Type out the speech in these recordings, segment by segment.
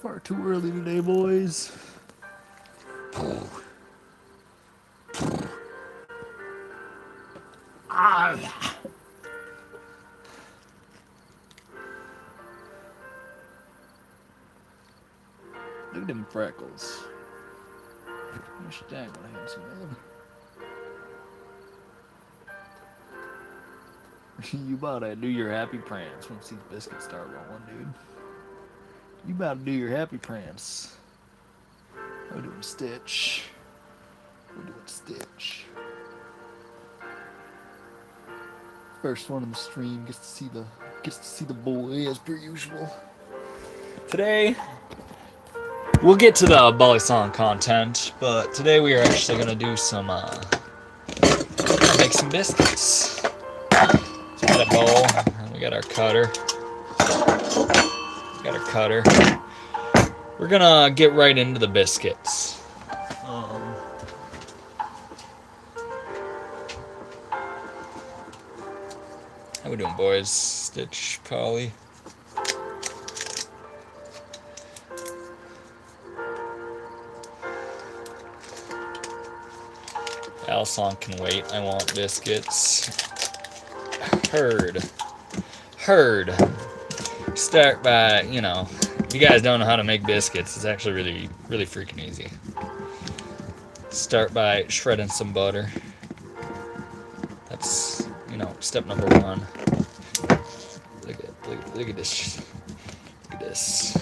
Far too early today, boys. Ah. Look at them freckles. Gosh dang, when I had some of them. You about to do your happy prance once these biscuits start rolling, dude. You about to do your happy prance. We're doing Stitch. We're doing Stitch. First one in the stream gets to see the boy as per usual. Today we'll get to the BALISONG content, but today we are actually gonna do some make some biscuits. So we got a bowl, and we got our cutter. We're gonna get right into the biscuits. How we doing, boys? Stitch, Polly. Balisong can wait. I want biscuits. Heard. Start by, you guys don't know how to make biscuits. It's actually really, really freaking easy. Start by shredding some butter. That's, step number one. Look at this. Look at this.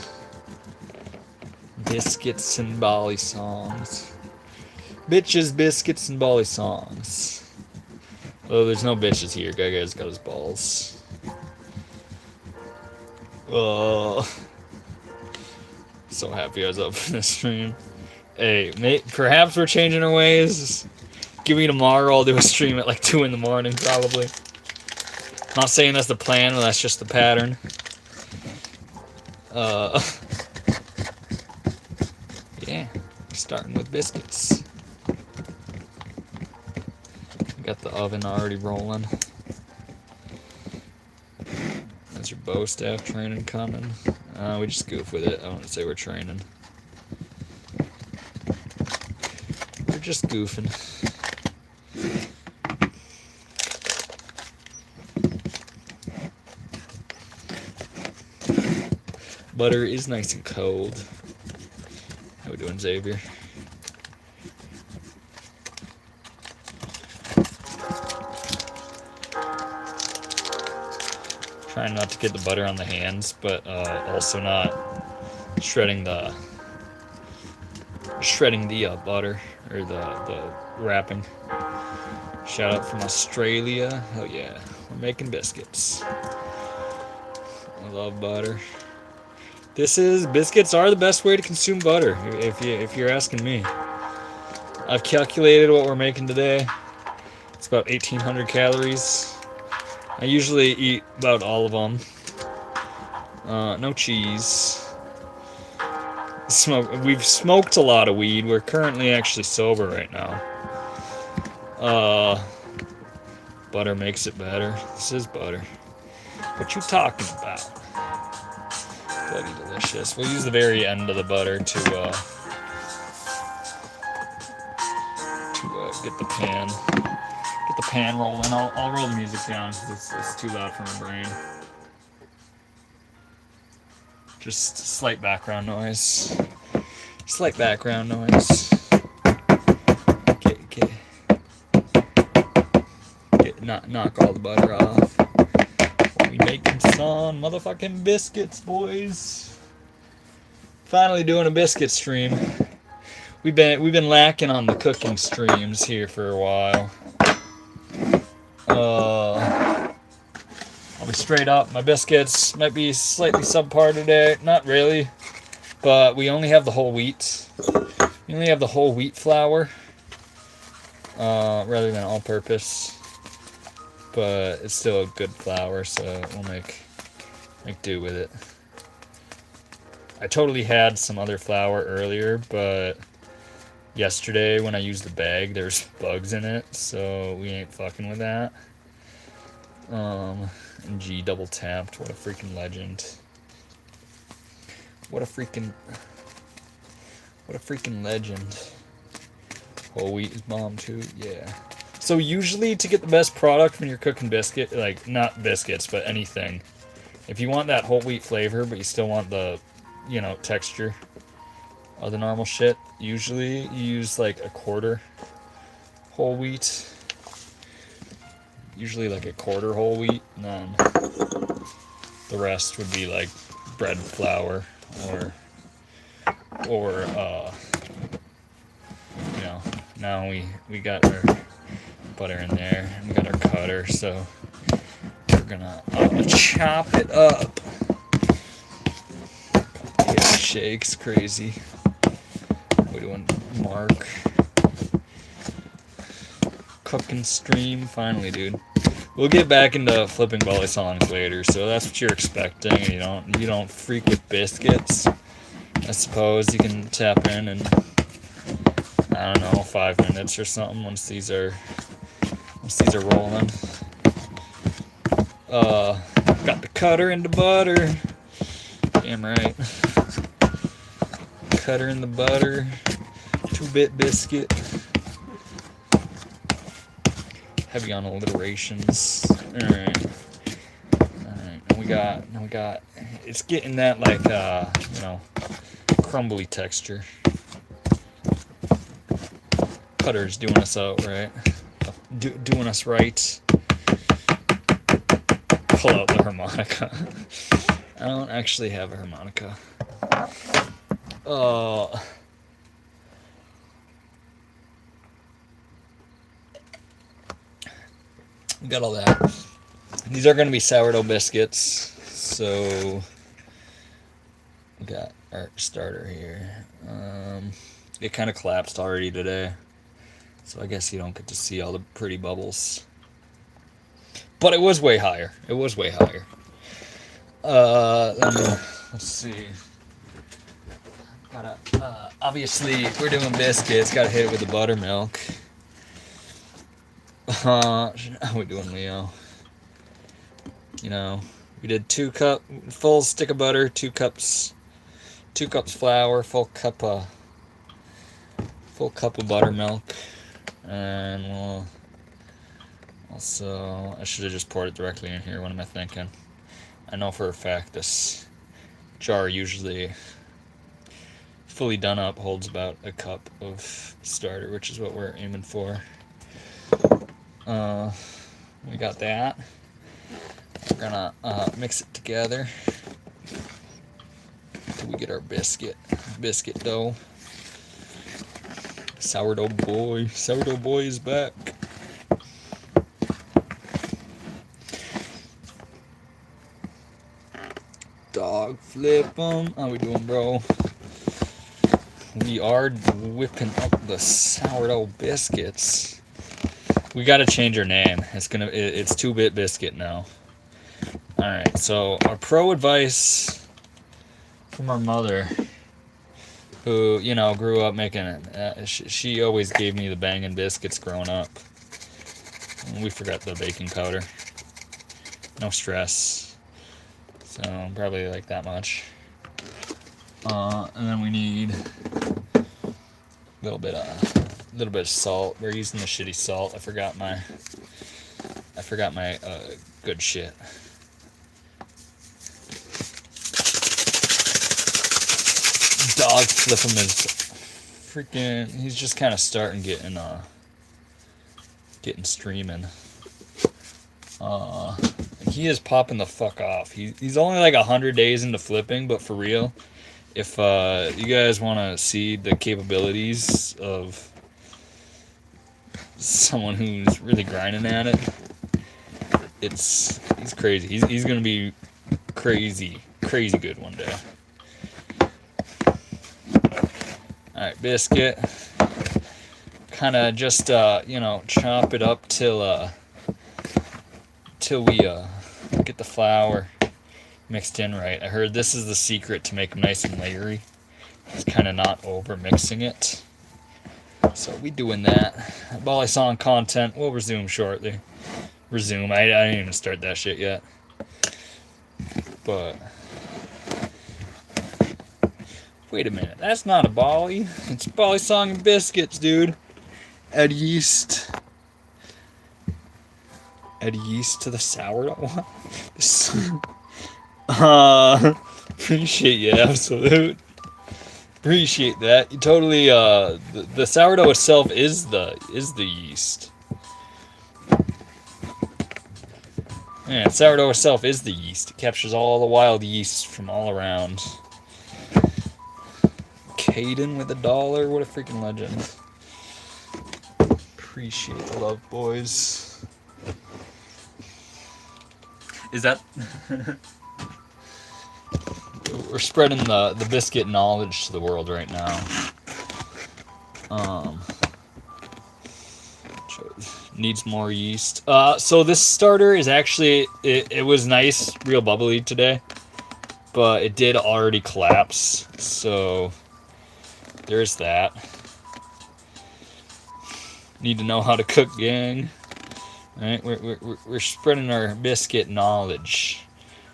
Biscuits and Balisongs. Bitches, biscuits, and Balisongs. Oh, there's no bitches here. Guy's got his balls. Oh, so happy I was up for this stream. Hey, perhaps we're changing our ways. Give me tomorrow. I'll do a stream at like 2 in the morning, probably. Not saying that's the plan, but that's just the pattern. Yeah, starting with biscuits. Got the oven already rolling. That's your bow staff training coming. We just goof with it. I don't say we're training. We're just goofing. Butter is nice and cold. How we doing, Xavier? Trying not to get the butter on the hands, but also not shredding the butter or the wrapping. Shout out from Australia. Oh yeah, we're making biscuits. I love butter. Biscuits are the best way to consume butter, if you're asking me. I've calculated what we're making today. It's about 1,800 calories. I usually eat about all of them. No cheese. We've smoked a lot of weed. We're currently actually sober right now. Butter makes it better. This is butter. What you talking about? Bloody delicious. We'll use the very end of the butter to get the pan rolling. I'll roll the music down because it's too loud for my brain. Just slight background noise. Knock all the butter off. We making some motherfucking biscuits, boys. Finally doing a biscuit stream. We've been lacking on the cooking streams here for a while. I'll be straight up. My biscuits might be slightly subpar today. Not really, but we only have the whole wheat. We only have the whole wheat flour, rather than all-purpose. But it's still a good flour, so we'll make do with it. I totally had some other flour earlier, but yesterday when I used the bag, there's bugs in it, so we ain't fucking with that. And G double tapped. What a freaking legend. What a freaking legend. Whole wheat is bomb too, yeah. So usually to get the best product when you're cooking biscuit, like not biscuits, but anything, if you want that whole wheat flavor, but you still want the, you know, texture of the normal shit, usually you use like a quarter whole wheat. Usually like a quarter whole wheat, and then the rest would be like bread flour or you know, now we got our butter in there, and we got our cutter, so we're gonna chop it up. It shakes crazy. We're doing Mark. Cooking stream, finally, dude. We'll get back into flipping balisongs later, so that's what you're expecting. You don't freak with biscuits. I suppose you can tap in I don't know, 5 minutes or something once these are rolling. Got the cutter in the butter. Damn right. Cutter in the butter. 2-bit biscuit. Heavy on alliterations. Alright. Now we got it's getting that like you know, crumbly texture. Cutter's doing us out right. Doing us right. Pull out the harmonica. I don't actually have a harmonica. We got all that. These are going to be sourdough biscuits, so we got our starter here. It kind of collapsed already today, so I guess you don't get to see all the pretty bubbles. But it was way higher. It was way higher. Let's see. Obviously, we're doing biscuits. Gotta hit it with the buttermilk. How we doing, Leo? You know, we did full stick of butter, 2 cups flour, full cup of buttermilk, and we'll also, I should have just poured it directly in here. What am I thinking? I know for a fact this jar usually fully done up holds about a cup of starter, which is what we're aiming for. We got that. We're gonna mix it together till we get our biscuit dough. Sourdough boy is back. Dog flip 'em. How we doing, bro? We are whipping up the sourdough biscuits. We got to change our name. It's 2-bit biscuit now. All right. So our pro advice from our mother, who grew up making it. She always gave me the banging biscuits growing up. And we forgot the baking powder. No stress. So probably like that much. And then we need a little bit of salt. We're using the shitty salt. I forgot my good shit. Dog flip him is freaking. He's just kind of starting getting streaming. He is popping the fuck off. He's only like 100 days into flipping, but for real, if you guys want to see the capabilities of someone who's really grinding at it, he's crazy. He's gonna be crazy good one day. All right, biscuit. Kind of just chop it up till we get the flour mixed in right. I heard this is the secret to make them nice and layery. It's kind of not over mixing it. So we doing that. Balisong content. We'll resume shortly. I didn't even start that shit yet. But Wait a minute, that's not a Bali. It's Balisong and biscuits, dude. Add yeast. Add yeast to the sourdough. Appreciate you, absolute. Appreciate that. You totally. The sourdough itself is the yeast. Yeah, sourdough itself is the yeast. It captures all the wild yeast from all around. Caden with $1. What a freaking legend. Appreciate the love, boys. Is that... We're spreading the biscuit knowledge to the world right now. Needs more yeast. So this starter is actually... It was nice, real bubbly today. But it did already collapse. So... There's that. Need to know how to cook, gang. Alright, we're spreading our biscuit knowledge.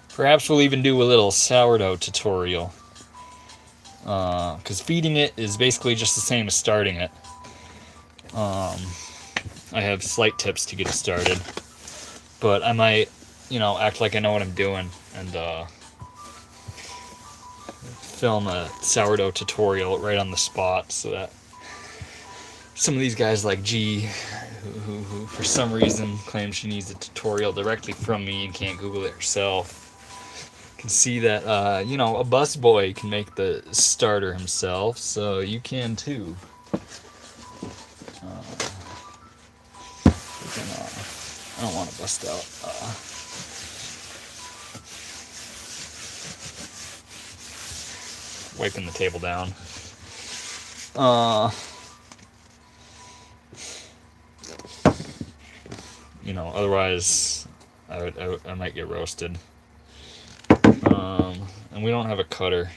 Perhaps we'll even do a little sourdough tutorial. Because feeding it is basically just the same as starting it. I have slight tips to get it started. But I might, act like I know what I'm doing and film a sourdough tutorial right on the spot so that some of these guys like G, who for some reason claims she needs a tutorial directly from me and can't Google it herself, can see that, a busboy can make the starter himself, so you can too. I don't want to bust out. Wiping the table down. Otherwise I might get roasted. And we don't have a cutter.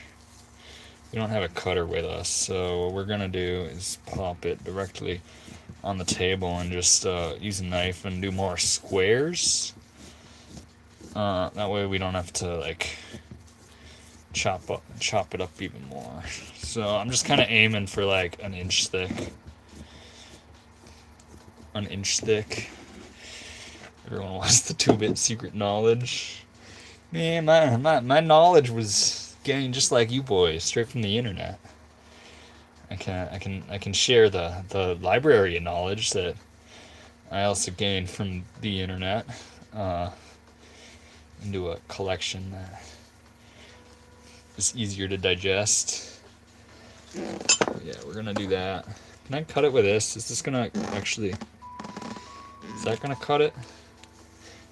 We don't have a cutter with us, so what we're gonna do is pop it directly on the table and just use a knife and do more squares. That way we don't have to chop it up even more. So I'm just kind of aiming for like an inch thick. An inch thick. Everyone wants the 2-bit secret knowledge. Man, my knowledge was gained just like you boys, straight from the internet. I can share the library of knowledge that I also gained from the internet into a collection that is easier to digest. Yeah, we're gonna do that. Can I cut it with this? Is this gonna actually... Is that gonna cut it?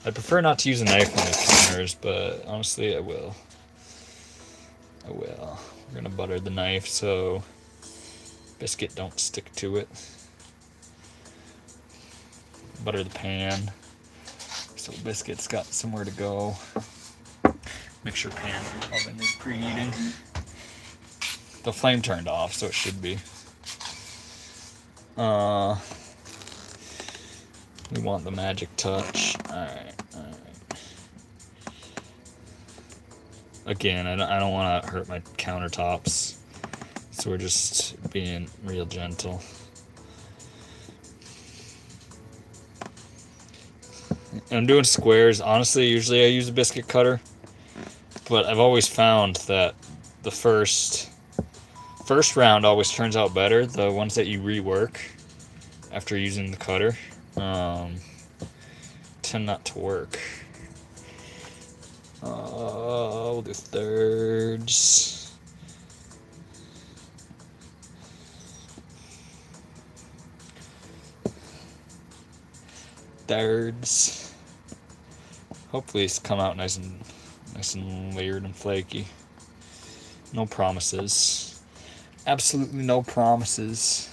I'd prefer not to use a knife on the counters, but honestly I will. We're gonna butter the knife so biscuit don't stick to it. Butter the pan so biscuit's got somewhere to go. Make sure pan oven is preheating. The flame turned off, so it should be. We want the magic touch. Alright. Again, I don't want to hurt my countertops, so we're just being real gentle. I'm doing squares. Honestly, usually I use a biscuit cutter, but I've always found that the first round always turns out better. The ones that you rework after using the cutter tend not to work. We'll do thirds. Thirds. Hopefully it's come out nice and layered and flaky. No promises. Absolutely no promises.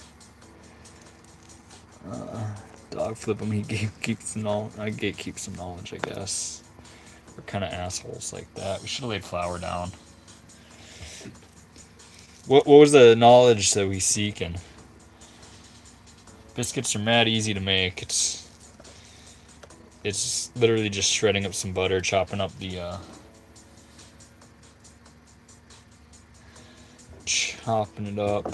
Dog flip him. He keeps some knowledge. I gatekeep some knowledge, I guess. We're kind of assholes like that. We should have laid flour down. What was the knowledge that we seeking? Biscuits are mad easy to make. It's literally just shredding up some butter, chopping up the chopping it up.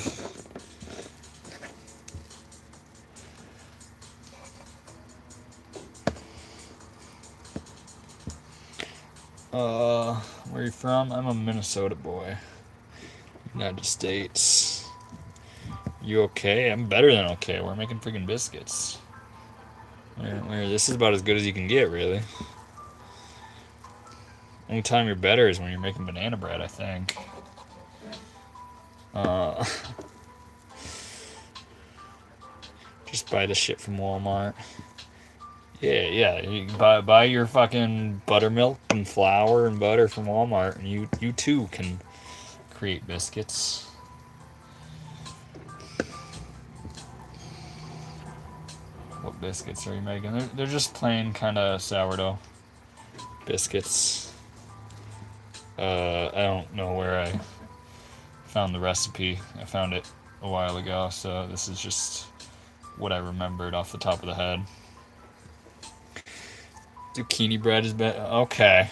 Where are you from? I'm a Minnesota boy. United States. You okay? I'm better than okay. We're making freaking biscuits. This is about as good as you can get, really. Only time you're better is when you're making banana bread, I think. Just buy the shit from Walmart. Yeah. You can buy your fucking buttermilk and flour and butter from Walmart, and you too can create biscuits. What biscuits are you making? They're just plain kind of sourdough biscuits. I don't know where I found the recipe. I found it a while ago, so this is just what I remembered off the top of the head. Zucchini bread is better. Okay.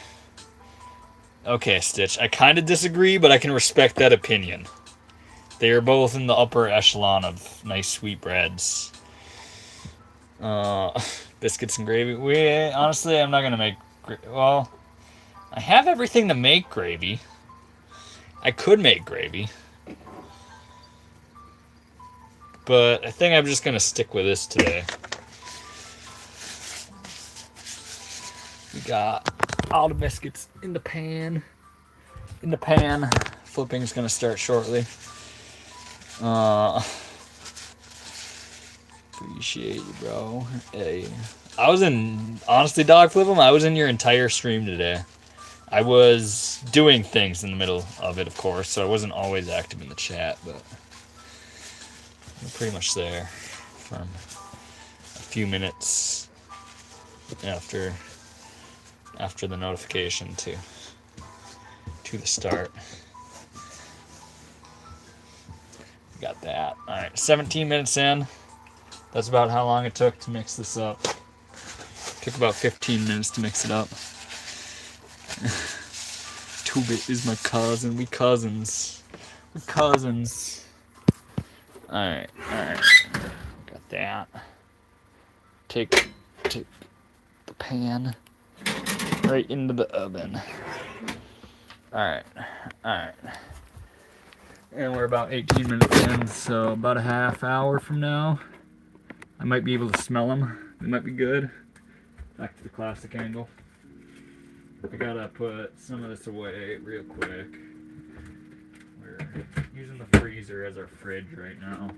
Okay, Stitch. I kind of disagree, but I can respect that opinion. They are both in the upper echelon of nice sweet breads. Biscuits and gravy. Honestly, I'm not gonna make. Well, I have everything to make gravy. I could make gravy, but I think I'm just gonna stick with this today. We got all the biscuits in the pan. Flipping's gonna start shortly. Appreciate you, bro. Hey, honestly, dog flip 'em. I was in your entire stream today. I was doing things in the middle of it, of course, so I wasn't always active in the chat, but I'm pretty much there from a few minutes after the notification to the start. Got that. All right, 17 minutes in. That's about how long it took to mix this up. Took about 15 minutes to mix it up. 2-Bit is my cousin. We cousins. Alright. Got that. Take the pan right into the oven. Alright. And we're about 18 minutes in, so about a half hour from now, I might be able to smell them. They might be good. Back to the classic angle. I gotta put some of this away real quick. We're using the freezer as our fridge right now.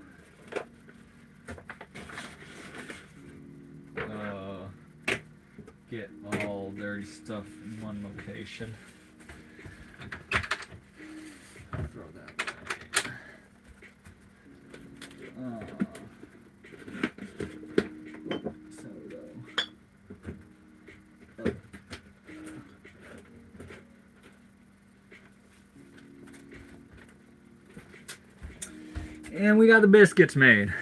Get all dirty stuff in one location. Throw that away. And we got the biscuits made.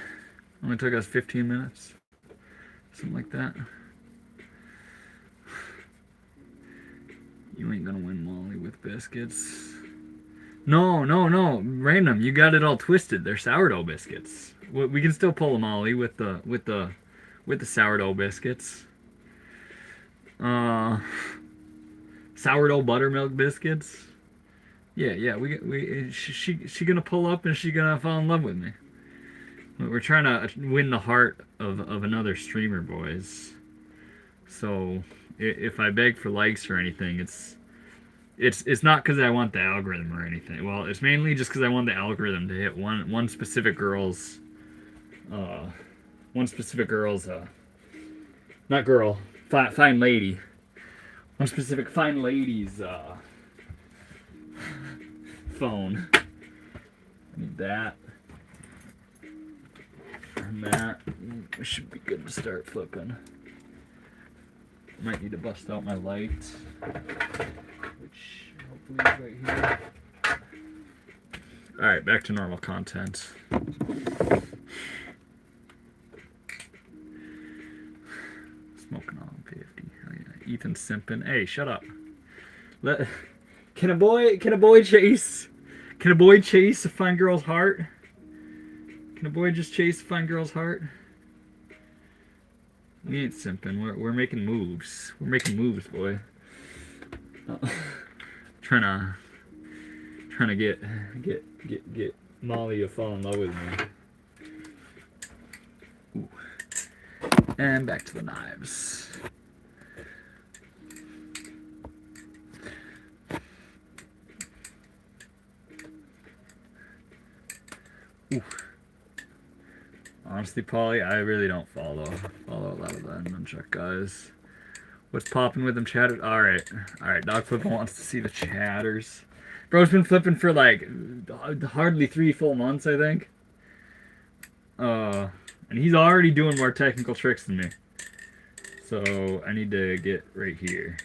Only took us 15 minutes. Something like that. You ain't gonna win Molly with biscuits. No. Random, you got it all twisted. They're sourdough biscuits. We can still pull a Molly with the sourdough biscuits. Sourdough buttermilk biscuits. Yeah. She gonna pull up and she gonna fall in love with me. We're trying to win the heart of another streamer, boys. So if I beg for likes or anything, it's not because I want the algorithm or anything. Well, it's mainly just because I want the algorithm to hit one specific girl's not girl, fine lady. One specific fine lady's phone. I need that. And that. We should be good to start flipping. Might need to bust out my light, which hopefully is right here. Alright, back to normal content. Smoking on 50. Oh, yeah. Ethan simping. Hey, shut up. Can a boy chase Can a boy chase a fine girl's heart? Can a boy just chase a fine girl's heart? We ain't simping. We're making moves. We're making moves, boy. Trying to get Molly to fall in love with me. Ooh. And back to the knives. Ooh. Honestly, Polly, I really don't follow a lot of the nunchuck guys. What's popping with them chatters? Alright, Dog Flipper wants to see the chatters. Bro's been flipping for like hardly 3 full months, I think. And he's already doing more technical tricks than me. So I need to get right here.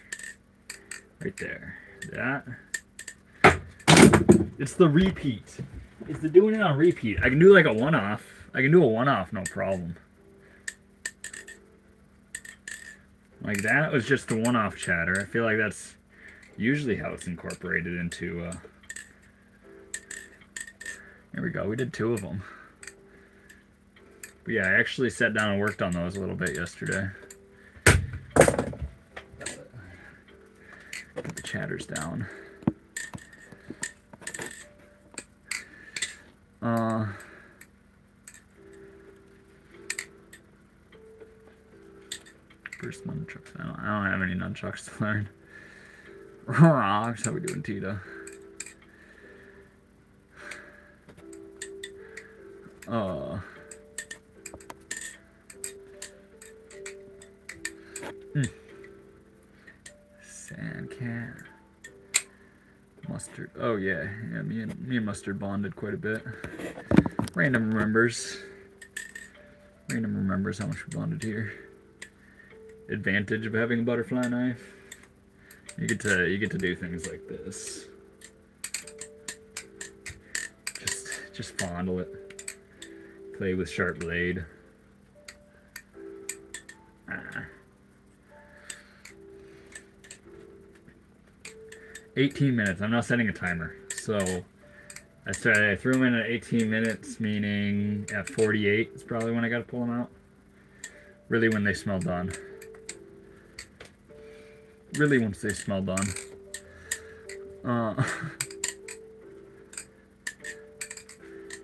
Right there. That. It's the repeat. It's the doing it on repeat. I can do like a one-off. I can do a one-off, no problem. Like that was just the one-off chatter. I feel like that's usually how it's incorporated into... There we go. We did 2 of them. But yeah, I actually sat down and worked on those a little bit yesterday. Put the chatters down. First nunchucks. I don't have any nunchucks to learn. Rocks. How we doing, Tita? Sandcat. Mustard. Oh yeah, me and Mustard bonded quite a bit. Random remembers how much we bonded here. Advantage of having a butterfly knife. You get to do things like this. Just fondle it. Play with sharp blade. 18 minutes. I'm not setting a timer. So I threw them in at 18 minutes, meaning at 48 is probably when I got to pull them out. Really when they smell done. Really once they smell done.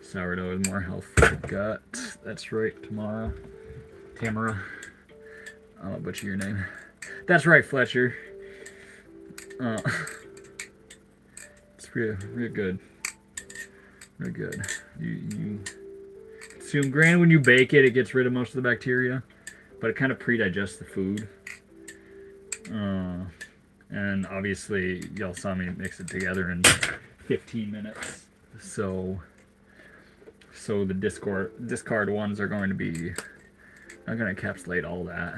Sourdough is more health for the gut. That's right, Tamara. I'll butcher your name. That's right, Fletcher. It's real good. Real good. You consume. Granted, when you bake it, it gets rid of most of the bacteria, but it kind of pre-digests the food. And obviously, y'all saw me mix it together in 15 minutes. So the discard ones are going to be. I'm going to encapsulate all that.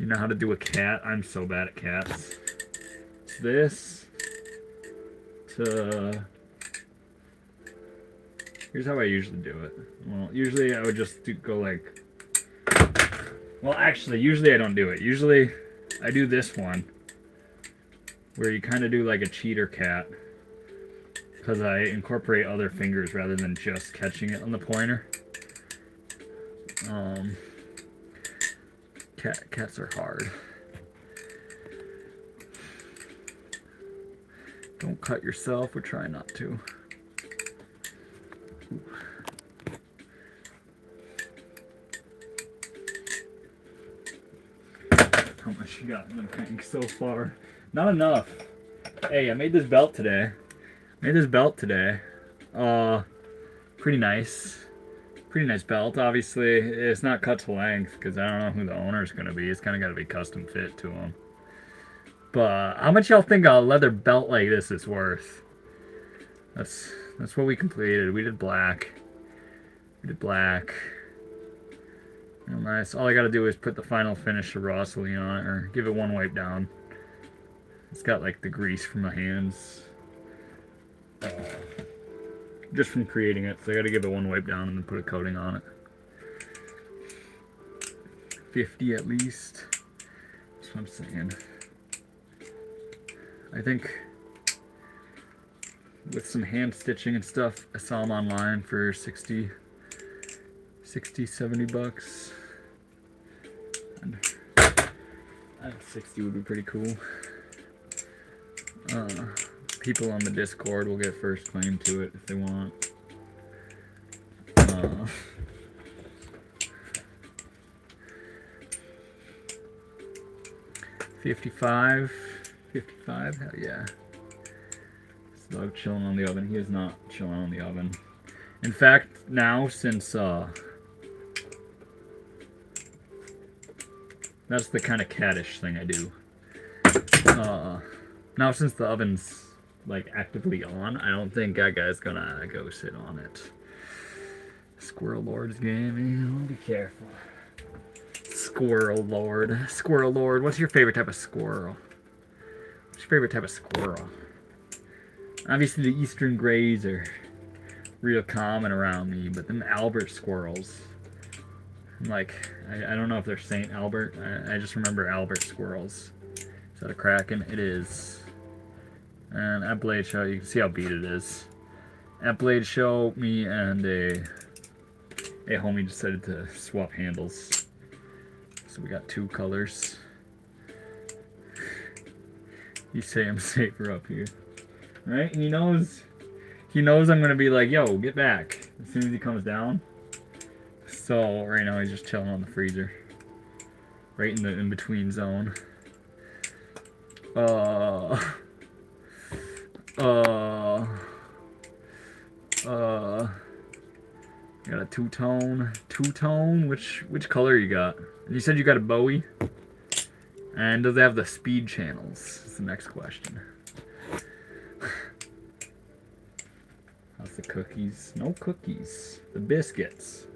You know how to do a cat? I'm so bad at cats. It's this to... Here's how I usually do it. Well, usually I would just go like... Well, actually, usually I don't do it. Usually I do this one, where you kind of do like a cheater cat, because I incorporate other fingers rather than just catching it on the pointer. Cats are hard. Don't cut yourself, or try not to. Ooh. How much you got in the tank so far? Not enough. Hey, I made this belt today. Pretty nice. Pretty nice belt. Obviously, it's not cut to length because I don't know who the owner is going to be. It's kind of got to be custom fit to them. But how much y'all think a leather belt like this is worth? That's what we completed. We did black. Real nice. All I got to do is put the final finish of Rosseline on it, or give it one wipe down. It's got like the grease from my hands. Just from creating it, so I gotta give it one wipe down and then put a coating on it. 50 at least. That's what I'm saying. I think with some hand stitching and stuff. I saw them online for 60, 70 bucks. And I think 60 would be pretty cool. People on the Discord will get first claim to it if they want. 55, hell yeah. This dog chilling on the oven. He is not chilling on the oven. In fact, now since that's the kind of cattish thing I do. Now since the oven's like actively on, I don't think that guy's gonna go sit on it. Squirrel Lord's gaming. Be careful. Squirrel Lord. What's your favorite type of squirrel? What's your favorite type of squirrel? Obviously the eastern greys are real common around me, but them Albert squirrels, like, I don't know if they're St. Albert. I just remember Albert squirrels. Is that a Kraken? It is. And at Blade Show, you can see how beat it is. At Blade Show, me and a homie decided to swap handles. So we got 2 colors. You say I'm safer up here. Right? He knows I'm gonna be like, yo, get back as soon as he comes down. So right now he's just chilling on the freezer. Right in the in-between zone. Got a two-tone. Which color you got? You said you got a Bowie. And does it have the speed channels? That's the next question. How's the cookies? No cookies. The biscuits.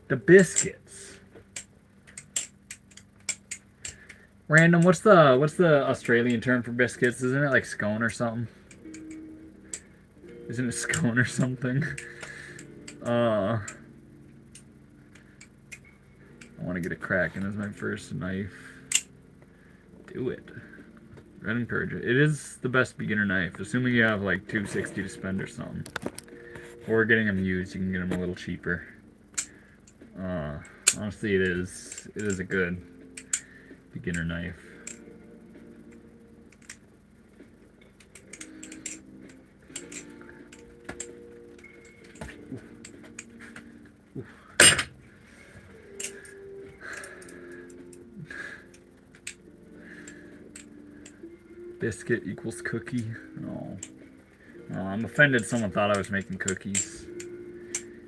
The biscuits. Random, what's the Australian term for biscuits? Isn't it like scone or something? Isn't it scone or something? I want to get a Kraken as my first knife. Do it. I'd encourage it. It is the best beginner knife, assuming you have like $260 to spend or something. Or getting them used, you can get them a little cheaper. Honestly, it is a good beginner knife. Biscuit equals cookie. Oh. I'm offended someone thought I was making cookies.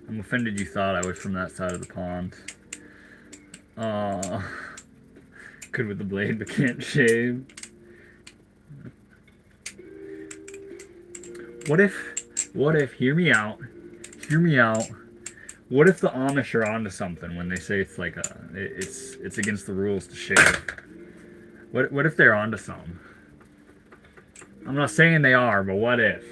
I'm offended you thought I was from that side of the pond. Good with the blade, but can't shave. What if, hear me out. What if the Amish are onto something when they say it's like it's against the rules to shave? What if they're onto something? I'm not saying they are, but what if?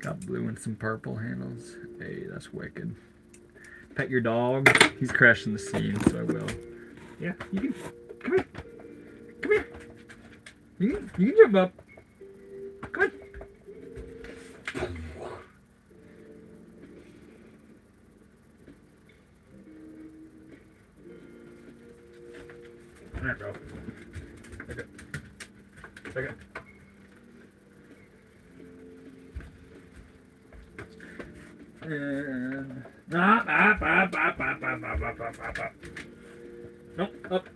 Got blue and some purple handles. Hey, that's wicked. Pet your dog. He's crashing the scene, so I will. Yeah, you can. Come here. Come here. You can jump up. Come on. Come here, bro. Okay. Okay. And up. Nope, up.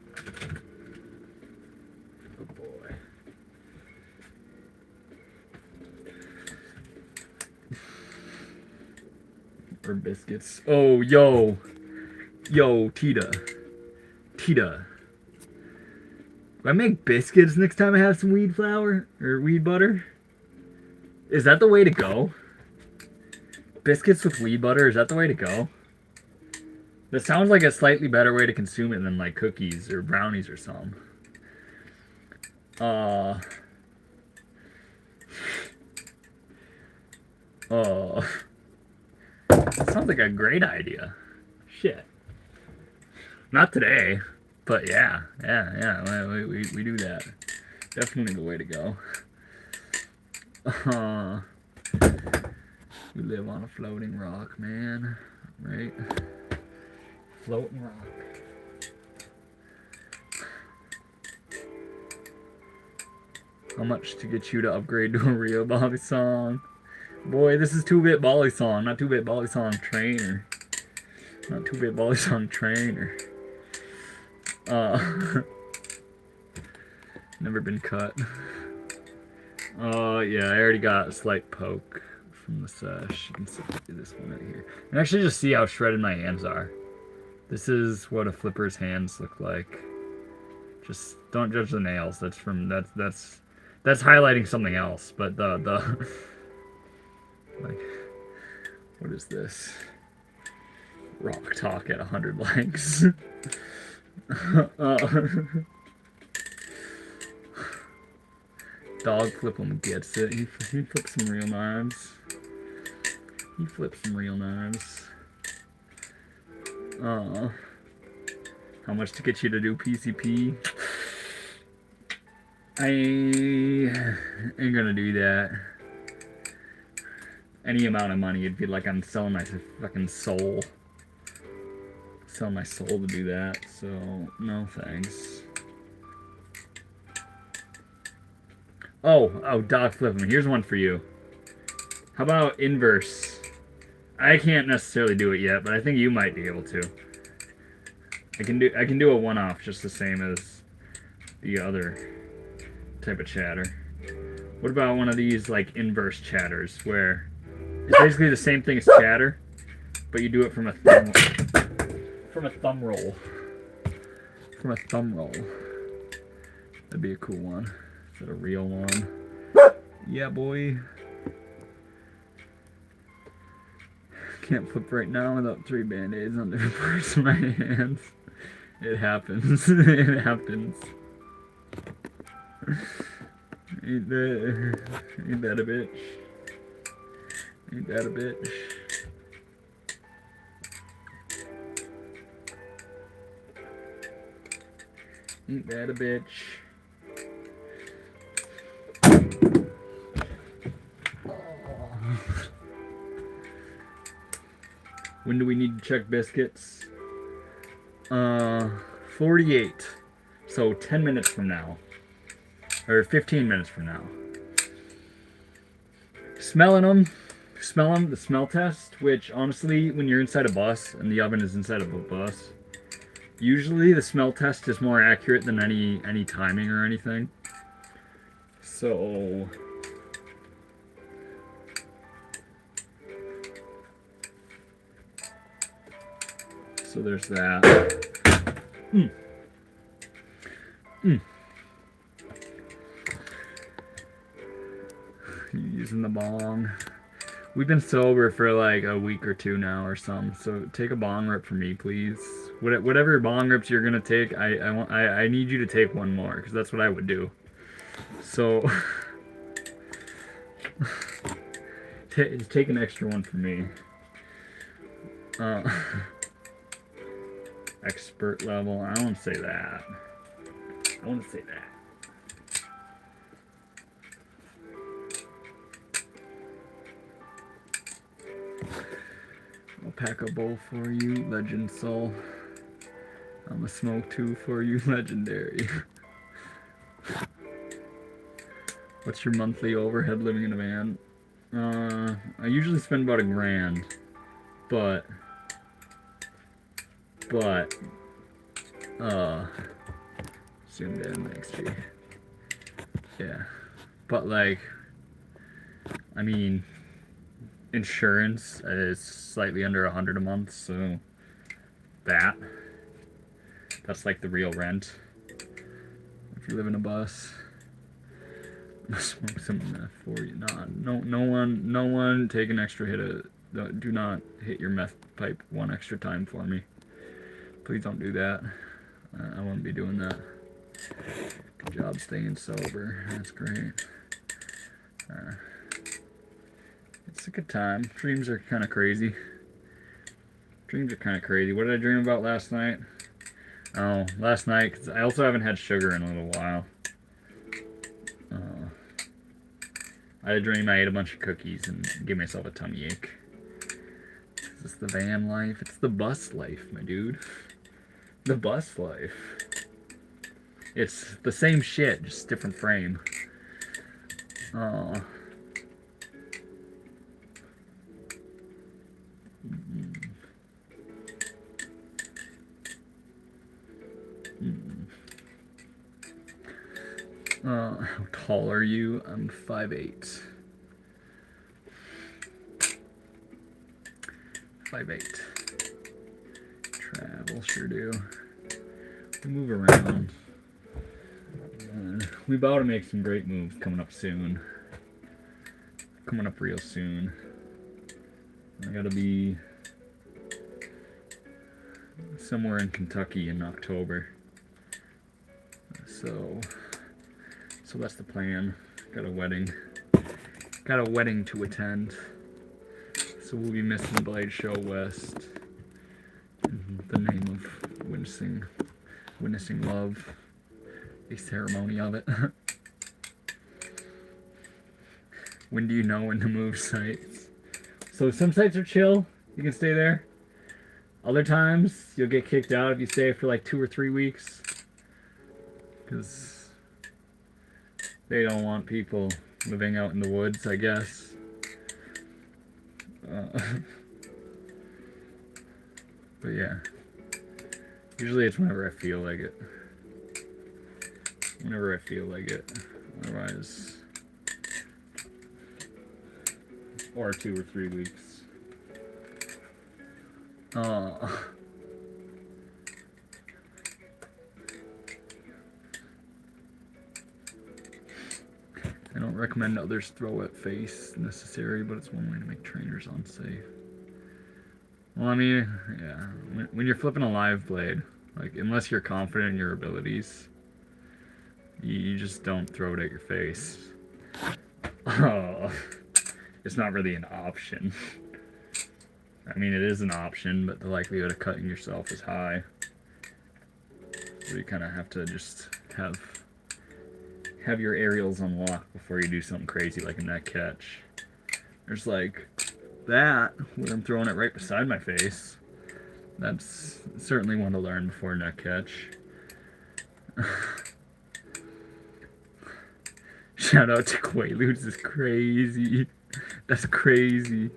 Good boy. Or biscuits. Oh, yo, Tita. Do I make biscuits next time I have some weed flour or weed butter? Is that the way to go? Biscuits with weed butter, is that the way to go? That sounds like a slightly better way to consume it than like cookies or brownies or something. That sounds like a great idea. Shit. Not today. But yeah, we do that. Definitely the way to go. We live on a floating rock, man. Right? Floating rock. How much to get you to upgrade to a real Balisong? Boy, this is 2-bit Balisong, not 2-bit Balisong trainer. Not 2-bit Balisong trainer. Never been cut. Yeah, I already got a slight poke from the sesh. You can see this one right here. And actually just see how shredded my hands are. This is what a flipper's hands look like. Just don't judge the nails. That's highlighting something else. But the like, what is this? Rock talk at 100 likes. Dog flip him gets it. He flips some real knives. He flips some real knives. How much to get you to do PCP? I ain't gonna do that. Any amount of money, it'd be like I'm selling my fucking soul. Selling my soul to do that, so no thanks. Oh, dog flip him. Here's one for you. How about inverse? I can't necessarily do it yet, but I think you might be able to. I can do a one-off just the same as the other type of chatter. What about one of these like inverse chatters where it's basically the same thing as chatter, but you do it from a thumb roll. From a thumb roll. That'd be a cool one. Is that a real one? Yeah, boy. Can't flip right now without 3 band-aids on different parts of my hands. It happens. It happens. Ain't that a bitch? Ain't that a bitch? Ain't that a bitch? When do we need to check biscuits? 48. So 10 minutes from now. Or 15 minutes from now. Smell them, the smell test, which honestly, when you're inside a bus and the oven is inside of a bus, usually the smell test is more accurate than any timing or anything. So there's that. Using the bong. We've been sober for like a week or 2 now or something. So take a bong rip for me, please. Whatever bong rips you're gonna take, I need you to take one more because that's what I would do. So take an extra one for me. Expert level. I don't want to say that. I want to say that. I'll pack a bowl for you, Legend Soul. I'm a smoke too for you, Legendary. What's your monthly overhead living in a van? I usually spend about $1,000, but zoomed in, XG. Yeah, but like, I mean, insurance is slightly under 100 a month, so that's like the real rent. If you live in a bus, smoke some meth for you. No one take an extra hit of. Do not hit your meth pipe one extra time for me. Please don't do that. I won't be doing that. Good job staying sober. That's great. It's a good time. Dreams are kind of crazy. What did I dream about last night? Oh, last night, 'cause I also haven't had sugar in a little while. I had a dream I ate a bunch of cookies and gave myself a tummy ache. Is this the van life? It's the bus life, my dude. The bus life. It's the same shit, just different frame. Oh. How tall are you? I'm 5'8". 5'8". Travel, sure do. We move around. We about to make some great moves coming up soon. Coming up real soon. I gotta be somewhere in Kentucky in October. So that's the plan. Got a wedding to attend. So we'll be missing the Blade Show West. In the name of witnessing love. A ceremony of it. When do you know when to move sites? So some sites are chill. You can stay there. Other times you'll get kicked out if you stay for like 2 or 3 weeks. Because they don't want people living out in the woods, I guess. But yeah. Usually it's whenever I feel like it. Whenever I feel like it. Otherwise... or 2 or 3 weeks. I don't recommend others throw at face necessary, but it's one way to make trainers unsafe. Well, I mean, yeah, when you're flipping a live blade, like, unless you're confident in your abilities, you just don't throw it at your face. Oh, it's not really an option. I mean, it is an option, but the likelihood of cutting yourself is high. So you kind of have to just have your aerials unlocked before you do something crazy like a neck catch. There's like that, where I'm throwing it right beside my face. That's certainly one to learn before neck catch. Shout out to Quaaludes is crazy. That's crazy.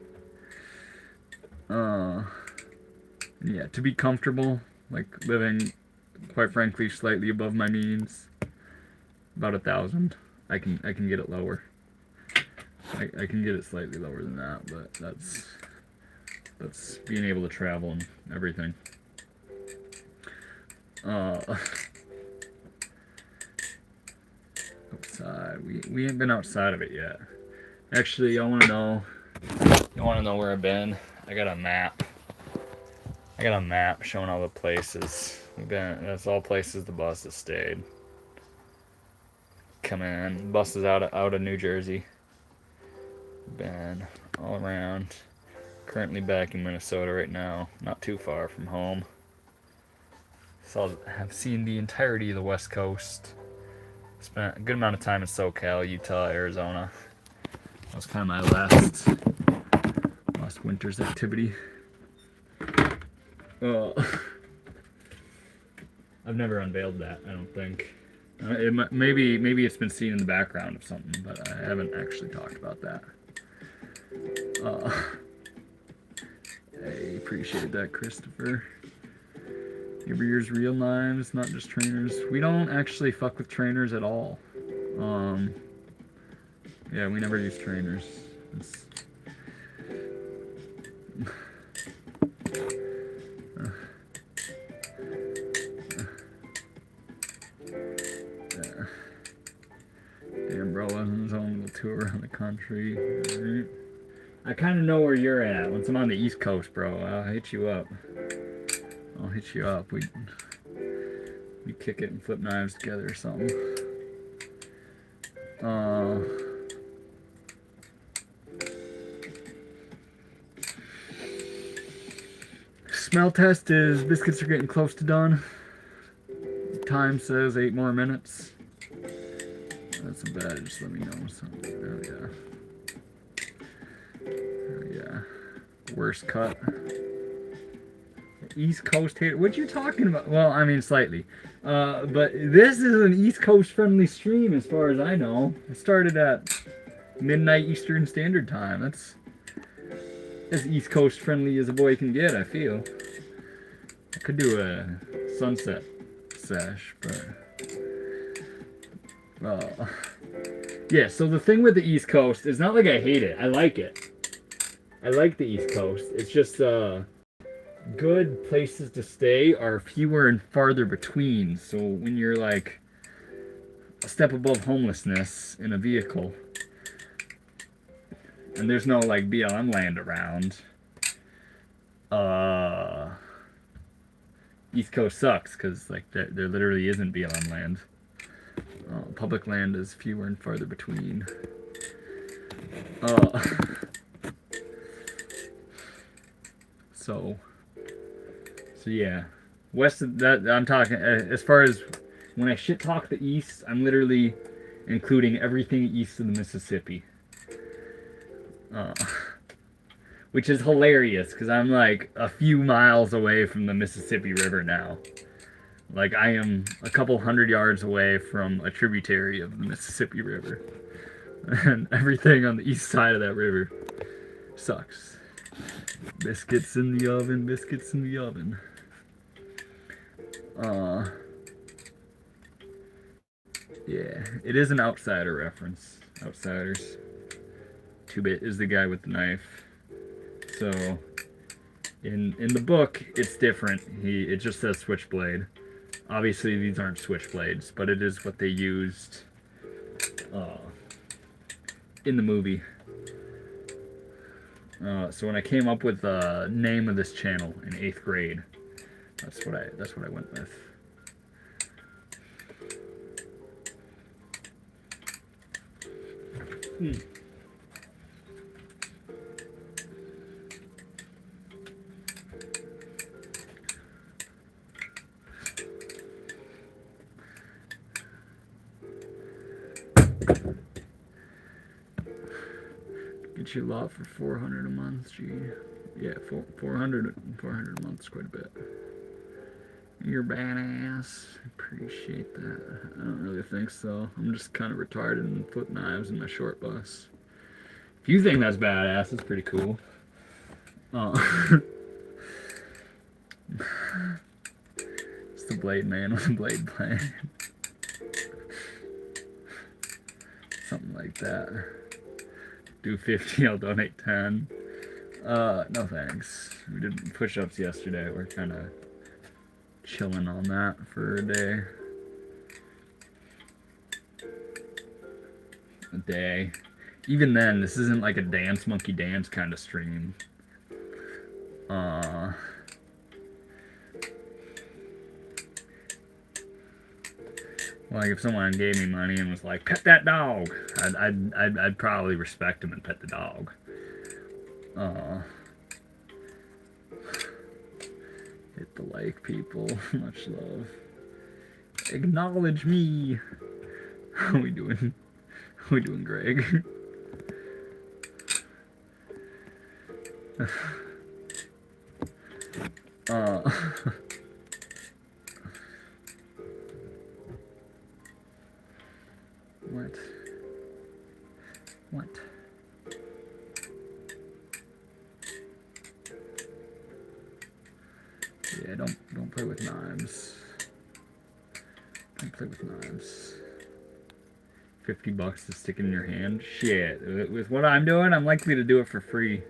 Yeah, to be comfortable, like living, quite frankly, slightly above my means. About 1,000. I can get it lower. I can get it slightly lower than that, but that's being able to travel and everything. Outside. We ain't been outside of it yet. Actually, y'all wanna know where I've been? I got a map. Showing all the places we've been. That's all places the bus has stayed. Come in. Bus is out of New Jersey. Been all around. Currently back in Minnesota right now. Not too far from home. So I have seen the entirety of the West Coast. Spent a good amount of time in SoCal, Utah, Arizona. That was kind of my last winter's activity. I've never unveiled that, I don't think. Maybe it's been seen in the background of something, but I haven't actually talked about that. I appreciate that, Christopher. Every year's real knives, not just trainers. We don't actually fuck with trainers at all. Yeah, we never use trainers. Damn, bro, on his own little tour around the country. Right. I kind of know where you're at. Once I'm on the East Coast, bro, I'll hit you up. We kick it and flip knives together or something. Smell test is biscuits are getting close to done. time says 8 more minutes. That's bad. Just let me know. Oh yeah. Oh yeah. Worst cut. East Coast hater. What you talking about? Well, I mean slightly. But this is an East Coast friendly stream as far as I know. It started at midnight Eastern Standard Time. That's as East Coast friendly as a boy can get, I feel. I could do a sunset sesh, but yeah, so the thing with the East Coast is not like I hate it. I like it. I like the East Coast. It's just good places to stay are fewer and farther between. So when you're like a step above homelessness in a vehicle and there's no like BLM land around, East Coast sucks because like there literally isn't BLM land. Public land is fewer and farther between. So yeah, west of that, I'm talking as far as when I shit talk the East, I'm literally including everything east of the Mississippi. Which is hilarious because I'm like a few miles away from the Mississippi River now. Like I am a couple hundred yards away from a tributary of the Mississippi River. And everything on the east side of that river sucks. Biscuits in the oven, biscuits in the oven. Yeah, it is an outsider reference. Outsiders. 2-Bit is the guy with the knife. So in the book it's different. It just says switchblade. Obviously these aren't switchblades, but it is what they used in the movie. So when I came up with the name of this channel in 8th grade, that's what I went with. Get you a lot for 400 a month, gee. Yeah, 400 a month is quite a bit. You're badass. Appreciate that. I don't really think so. I'm just kind of retarded and put knives in my short bus. If you think that's badass, it's pretty cool. It's the blade man with a blade plan. Something like that. Do 50, I'll donate 10. No thanks. We did push-ups yesterday. We're kind of chilling on that for a day. Even then, this isn't like a dance monkey dance kind of stream. Like if someone gave me money and was like, pet that dog, I'd probably respect him and pet the dog. Hit the like, people. Much love. Acknowledge me. How we doing? How we doing, Greg? What? Yeah, don't play with knives. Don't play with knives. $50 to stick in your hand? Shit. With what I'm doing, I'm likely to do it for free.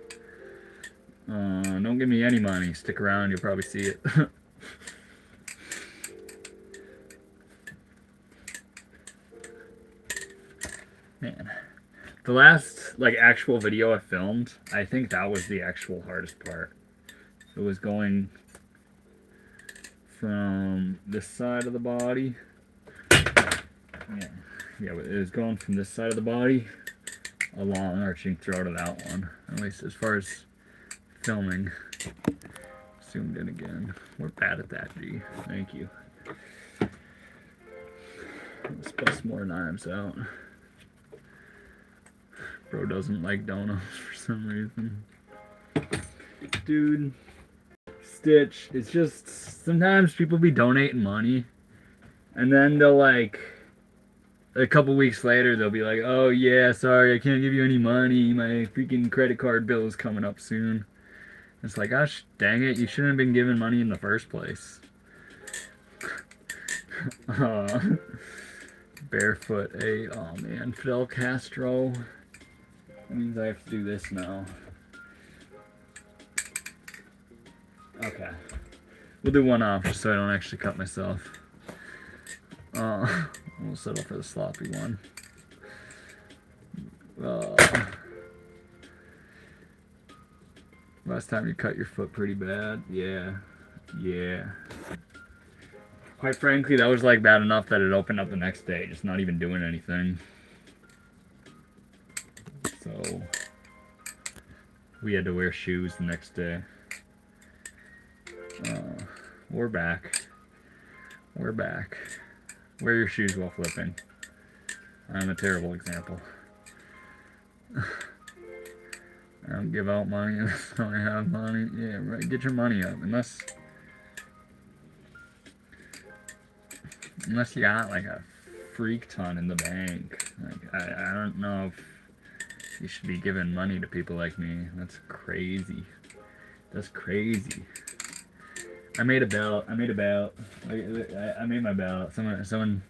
Don't give me any money. Stick around, you'll probably see it. Man. The last, like, actual video I filmed, I think that was the actual hardest part. It was going from this side of the body. Yeah, it was going from this side of the body along arching throughout of that one. At least as far as filming. Zoomed in again. We're bad at that, G. Thank you. Plus more knives out. Bro doesn't like donuts for some reason. Dude, Stitch, it's just sometimes people be donating money and then they'll like a couple weeks later they'll be like, oh yeah, sorry, I can't give you any money, my freaking credit card bill is coming up soon. It's like, gosh dang it, you shouldn't have been given money in the first place. Barefoot A, oh man, Fidel Castro. That means I have to do this now. Okay. We'll do one off just so I don't actually cut myself. We'll settle for the sloppy one. Last time you cut your foot pretty bad. Yeah. Yeah. Quite frankly, that was like bad enough that it opened up the next day, just not even doing anything. So we had to wear shoes the next day. We're back. We're back. Wear your shoes while flipping. I'm a terrible example. I don't give out money unless I have money. Yeah, right. Get your money up. Unless you got like a freak ton in the bank. Like I don't know if you should be giving money to people like me. That's crazy. That's crazy. I made a belt. I made my belt. Someone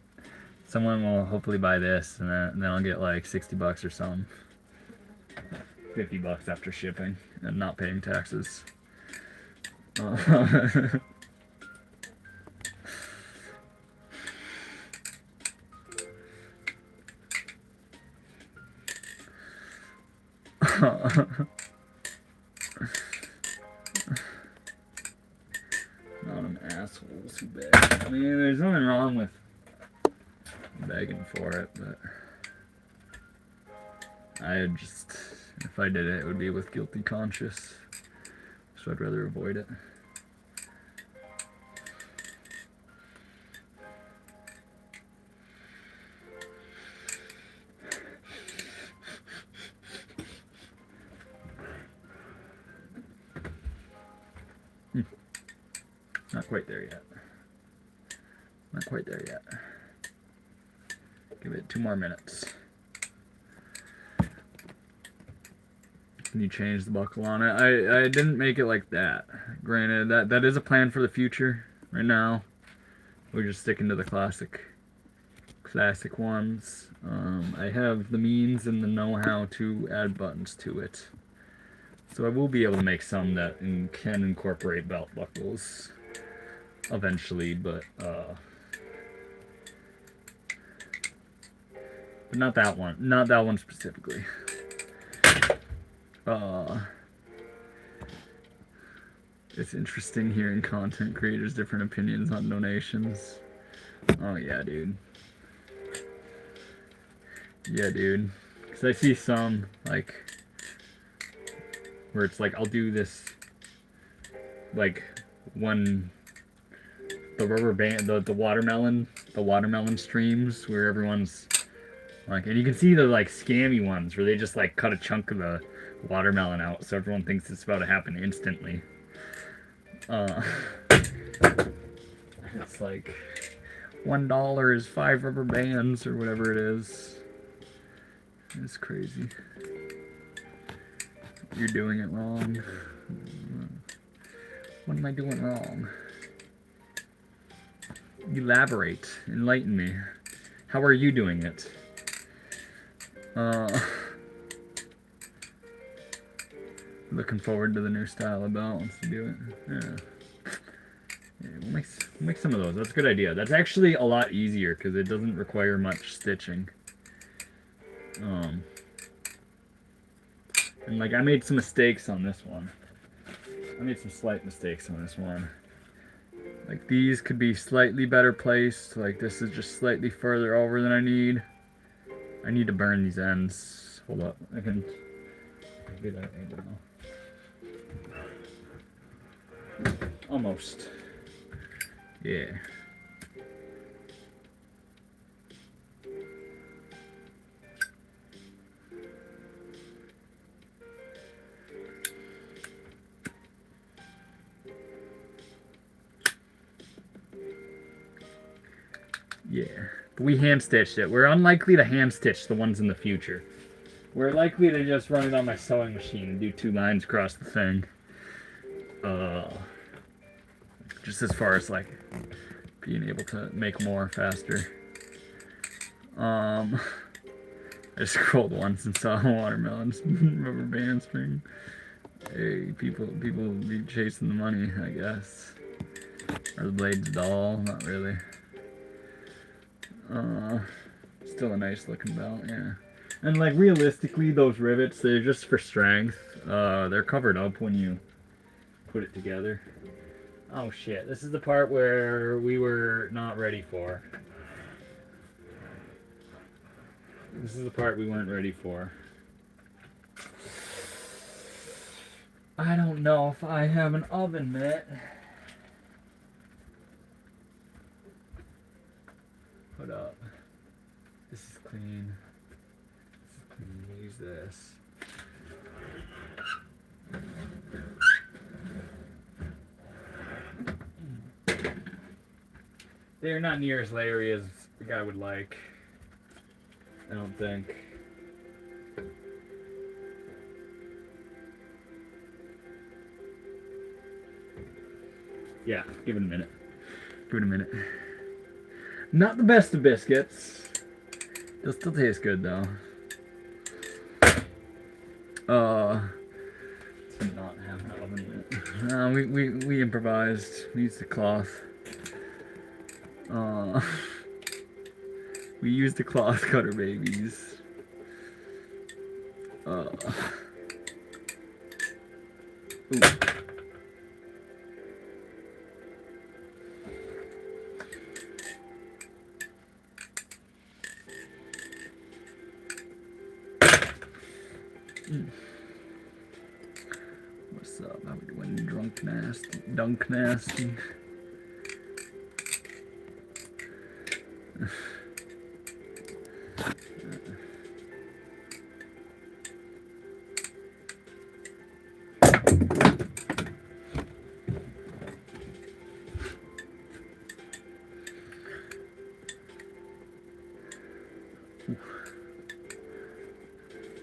will hopefully buy this, and then I'll get like $60 or something. $50 after shipping and not paying taxes. Not an assholes who beg. I mean, there's nothing wrong with begging for it, but I just, if I did it, it would be with guilty conscience, so I'd rather avoid it. Not quite there yet. Not quite there yet. Give it 2 more minutes. Can you change the buckle on it? I didn't make it like that. Granted, that is a plan for the future. Right now, we're just sticking to the classic ones. I have the means and the know-how to add buttons to it. So I will be able to make some that can incorporate belt buckles eventually, but not that one. Not that one specifically. It's interesting hearing content creators' different opinions on donations. Oh yeah, dude. Yeah, dude. Because I see some, like, where it's like, I'll do this, like, when the rubber band, the watermelon streams, where everyone's, like, and you can see the, like, scammy ones, where they just, like, cut a chunk of the watermelon out, so everyone thinks it's about to happen instantly. It's like, $1 is 5 rubber bands, or whatever it is. It's crazy. You're doing it wrong. What am I doing wrong? Elaborate. Enlighten me. How are you doing it? Looking forward to the new style of belt once you do it. Yeah, we'll make some of those. That's a good idea. That's actually a lot easier because it doesn't require much stitching. And like, I made some mistakes on this one. I made some slight mistakes on this one. Like, these could be slightly better placed. Like, this is just slightly further over than I need. I need to burn these ends. Hold up. I can do that right now. Almost. Yeah. Yeah. But we hand-stitched it. We're unlikely to hand-stitch the ones in the future. We're likely to just run it on my sewing machine and do 2 lines across the thing. Just as far as, like, being able to make more faster. I just scrolled once and saw watermelons, rubber band string. Hey, people be chasing the money, I guess. Are the blades dull? Not really. Still a nice looking belt, yeah. And like realistically, those rivets, they're just for strength. They're covered up when you put it together. Oh shit, this is the part where we were not ready for. This is the part we weren't ready for. I don't know if I have an oven mitt. Put up. This is clean. This is clean. Use this. They're not near as layery as the guy would like. I don't think. Yeah, give it a minute. Give it a minute. Not the best of biscuits. They'll still taste good though. To not have an oven mitt. We improvised. We used the cloth. We used the cloth cutter babies. Ooh. What's up? How we doing? Drunk nasty, dunk nasty.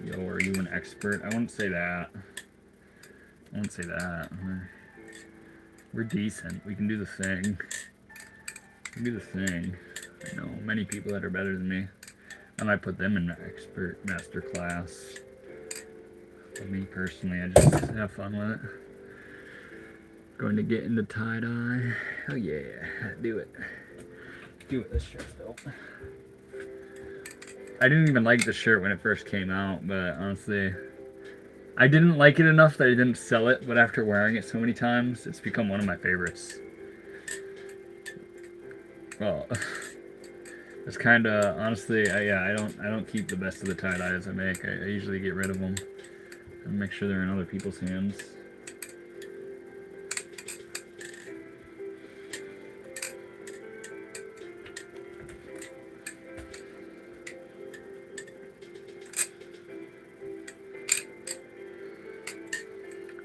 Yo, are you an expert? I wouldn't say that. I wouldn't say that. We're decent. We can do the thing. We can do the thing. I know many people that are better than me. I might put them in expert master class. But me personally, I just have fun with it. Going to get into tie-dye. Oh yeah, do it. Do it. This shirt's dope. I didn't even like the shirt when it first came out, but honestly, I didn't like it enough that I didn't sell it, but after wearing it so many times, it's become one of my favorites. Well, it's kind of, honestly, I don't keep the best of the tie-dyes I make. I usually get rid of them and make sure they're in other people's hands.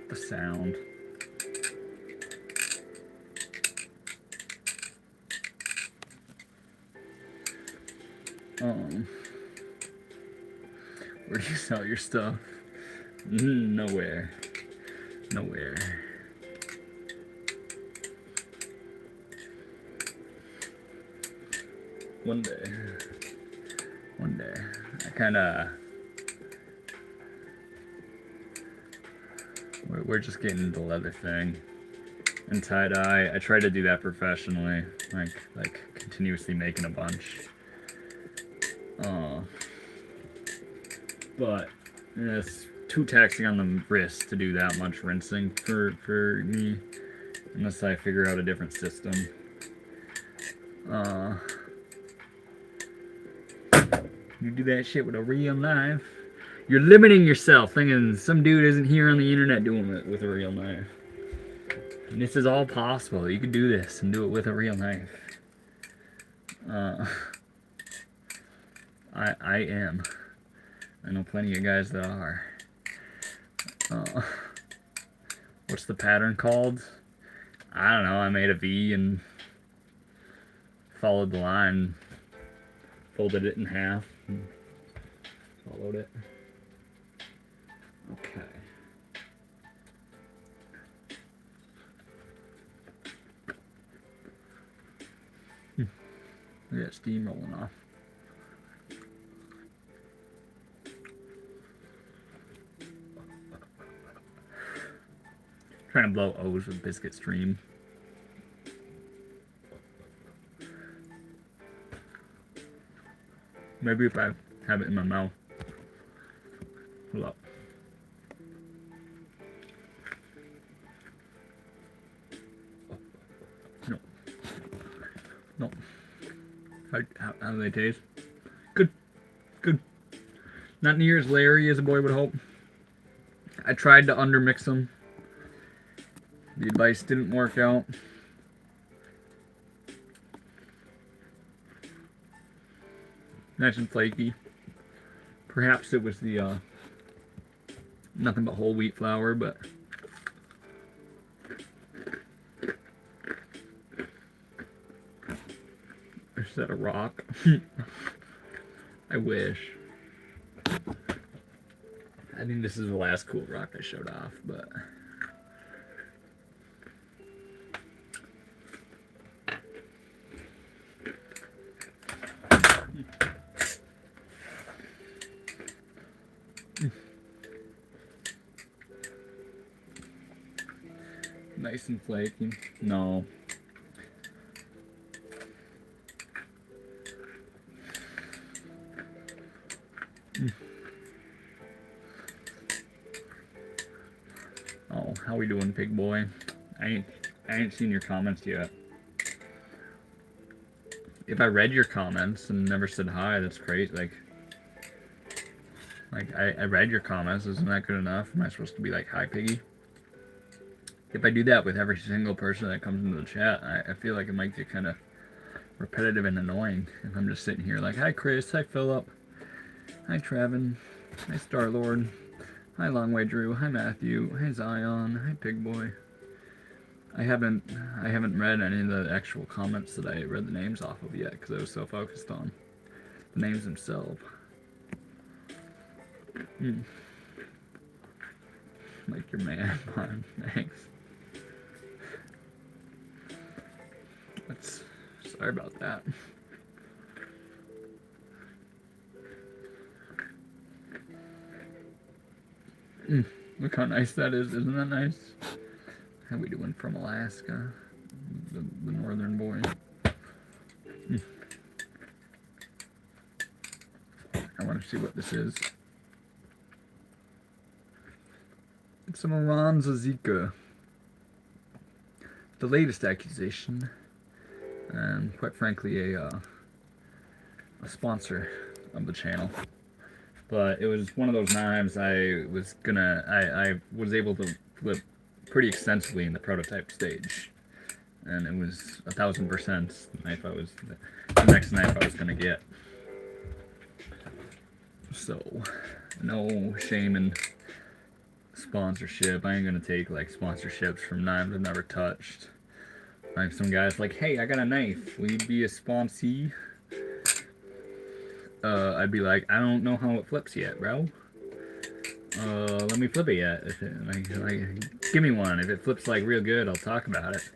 The sound. Where do you sell your stuff? Nowhere. Nowhere. One day. One day. I kinda... We're just getting into the leather thing. And tie-dye, I try to do that professionally. Like continuously making a bunch. But it's too taxing on the wrist to do that much rinsing for me, unless I figure out a different system. You do that shit with a real knife, you're limiting yourself, thinking some dude isn't here on the internet doing it with a real knife. And this is all possible. You can do this and do it with a real knife. I am. I know plenty of guys that are. What's the pattern called? I don't know. I made a V and followed the line folded it in half and followed it. Okay. Look at that steam rolling off. Trying to blow O's with biscuit stream. Maybe if I have it in my mouth. Hold up. No. No. How do they taste? Good. Good. Not near as Larry as a boy would hope. I tried to undermix them. The advice didn't work out. Nice and flaky. Perhaps it was the nothing but whole wheat flour, but is that a rock? I wish. I think this is the last cool rock I showed off, but nice and flaky. No. Oh, how we doing, pig boy? I ain't seen your comments yet. If I read your comments and never said hi, that's great. Like I read your comments. Isn't that good enough? Am I supposed to be like, hi, piggy? If I do that with every single person that comes into the chat, I feel like it might get kind of repetitive and annoying if I'm just sitting here like, hi, Chris. Hi, Philip. Hi, Trevin. Hi, Star-Lord. Hi, Longway Drew. Hi, Matthew. Hi, Zion. Hi, Pig Boy. I haven't read any of the actual comments that I read the names off of yet because I was so focused on the names themselves. Like your man, man. Thanks. Sorry about that. Look how nice that is. Isn't that nice? How we doing from Alaska? The northern boy. I want to see what this is. It's some Iran Zazika. The latest accusation. And quite frankly, a sponsor of the channel. But it was one of those knives I was able to flip pretty extensively in the prototype stage. And it was 1000% the next knife I was gonna get. So, no shame in sponsorship. I ain't gonna take like sponsorships from knives I've never touched. Like some guys like, hey, I got a knife. Will you be a sponsee? I'd be like, I don't know how it flips yet, bro. Let me flip it yet. Like, give me one. If it flips like real good, I'll talk about it.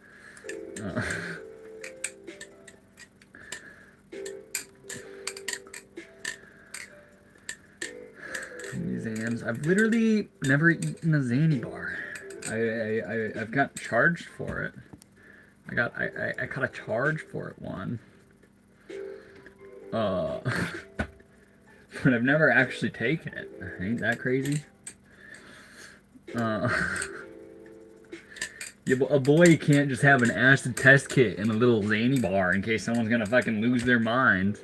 These Zans. I've literally never eaten a Zanny bar. I've got charged for it. I got a charge for it one. But I've never actually taken it. Ain't that crazy? Yeah, a boy can't just have an acid test kit and a little Zanny bar in case someone's gonna fucking lose their mind.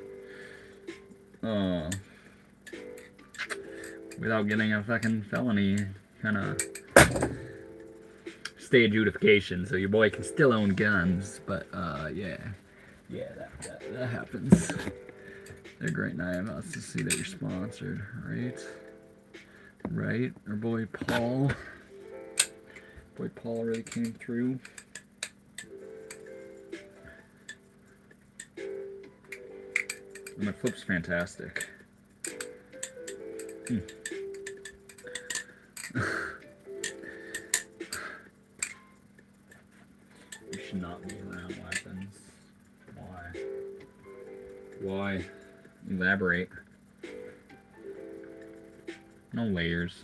Without getting a fucking felony kind of stay adjudication, so your boy can still own guns. But yeah, that happens. They're great knives. Let's just see that you're sponsored, right? Our boy Paul. Boy Paul really came through. And it flips fantastic. Mm. You should not be around weapons. Why? Why? Elaborate. No layers.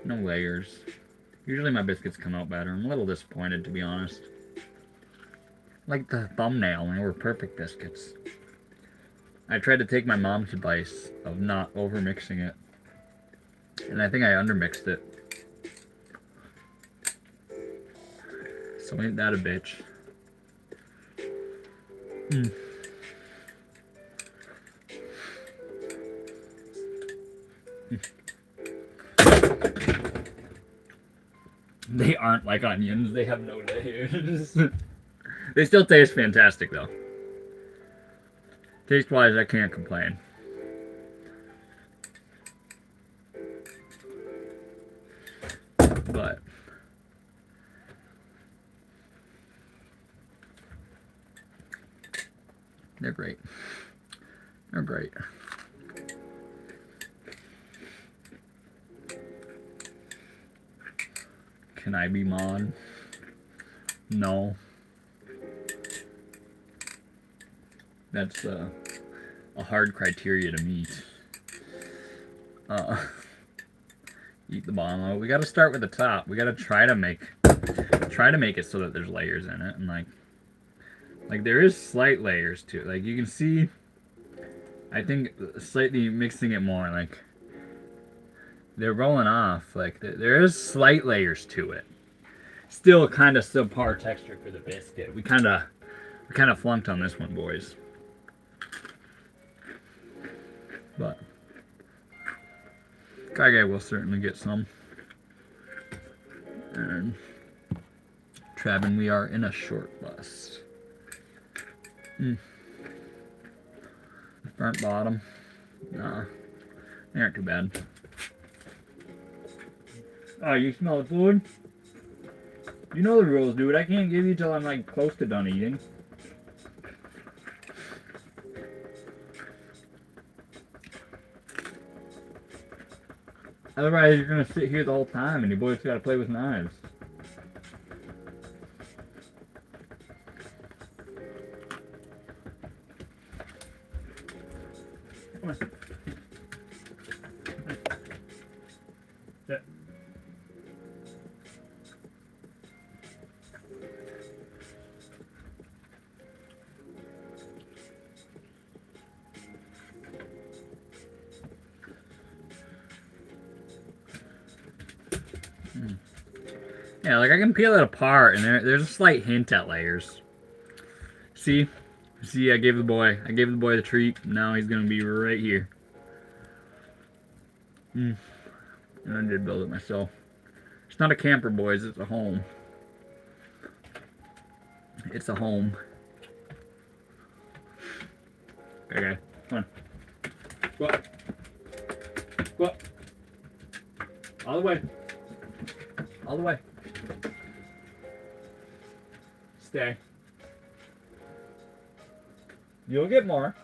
No layers. Usually my biscuits come out better. I'm a little disappointed, to be honest. Like the thumbnail, and they were perfect biscuits. I tried to take my mom's advice of not over mixing it. And I think I undermixed it. So ain't that a bitch. Mm. They aren't like onions, they have no layers. They still taste fantastic though. Taste wise, I can't complain. But they're great. They're great. Can I be mod? No. That's a hard criteria to meet. Eat the bottom of it. We gotta start with the top. We gotta try to make it so that there's layers in it, and like there is slight layers to it. Like you can see, I think slightly mixing it more, like they're rolling off. Like there is slight layers to it. Still kind of subpar texture for the biscuit. We kind of flunked on this one, boys. But Kage will certainly get some. And Trav, we are in a short bus. Burnt bottom. Nah, they aren't too bad. Oh, you smell the food? You know the rules, dude. I can't give you till I'm like close to done eating. Otherwise, you're gonna sit here the whole time and your boy's gotta play with knives. Come on. Sit. Yeah, like I can peel it apart, and there's a slight hint at layers. See, I gave the boy the treat. Now he's gonna be right here. And I did build it myself. It's not a camper, boys. It's a home. It's a home. Okay, come on. Go up. Go up. All the way. All the way. Stay. You'll get more.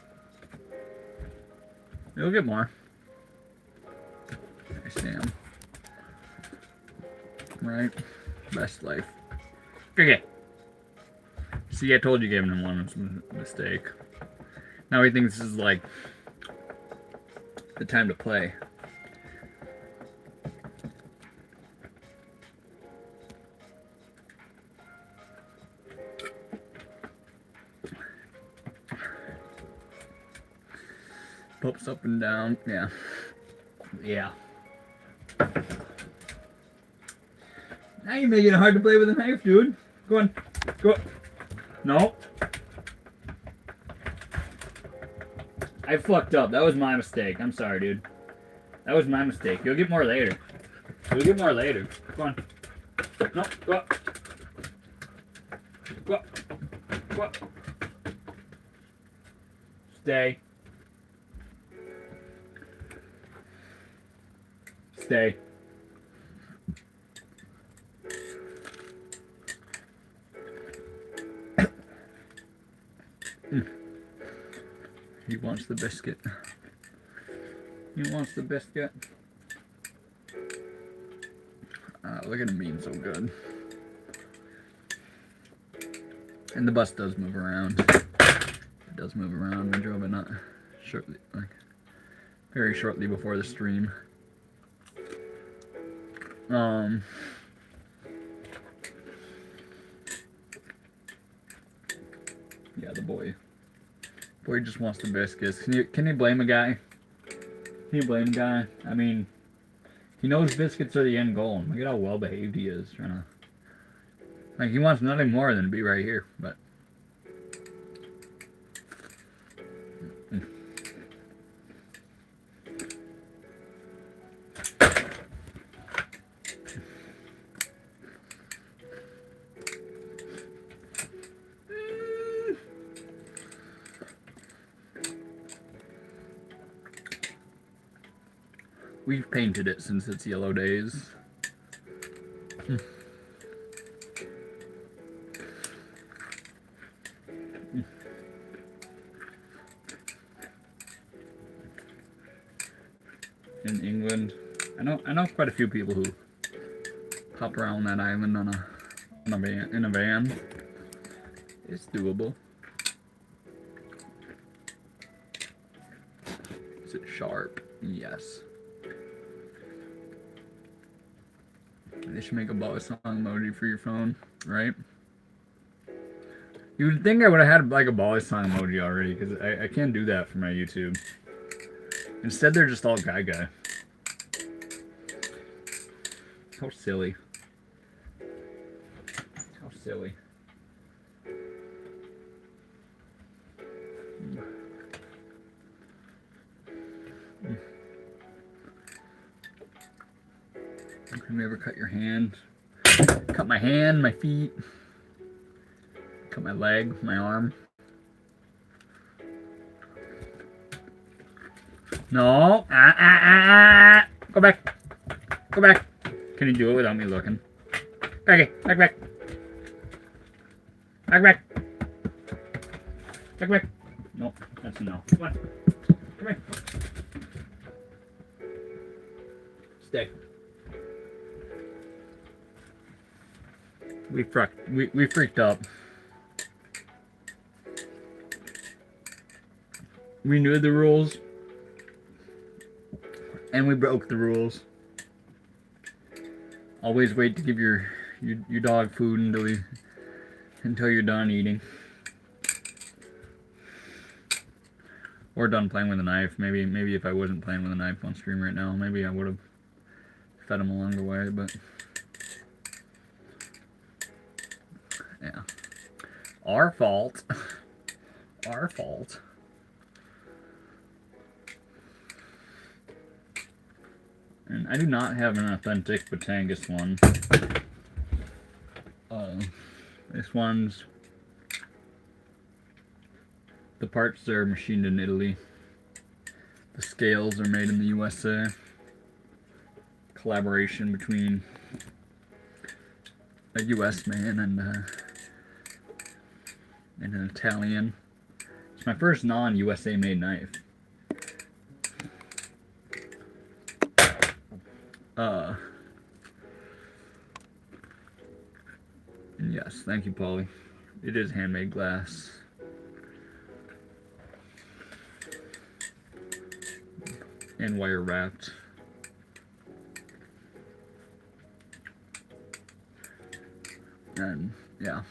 You'll get more. I stand. Right. Best life. Okay. See, I told you giving him one was a mistake. Now he thinks this is like the time to play. Pops up and down. Yeah. Yeah. Now you're making it hard to play with a knife, dude. Go on. Go. No. I fucked up. That was my mistake. I'm sorry, dude. That was my mistake. You'll get more later. You'll get more later. Go on. No. Go up. Go up. Go up. Stay. Stay. He wants the biscuit. He wants the biscuit. Look at him being so good. And the bus does move around. It does move around. We drove it not shortly, like very shortly before the stream. Yeah, the boy just wants the biscuits. Can you blame a guy? Can you blame a guy? I mean, he knows biscuits are the end goal. And look at how well behaved he is. Trying to, like, he wants nothing more than to be right here. But we've painted it since its yellow days. In England, I know quite a few people who hop around that island in a van. It's doable. Is it sharp? Yes. They should make a BALISOng emoji for your phone, right? You would think I would have had like a BALISOng emoji already, because I can't do that for my YouTube. Instead, they're just all guy. How silly. How silly. Can you ever cut your hand? Cut my hand, my feet. Cut my leg, my arm. No. Go back. Go back. Can you do it without me looking? Okay, back. Back. No, that's a no. Come on. Come here. Stay. We freaked up. We knew the rules, and we broke the rules. Always wait to give your dog food until you're done eating, or done playing with a knife. Maybe if I wasn't playing with a knife on stream right now, maybe I would have fed him along the way. But yeah, our fault. Our fault. And I do not have an authentic Batangas one. This one's, the parts are machined in Italy. The scales are made in the USA. Collaboration between a US man and an Italian. It's my first non-USA made knife. And yes, thank you, Polly. It is handmade glass. And wire wrapped. And yeah.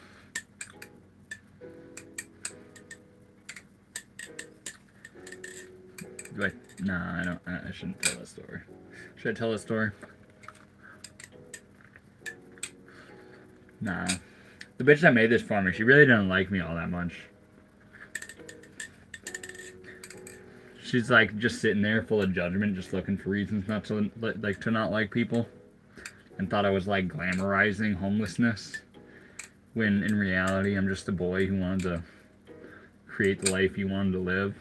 Nah, I don't. I shouldn't tell that story. Should I tell that story? Nah. The bitch that made this for me, she really didn't like me all that much. She's like just sitting there full of judgment, just looking for reasons not to not like people, and thought I was like glamorizing homelessness, when in reality I'm just a boy who wanted to create the life he wanted to live.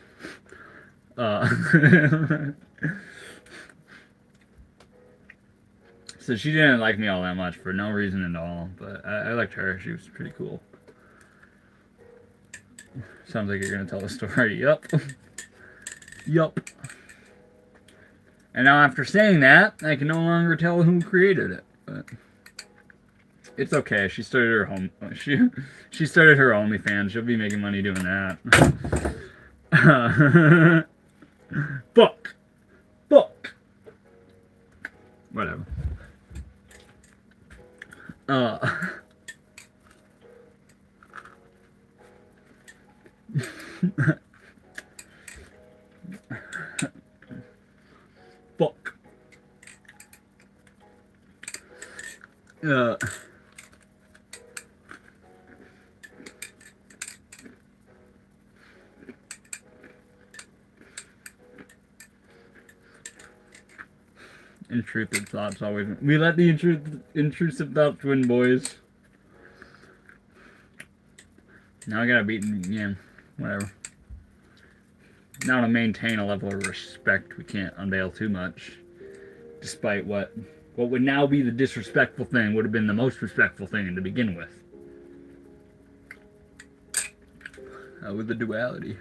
So she didn't like me all that much for no reason at all, but I liked her. She was pretty cool. Sounds like you're gonna tell the story. Yep. Yup. And now after saying that, I can no longer tell who created it. But it's okay. She started her home. She started her OnlyFans. She'll be making money doing that. Fuck. Fuck. Whatever. Fuck. Intrusive thoughts always. We let the intrusive thoughts win, boys. Now I gotta beat. Yeah, whatever. Now to maintain a level of respect, we can't unveil too much. Despite what would now be the disrespectful thing would have been the most respectful thing to begin with. With the duality.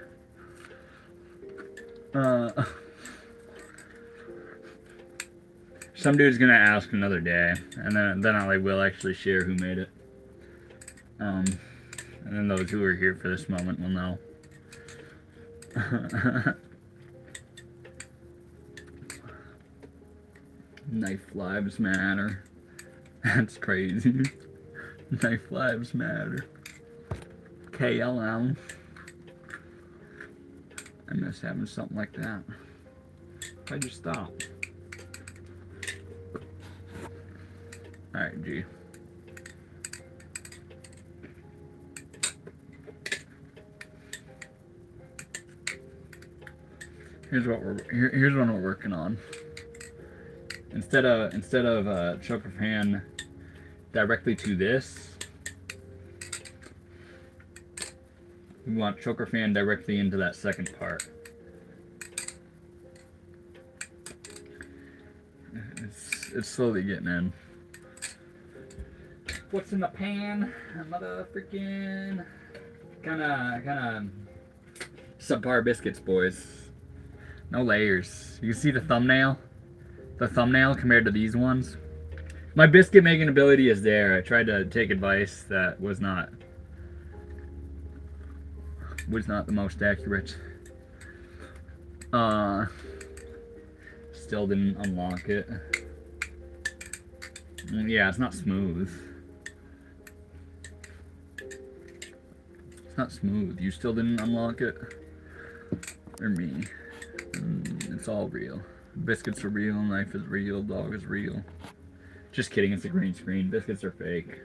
Some dude's gonna ask another day, and then I will actually share who made it. And then those who are here for this moment will know. Knife lives matter. That's crazy. Knife lives matter. KLM. I miss having something like that. Why'd you stop? Alright, G. Here's what we're working on. Instead of choker fan directly to this, we want choker fan directly into that second part. It's slowly getting in. What's in the pan? Mother freaking kinda subpar biscuits, boys. No layers. You can see the thumbnail? The thumbnail compared to these ones? My biscuit making ability is there. I tried to take advice that was not the most accurate. Still didn't unlock it. Yeah, it's not smooth. It's not smooth. You still didn't unlock it? Or me? It's all real. Biscuits are real, knife is real, dog is real. Just kidding, it's a green screen. Biscuits are fake.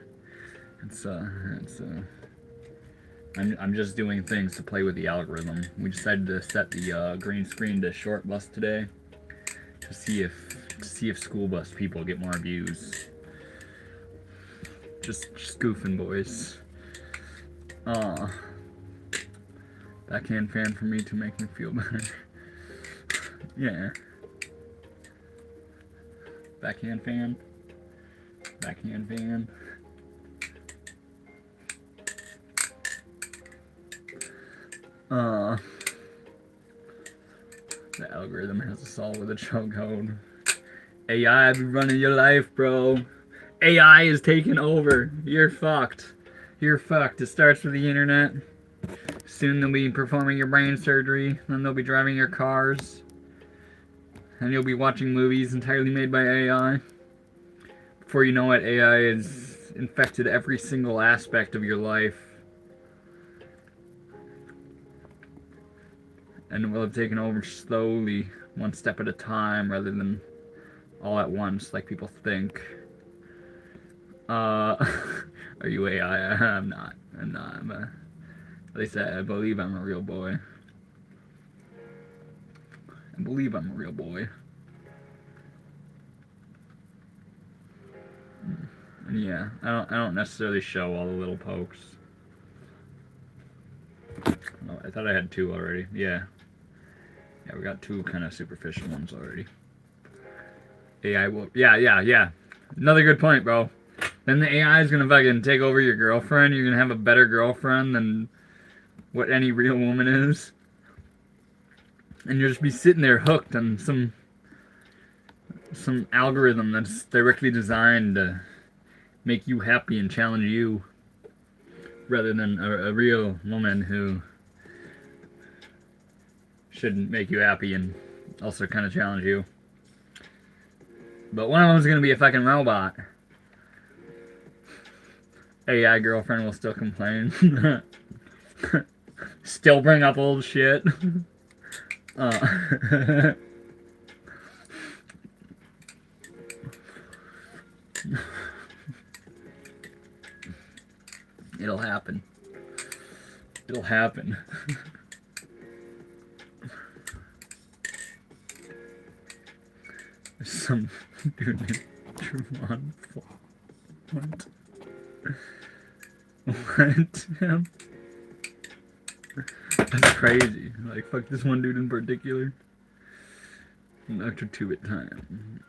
I'm just doing things to play with the algorithm. We decided to set the green screen to short bus today to see if school bus people get more views. Just goofing, boys. Backhand fan for me to make me feel better. Yeah. Backhand fan. Backhand fan. The algorithm has us all with a chokehold. AI be running your life, bro. AI is taking over. You're fucked. You're fucked. It starts with the internet. Soon they'll be performing your brain surgery. Then they'll be driving your cars. And you'll be watching movies entirely made by AI. Before you know it, AI has infected every single aspect of your life. And it will have taken over slowly, one step at a time, rather than all at once, like people think. Are you AI? I'm not. But at least I believe I'm a real boy. I believe I'm a real boy. And yeah, I don't necessarily show all the little pokes. Oh, I thought I had two already. Yeah. Yeah, we got two kind of superficial ones already. AI will... Yeah. Another good point, bro. Then the AI is gonna fucking take over your girlfriend. You're gonna have a better girlfriend than what any real woman is. and you'll just be sitting there hooked on some algorithm that's directly designed to make you happy and challenge you, rather than a real woman who should make you happy and also kind of challenge you. But one of them's gonna be a fucking robot. AI girlfriend will still complain. Still bring up old shit. It'll happen. It'll happen. There's some dude named Trumon. What? What? That's crazy. Like, fuck this one dude in particular. Dr. Two at time.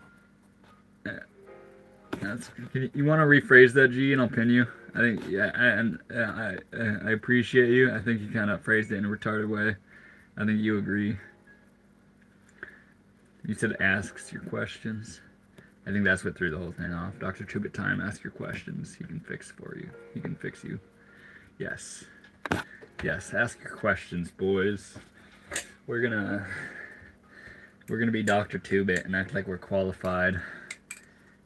That's. You want to rephrase that, G, and I'll pin you. I think, yeah, I appreciate you. I think you kind of phrased it in a retarded way. I think you agree. You said asks your questions. I think that's what threw the whole thing off. Dr. Tubit Time, ask your questions. He can fix for you. He can fix you. Yes. Yes, ask your questions, boys. We're gonna be Dr. Tubit and act like we're qualified.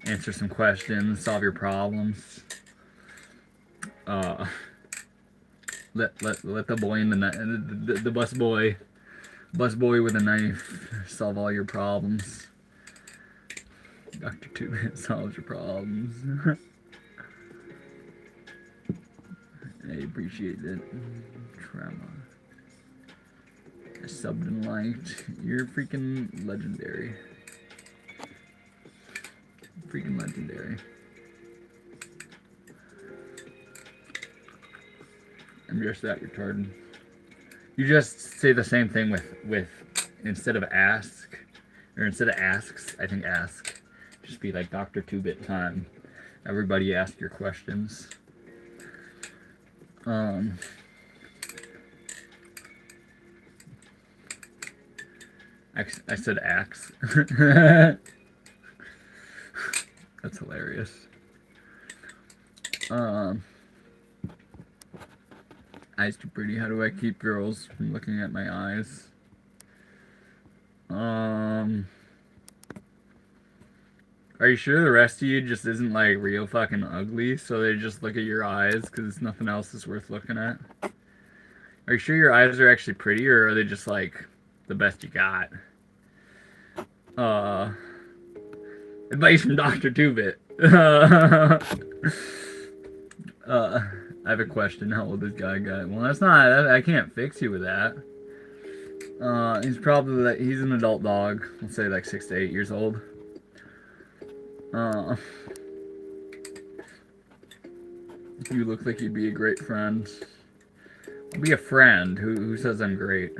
Answer some questions, solve your problems. Let the boy in the bus boy with a knife solve all your problems. Dr. Two solves your problems. I appreciate that. Trauma. I subbed and liked. You're freaking legendary. Freaking legendary. I'm just that retarded. You just say the same thing with instead of ask, or instead of asks, I think ask. Just be like Dr. Two-Bit Time. Everybody ask your questions. I said axe. That's hilarious. Eyes too pretty. How do I keep girls from looking at my eyes? Are you sure the rest of you just isn't like real fucking ugly, so they just look at your eyes because nothing else is worth looking at? Are you sure your eyes are actually pretty, or are they just like the best you got? Advice from Dr. Two-Bit. I have a question. How old this guy got? Well, that's not. I can't fix you with that. He's probably like, he's an adult dog. Let's say like 6 to 8 years old. You look like you'd be a great friend. I'll be a friend. Who says I'm great?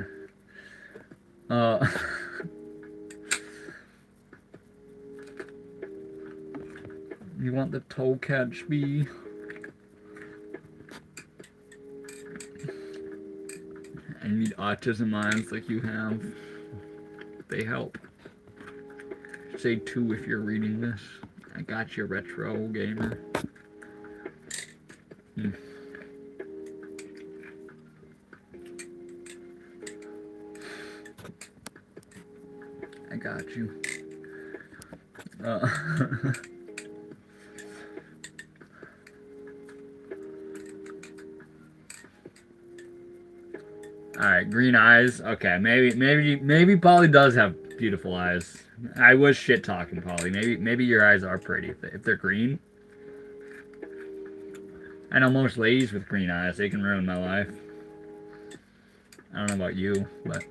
You want the toe catch bee? I need autism eyes like you have. They help. Say 2 if you're reading this. I got you, retro gamer. I got you. Alright, green eyes. Okay, maybe Polly does have beautiful eyes. I was shit talking Polly. Maybe your eyes are pretty if they're green. I know most ladies with green eyes, they can ruin my life. I don't know about you, but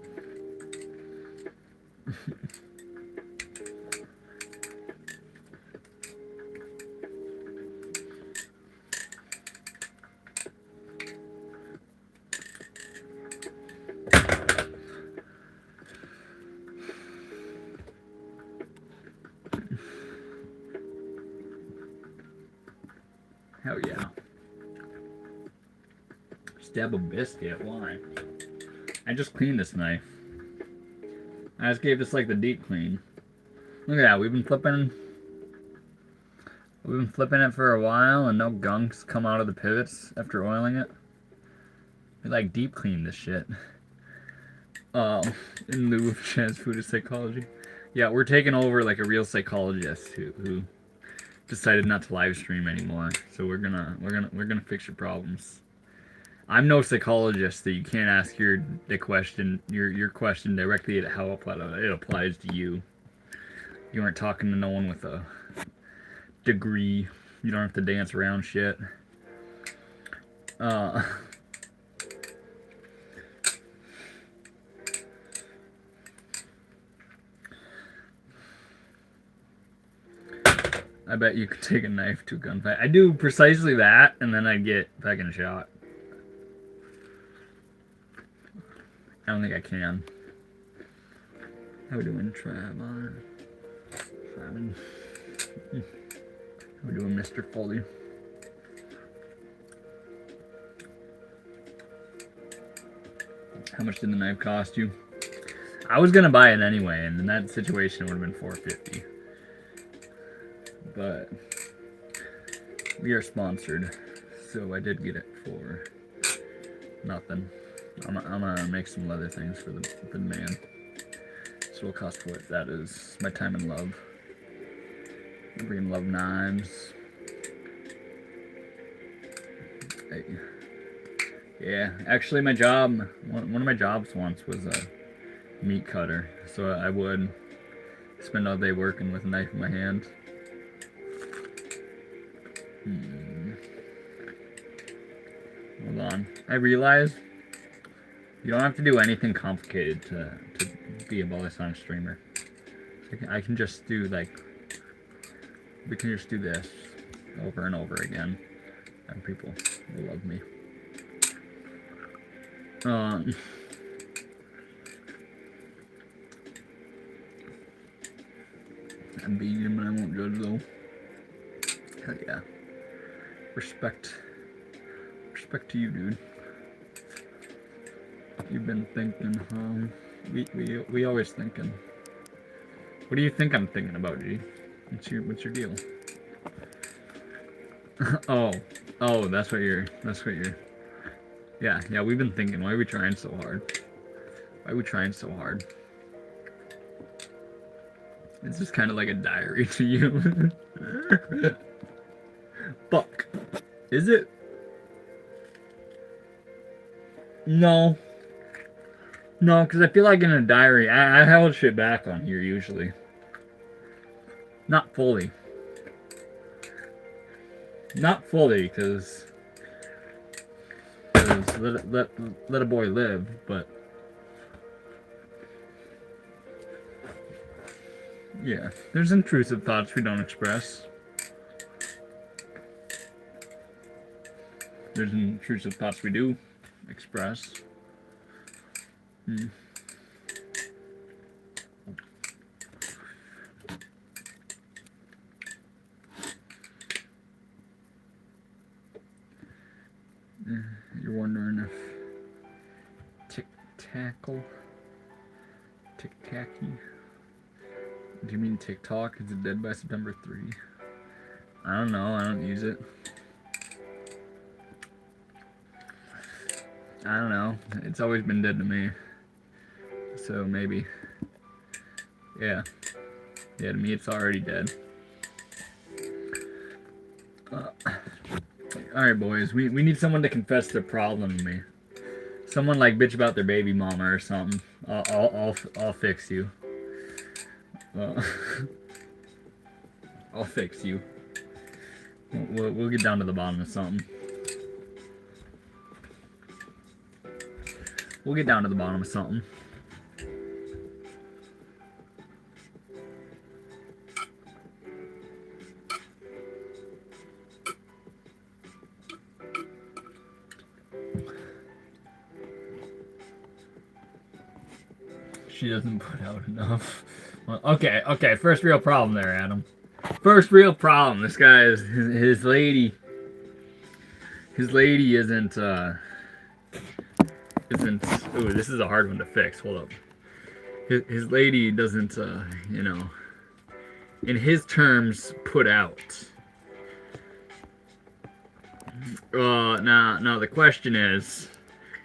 hell yeah. Stab a biscuit, why? I just cleaned this knife. I just gave this like the deep clean. Look at that. We've been flipping it for a while, and no gunks come out of the pivots after oiling it. We like deep clean this shit. In lieu of Chaz Food Psychology. Yeah, we're taking over like a real psychologist who decided not to live stream anymore. So we're gonna fix your problems. I'm no psychologist, so you can't ask your question directly at how it applies to you. You aren't talking to no one with a degree. You don't have to dance around shit. I bet you could take a knife to a gunfight. I do precisely that, and then I get fucking shot. I don't think I can. How we doing, Trav? How we doing, Mr. Foley? How much did the knife cost you? I was gonna buy it anyway, and in that situation it would have been $4.50. But we are sponsored, so I did get it for nothing. I'm gonna make some leather things for the man. So it'll cost what that is. My time and love. I'm bringing love knives. Hey. Yeah, actually my job, one of my jobs once was a meat cutter. So I would spend all day working with a knife in my hand. Hold on. I realize you don't have to do anything complicated to be a Balisong streamer. I can just do like, we can just do this over and over again, and people will love me. I'm beating him, and I won't judge though. Hell yeah. Respect to you, dude. You've been thinking, we always thinking. What do you think I'm thinking about, G? What's your deal? oh, that's what you're. Yeah, we've been thinking. Why are we trying so hard? It's just kind of like a diary to you. Fuck. Is it? No, because I feel like in a diary, I held shit back on here usually. Not fully, because let a boy live, but yeah, there's intrusive thoughts we don't express. There's intrusive thoughts we do express. You're wondering if Tic-tacky? Do you mean TikTok? Is it dead by September 3? I don't know. I don't use it. I don't know. It's always been dead to me. So maybe. Yeah. Yeah, to me it's already dead. Alright, boys. We need someone to confess their problem to me. Someone like bitch about their baby mama or something. I'll fix you. I'll fix you. We'll get down to the bottom of something. We'll get down to the bottom of something. She doesn't put out enough. Well, okay. First real problem there, Adam. First real problem. This guy is his lady. His lady isn't. Ooh, this is a hard one to fix. Hold up. his lady doesn't, you know, in his terms, put out. Now the question is,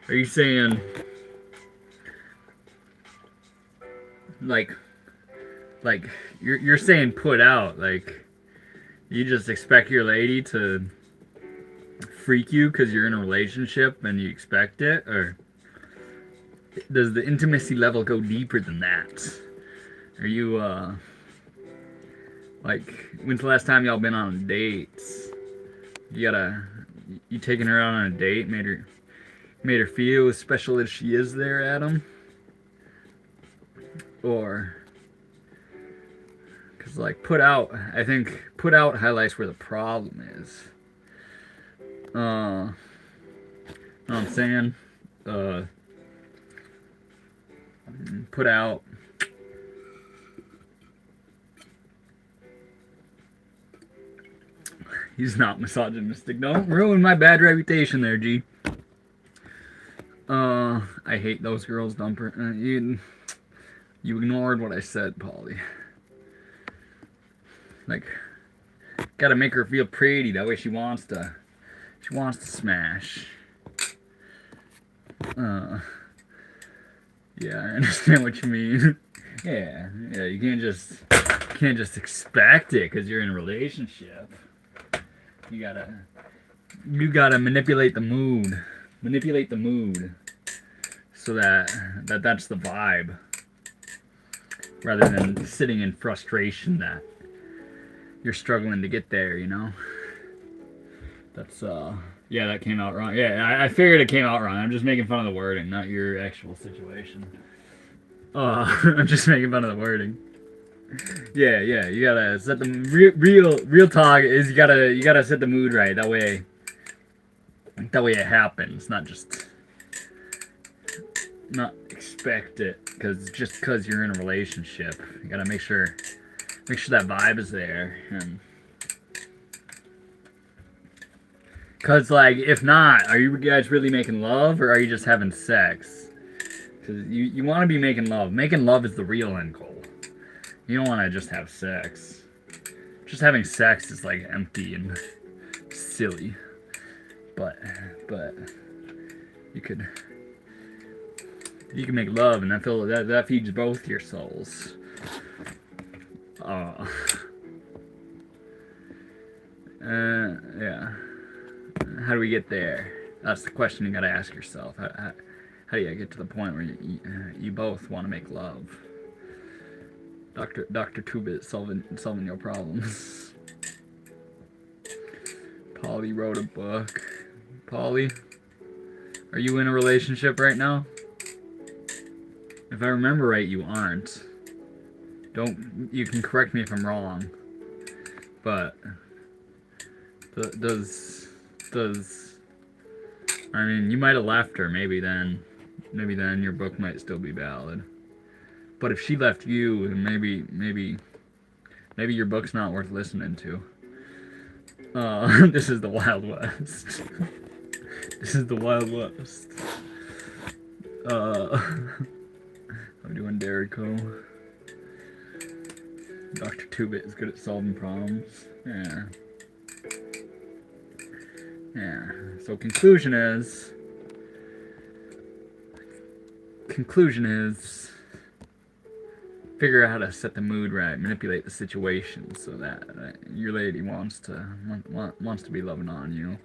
are you saying, like you're saying put out, like you just expect your lady to freak you because you're in a relationship and you expect it, or does the intimacy level go deeper than that? Are you like, when's the last time y'all been on dates? You taking her out on a date, made her feel as special as she is there, Adam? Or, because like I think put out highlights where the problem is. Know what I'm saying? Put out. He's not misogynistic. Don't ruin my bad reputation there, G. I hate those girls, Dumper. You ignored what I said, Polly. Like, gotta make her feel pretty. That way she wants to smash. Yeah, I understand what you mean. Yeah, you can't just expect it because you're in a relationship. You gotta manipulate the mood. Manipulate the mood so that's the vibe. Rather than sitting in frustration that you're struggling to get there, you know? That's yeah, that came out wrong. Yeah, I figured it came out wrong. I'm just making fun of the wording, not your actual situation. I'm just making fun of the wording. Yeah, you gotta set the real talk is you gotta set the mood right. That way it happens, not expect it because you're in a relationship. You gotta make sure that vibe is there. And because, like, if not, are you guys really making love, or are you just having sex? Because you want to be making love. Making love is the real end goal. You don't want to just have sex. Just having sex is, like, empty and silly. But you can make love, and that feeds both your souls. Yeah. How do we get there? That's the question you gotta ask yourself. How do you get to the point where you both want to make love? Dr. Two-Bit solving your problems. Polly wrote a book. Polly, are you in a relationship right now? If I remember right, you aren't. You can correct me if I'm wrong. But does I mean, you might have left her. Maybe then your book might still be valid. But if she left you, then maybe your book's not worth listening to. This is the Wild West. This is the Wild West. I'm doing Derico. Dr. Two-Bit is good at solving problems. Yeah. So conclusion is figure out how to set the mood right, manipulate the situation so that your lady wants to be loving on you.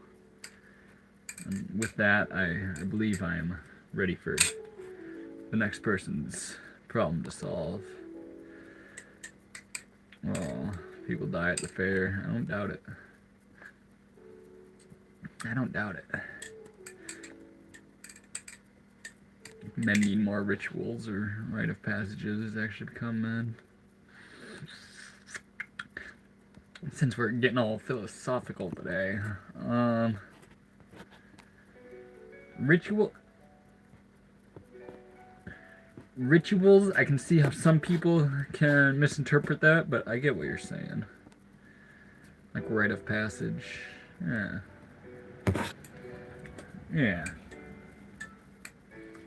And with that, I believe I am ready for the next person's problem to solve. Oh, people die at the fair. I don't doubt it. Men need more rituals or rite of passages actually become men. Since we're getting all philosophical today, rituals, I can see how some people can misinterpret that, but I get what you're saying. Like rite of passage. Yeah.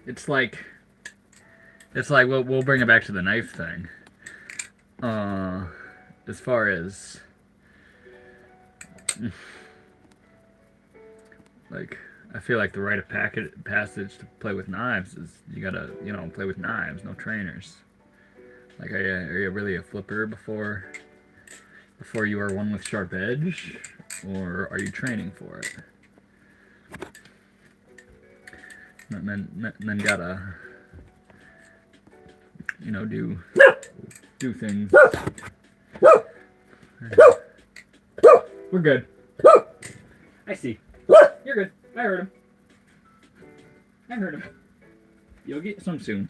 It's like It's like we'll bring it back to the knife thing. As far as like, I feel like the rite of passage to play with knives is you gotta, you know, play with knives, no trainers. Like, are you really a flipper before you are one with sharp edge, or are you training for it? And then gotta, you know, do things. We're good. I see. You're good. I heard him. I heard him. You'll get some soon.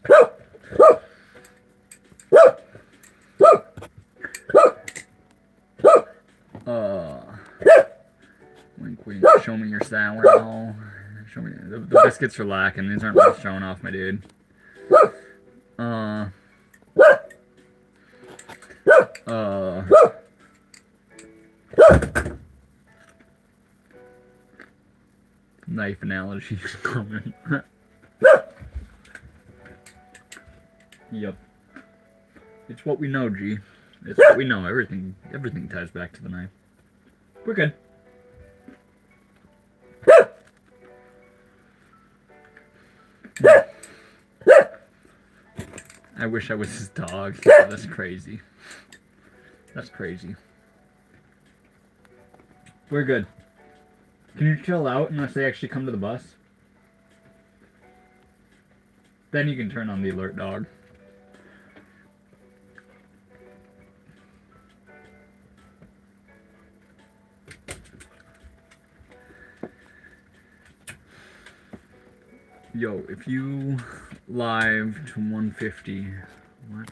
Wink, wink. Show me your sourdough. Show me the biscuits are lacking. These aren't worth showing off, my dude. Knife analogy is coming. Yep. It's what we know, G. It's what we know. Everything ties back to the knife. We're good. I wish I was his dog. That's crazy. That's crazy. We're good. Can you chill out unless they actually come to the bus? Then you can turn on the alert dog. Yo, if you live to 150, what?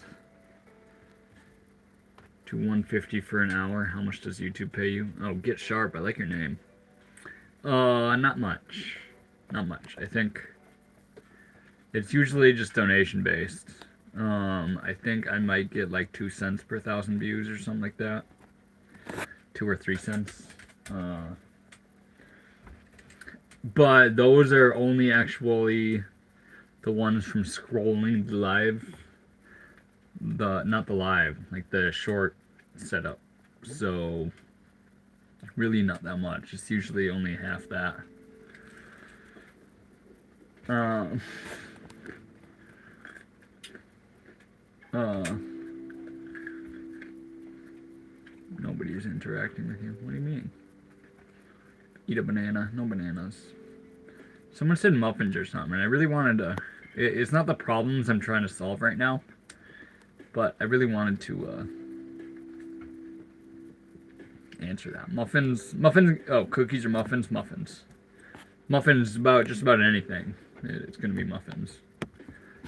To 150 for an hour, how much does YouTube pay you? Oh, Get Sharp, I like your name. Not much. Not much. I think it's usually just donation based. I think I might get like 2 cents per 1,000 views or something like that. 2 or 3 cents. But those are only actually the ones from scrolling the live. Not the live, like the short setup. So really not that much. It's usually only half that. Nobody's interacting with you. What do you mean? Eat a banana. No bananas. Someone said muffins or something, and I really wanted to... It's not the problems I'm trying to solve right now, but I really wanted to answer that. Muffins... Oh, cookies or muffins? Muffins. Muffins about just about anything. It's going to be muffins.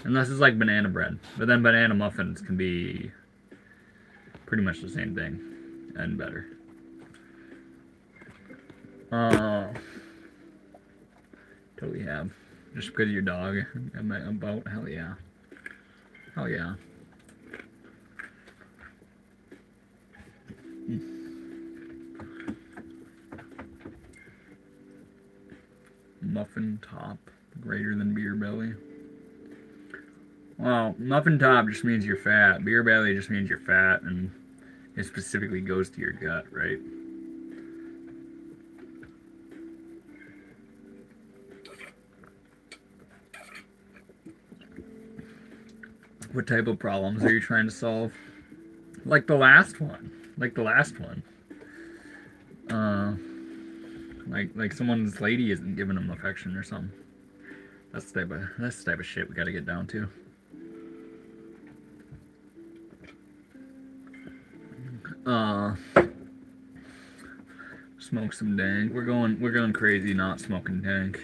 Unless it's like banana bread. But then banana muffins can be pretty much the same thing. And better. Totally have. Just because of your dog. Am I about? Hell yeah. Hell yeah. Muffin top greater than beer belly. Well, muffin top just means you're fat. Beer belly just means you're fat, and it specifically goes to your gut, right? What type of problems are you trying to solve? Like the last one. Like someone's lady isn't giving them affection or something. That's the type of shit we gotta get down to. Smoke some dank. We're going crazy not smoking dank.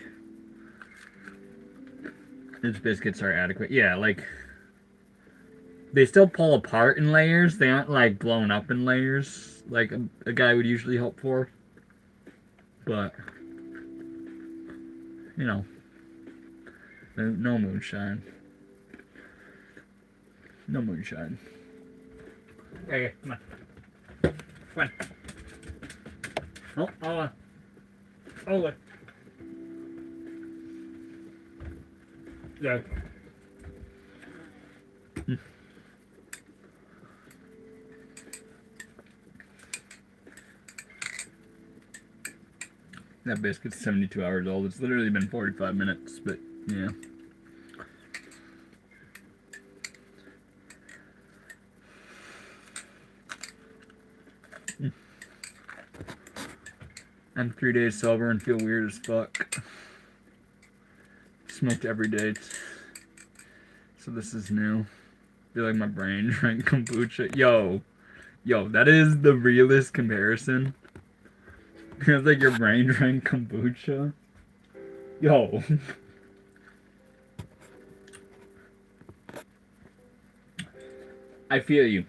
These biscuits are adequate. Yeah, like they still pull apart in layers. They aren't like blown up in layers like a guy would usually hope for. But you know, no moonshine. No moonshine. Hey, come on. Come on. Oh, look. Yeah. That biscuit's 72 hours old. It's literally been 45 minutes, but yeah. I'm 3 days sober and feel weird as fuck. Smoked every day, so this is new. I feel like my brain drank kombucha. Yo, that is the realest comparison. It's like your brain drank kombucha. Yo. I feel you.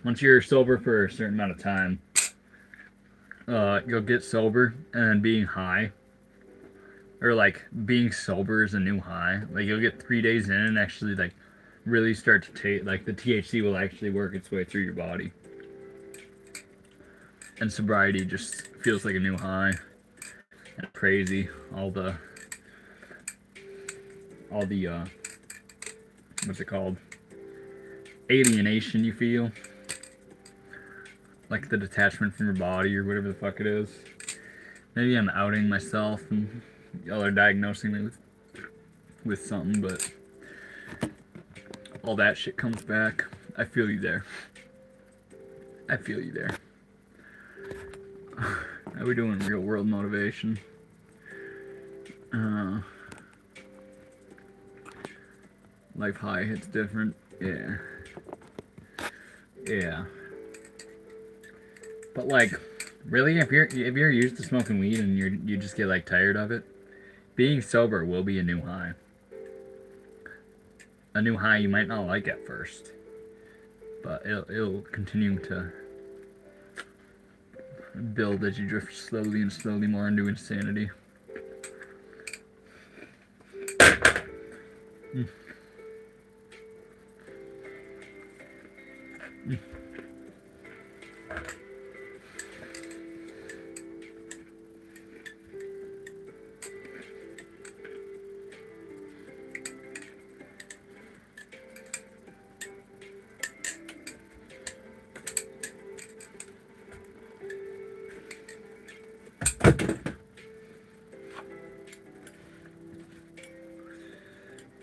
Once you're sober for a certain amount of time, you'll get sober, and then being high, or like being sober is a new high. Like you'll get 3 days in and actually like really start to take, like the THC will actually work its way through your body. And sobriety just feels like a new high. And crazy. All the what's it called? Alienation you feel. Like the detachment from your body or whatever the fuck it is. Maybe I'm outing myself and y'all are diagnosing me with something, but all that shit comes back. I feel you there. How we doing real world motivation? Life high hits different. Yeah. But like, really, if you're used to smoking weed and you just get like tired of it, being sober will be a new high. A new high you might not like at first, but it'll continue to build as you drift slowly more into insanity.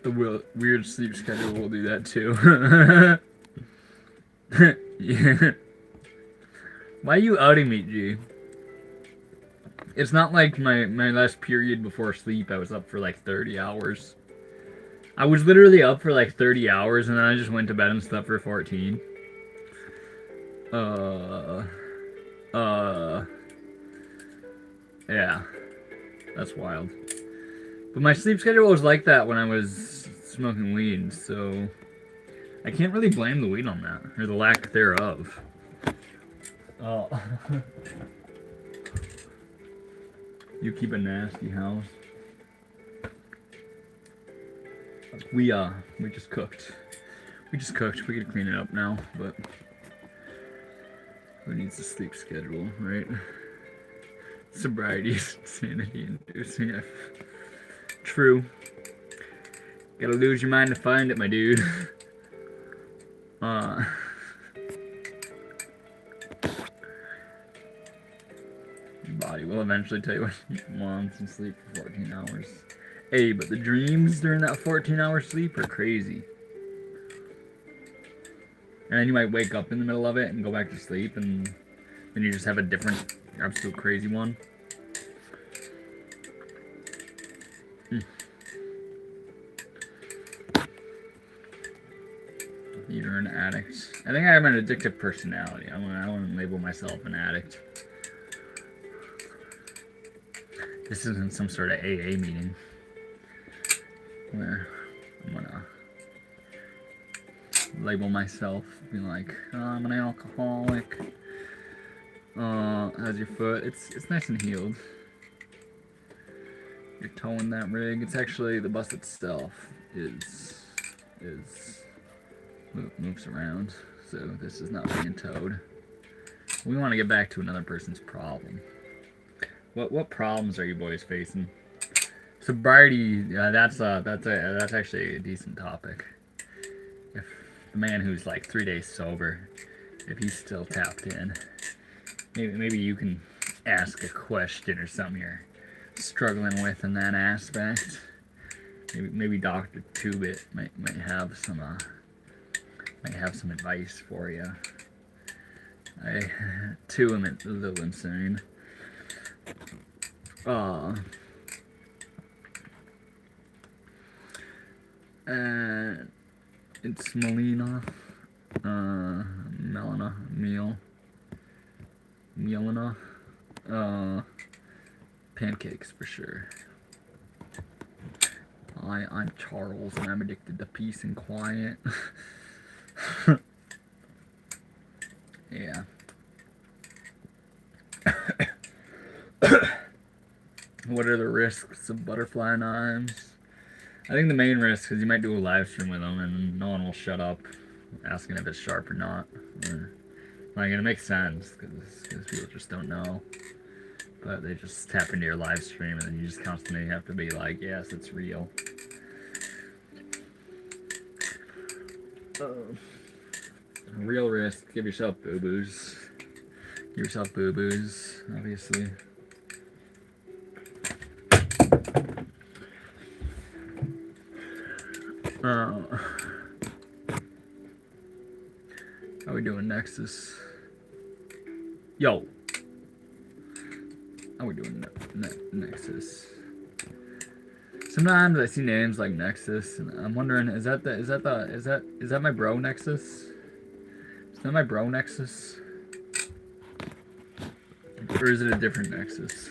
The weird sleep schedule will do that too. Yeah. Why are you outing me, G? It's not like my last period before sleep, I was up for like 30 hours. I was literally up for like 30 hours and then I just went to bed and slept for 14. Yeah. That's wild. But my sleep schedule was like that when I was smoking weed, so I can't really blame the weed on that, or the lack thereof. Oh. You keep a nasty house. We just cooked. We could clean it up now, but who needs a sleep schedule, right? Sobriety is insanity inducing. True. Gotta lose your mind to find it, my dude. Your body will eventually tell you what you want and sleep for 14 hours. Hey, but the dreams during that 14-hour sleep are crazy. And then you might wake up in the middle of it and go back to sleep, and then you just have a different, absolute crazy one. You're an addict. I think I have an addictive personality. I want to label myself an addict. This isn't some sort of AA meeting where I'm gonna label myself, being like, oh, I'm an alcoholic. How's your foot? It's nice and healed. You're towing that rig. It's actually, the bus itself moves around, so this is not being towed. We want to get back to another person's problem. What problems are you boys facing? Sobriety, that's actually a decent topic. man who's like 3 days sober, if he's still tapped in, maybe you can ask a question or something you're struggling with in that aspect. Maybe Dr. Tubit might have some advice for you. I too am a little insane. It's Melina, Melina, pancakes for sure. I'm Charles and I'm addicted to peace and quiet. Yeah. What are the risks of butterfly knives? I think the main risk is you might do a live stream with them and no one will shut up asking if it's sharp or not. Like, it makes sense because people just don't know. But they just tap into your live stream and then you just constantly have to be like, yes, it's real. Real risk, give yourself boo-boos. Give yourself boo-boos, obviously. How we doing, Nexus? Yo! How we doing, Nexus? Sometimes I see names like Nexus, and I'm wondering, is that my bro Nexus? Is that my bro Nexus? Or is it a different Nexus?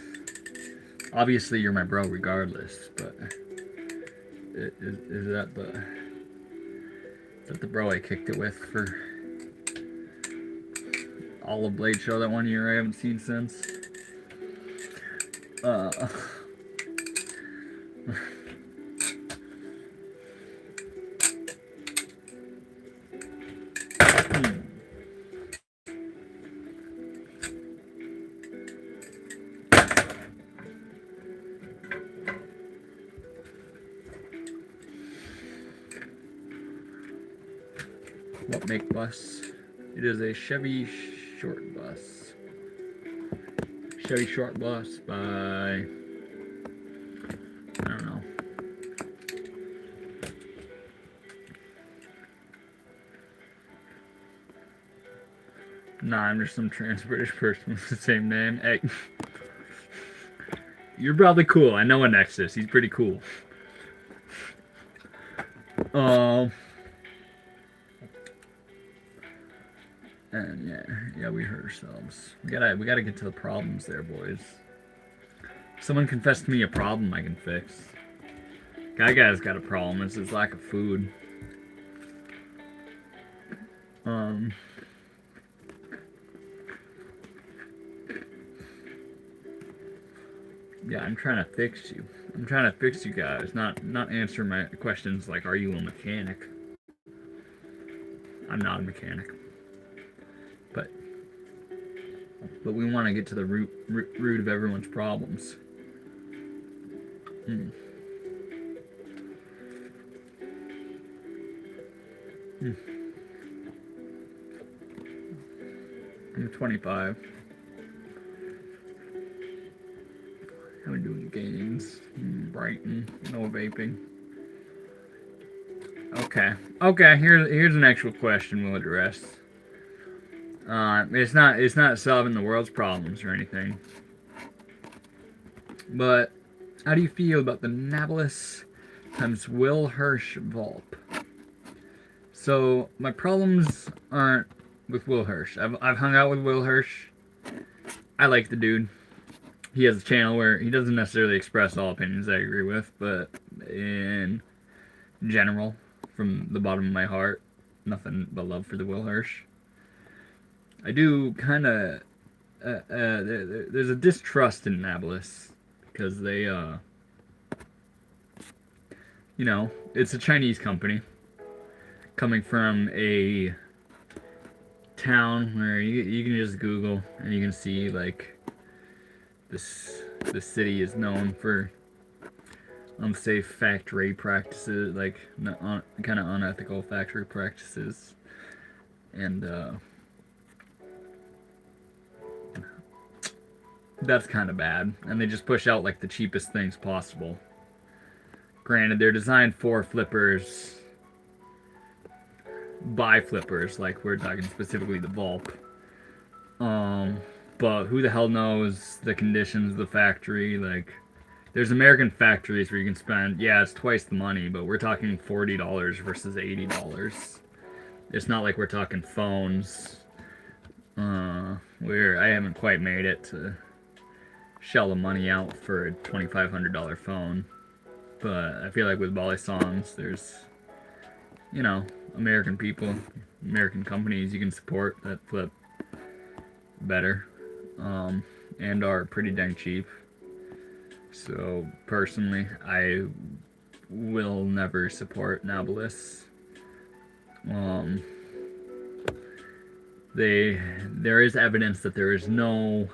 Obviously, you're my bro regardless, but is that the bro I kicked it with for Olive Blade show that 1 year I haven't seen since? What make bus? It is a Chevy short bus. Chevy short bus by, I don't know. Nah, I'm just some trans British person with the same name. Hey, you're probably cool. I know a Nexus. He's pretty cool. And yeah, we hurt ourselves. We gotta get to the problems there, boys. If someone confessed to me a problem I can fix. Guy's got a problem. It's his lack of food. Yeah, I'm trying to fix you. I'm trying to fix you guys, not answer my questions like, are you a mechanic? I'm not a mechanic. But we want to get to the root of everyone's problems. I'm 25. How we doing games? Brighton, no vaping. Okay. Here's an actual question we'll address. It's not solving the world's problems or anything. But how do you feel about the Nablus times Will Hirsch Volp? So my problems aren't with Will Hirsch. I've hung out with Will Hirsch. I like the dude. He has a channel where he doesn't necessarily express all opinions I agree with, but in general, from the bottom of my heart, nothing but love for the Will Hirsch. I do kind of, there's a distrust in Nablus, because they, it's a Chinese company, coming from a town where you can just Google, and you can see, like, this city is known for unsafe factory practices, like, kind of unethical factory practices. And that's kind of bad. And they just push out like the cheapest things possible. Granted, they're designed for flippers, by flippers, like we're talking specifically the Volp. But who the hell knows the conditions of the factory? Like, there's American factories where you can spend, yeah, it's twice the money, but we're talking $40 versus $80. It's not like we're talking phones, where I haven't quite made it to shell the money out for a $2,500 phone. But I feel like with Balisongs, there's, you know, American people, American companies you can support that flip better, and are pretty dang cheap. So personally, I will never support Nobilis. There is evidence that there is no.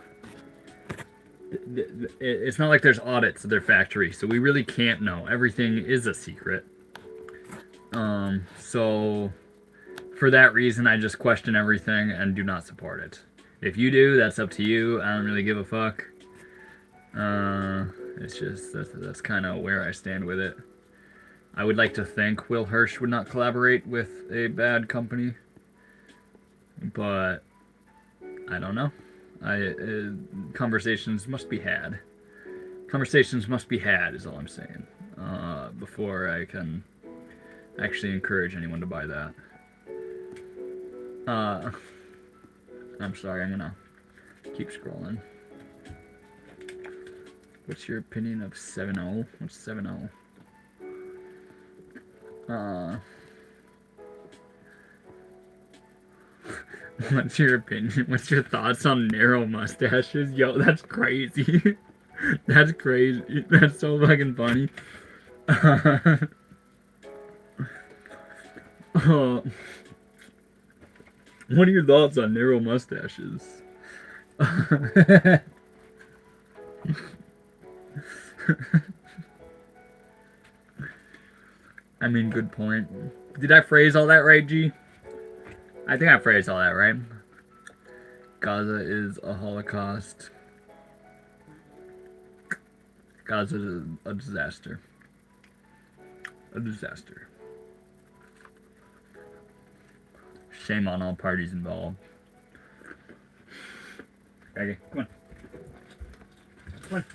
It's not like there's audits of their factory, so we really can't know. Everything is a secret. So for that reason, I just question everything and do not support it. If you do, that's up to you. I don't really give a fuck. It's just that's kind of where I stand with it. I would like to think Will Hirsch would not collaborate with a bad company, but I don't know. Conversations must be had. Conversations must be had is all I'm saying, before I can actually encourage anyone to buy that. I'm sorry, I'm gonna keep scrolling. What's your opinion of 7.0? What's 7.0? What's your opinion? What's your thoughts on narrow mustaches? Yo, that's crazy. That's crazy. That's so fucking funny. What are your thoughts on narrow mustaches? I mean, good point. Did I phrase all that right, G? I think I phrased all that right. Gaza is a Holocaust. Gaza is a disaster. A disaster. Shame on all parties involved. Okay, come on. Come on.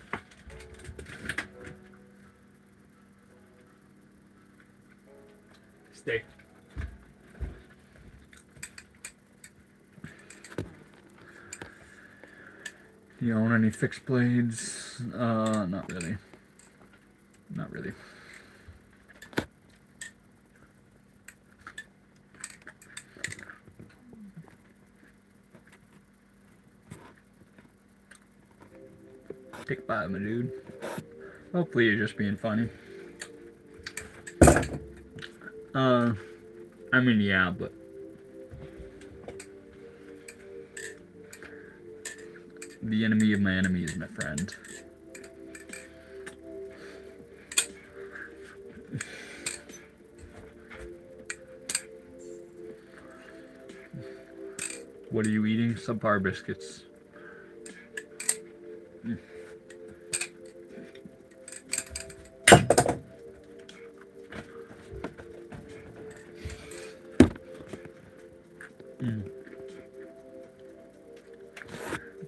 Stay. Do you own any fixed blades? Not really. Not really. Take 5, my dude. Hopefully you're just being funny. I mean, yeah, but the enemy of my enemy is my friend. What are you eating? Subpar biscuits.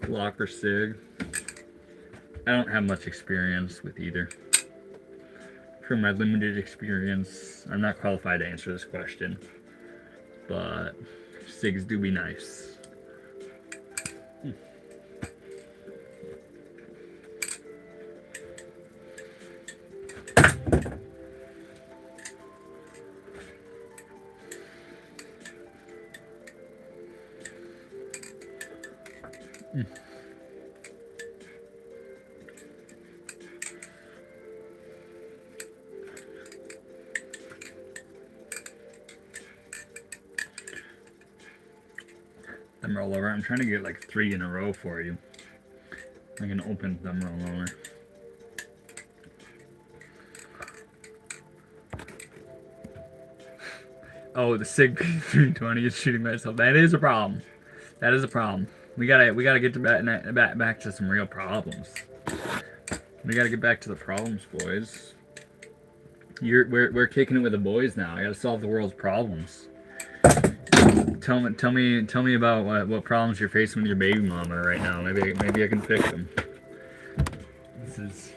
Block or Sig. I don't have much experience with either. From my limited experience, I'm not qualified to answer this question, but Sigs do be nice. Thumb roll over. I'm trying to get like 3 in a row for you. Like an open thumb roll over. Oh, the SIG P320 is shooting myself. That is a problem. That is a problem. We gotta get to back to some real problems. We gotta get back to the problems, boys. We're kicking it with the boys now. I gotta solve the world's problems. Tell me about what problems you're facing with your baby mama right now. Maybe I can fix them. This is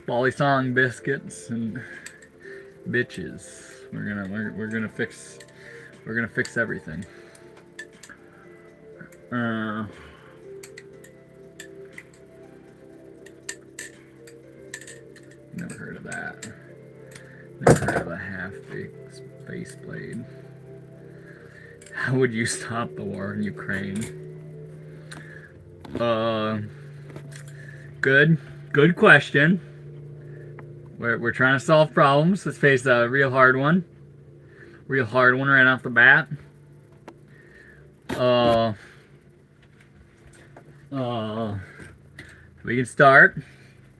Balisong biscuits and bitches. We're gonna fix everything. Never heard of that. Never heard of a half-baked space blade. How would you stop the war in Ukraine? Good question. We're trying to solve problems. Let's face a real hard one. Real hard one right off the bat. We can start.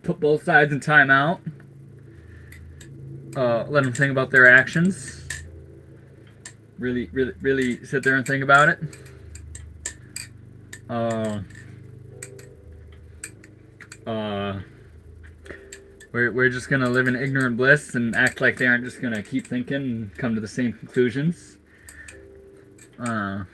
Put both sides in timeout. Let them think about their actions. Really sit there and think about it. We're just gonna live in ignorant bliss and act like they aren't just gonna keep thinking and come to the same conclusions. Yeah.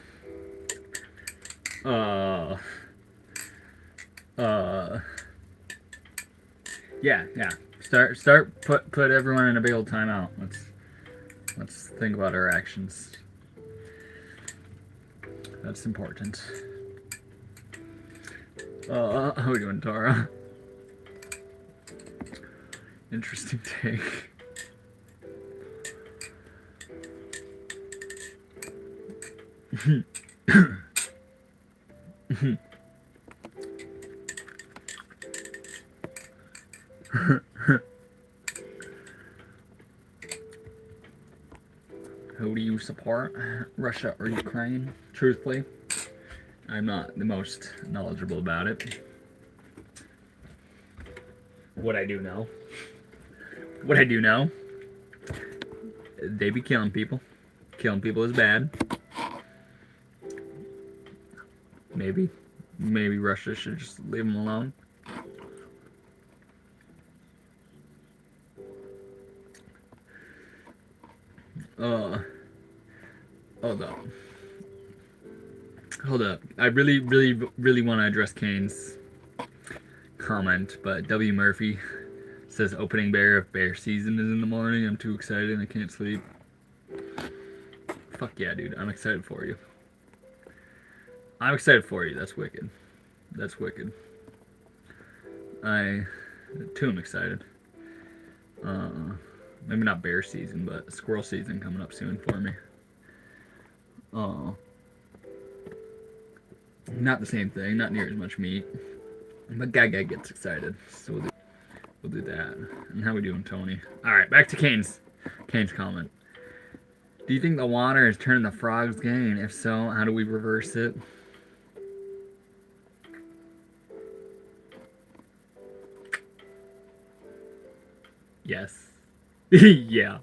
Put everyone in a big old timeout. Let's think about our actions. That's important. How are we doing, Tara? Interesting take. Who do you support, Russia or Ukraine? Truthfully, I'm not the most knowledgeable about it. What I do know, they be killing people. Killing people is bad. Maybe Russia should just leave them alone. Hold up. I really want to address Kane's comment, but W. Murphy says opening bear season is in the morning. I'm too excited and I can't sleep. Fuck yeah, dude. I'm excited for you. I'm excited for you. That's wicked. That's wicked. I too am excited. Maybe not bear season, but squirrel season coming up soon for me. Not the same thing, not near as much meat. But guy gets excited, so we'll do that. And how we doing, Tony? All right, back to Kane's comment. Do you think the water is turning the frogs gay? And if so, how do we reverse it? Yes. Yeah,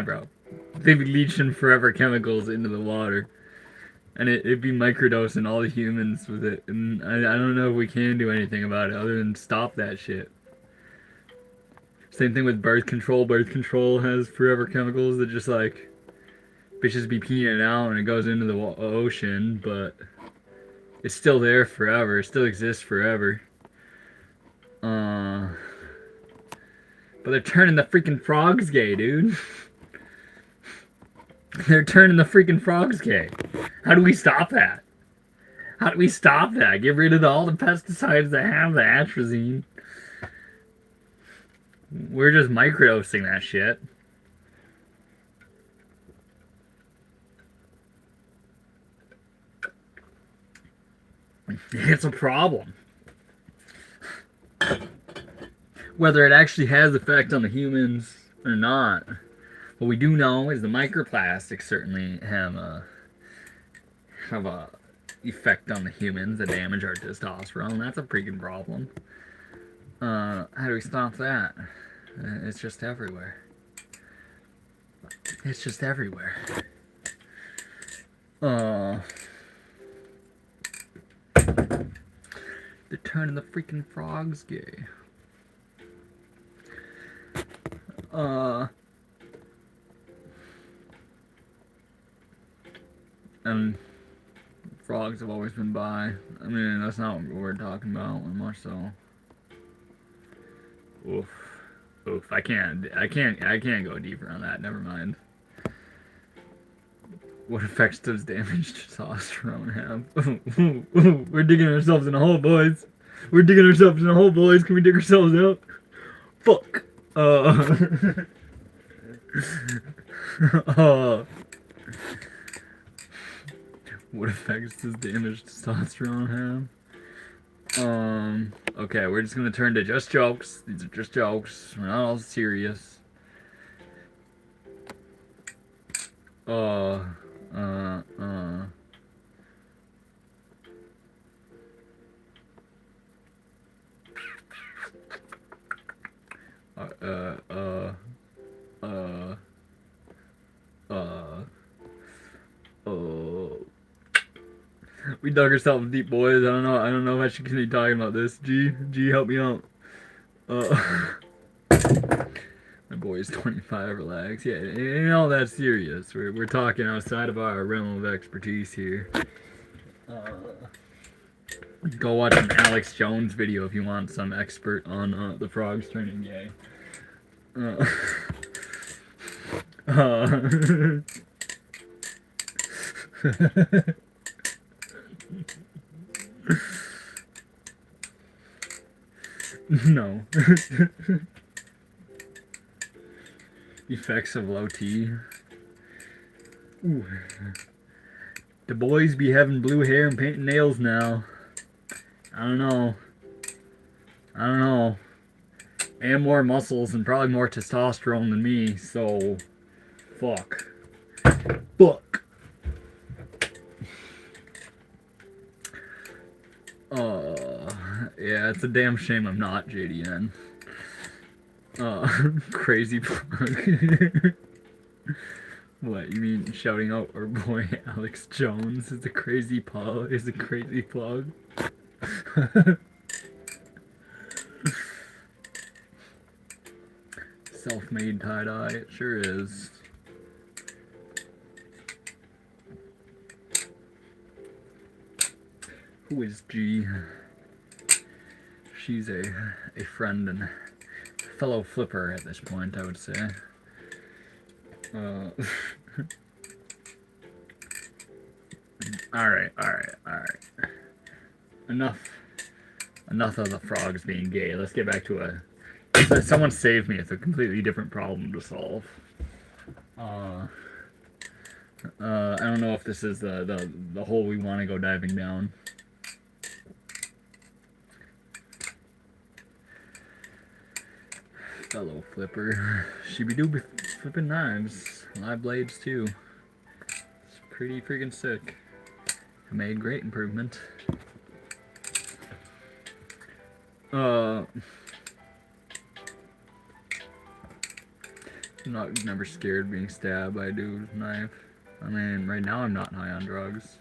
bro. They'd be leaching forever chemicals into the water. And it'd be microdosing all the humans with it. And I don't know if we can do anything about it other than stop that shit. Same thing with birth control. Birth control has forever chemicals that just like bitches be peeing it out and it goes into the ocean, but it's still there forever. It still exists forever. But they're turning the freaking frogs gay, dude. They're turning the freaking frogs gay. How do we stop that? How do we stop that? Get rid of all the pesticides that have the atrazine. We're just microdosing that shit. It's a problem. Whether it actually has effect on the humans or not, what we do know is the microplastics certainly have a effect on the humans that damage our testosterone. That's a freaking problem. How do we stop that? It's just everywhere. It's just everywhere. They're turning the freaking frogs gay. And frogs have always been bi. I mean, that's not what we're talking about, much so. Oof. Oof. I can't go deeper on that. Never mind. What effects does damaged testosterone have? We're digging ourselves in a hole, boys. We're digging ourselves in a hole, boys. Can we dig ourselves out? Fuck. What effects does damaged testosterone have? Okay, we're just gonna turn to just jokes. These are just jokes. We're not all serious. We dug ourselves deep, boys. I don't know if I should continue talking about this. G, help me out. My boy is 25, relax. Yeah, it ain't all that serious. We're talking outside of our realm of expertise here. Go watch an Alex Jones video if you want some expert on the frogs turning gay. No. Effects of low T. Ooh. The boys be having blue hair and painting nails now. I don't know. And more muscles and probably more testosterone than me, so fuck. Yeah, it's a damn shame I'm not JDN. Crazy plug. What, you mean shouting out our boy Alex Jones is a crazy plug? Self-made tie-dye, it sure is. Who is G? She's a friend and fellow flipper at this point, I would say. Alright. Enough of the frogs being gay. Let's get back to someone save me. It's a completely different problem to solve. I don't know if this is the hole we want to go diving down. Fellow flipper. She be flipping knives. Live blades too. It's pretty freaking sick. I made great improvement. I'm never scared being stabbed by a dude's knife. I mean, right now I'm not high on drugs.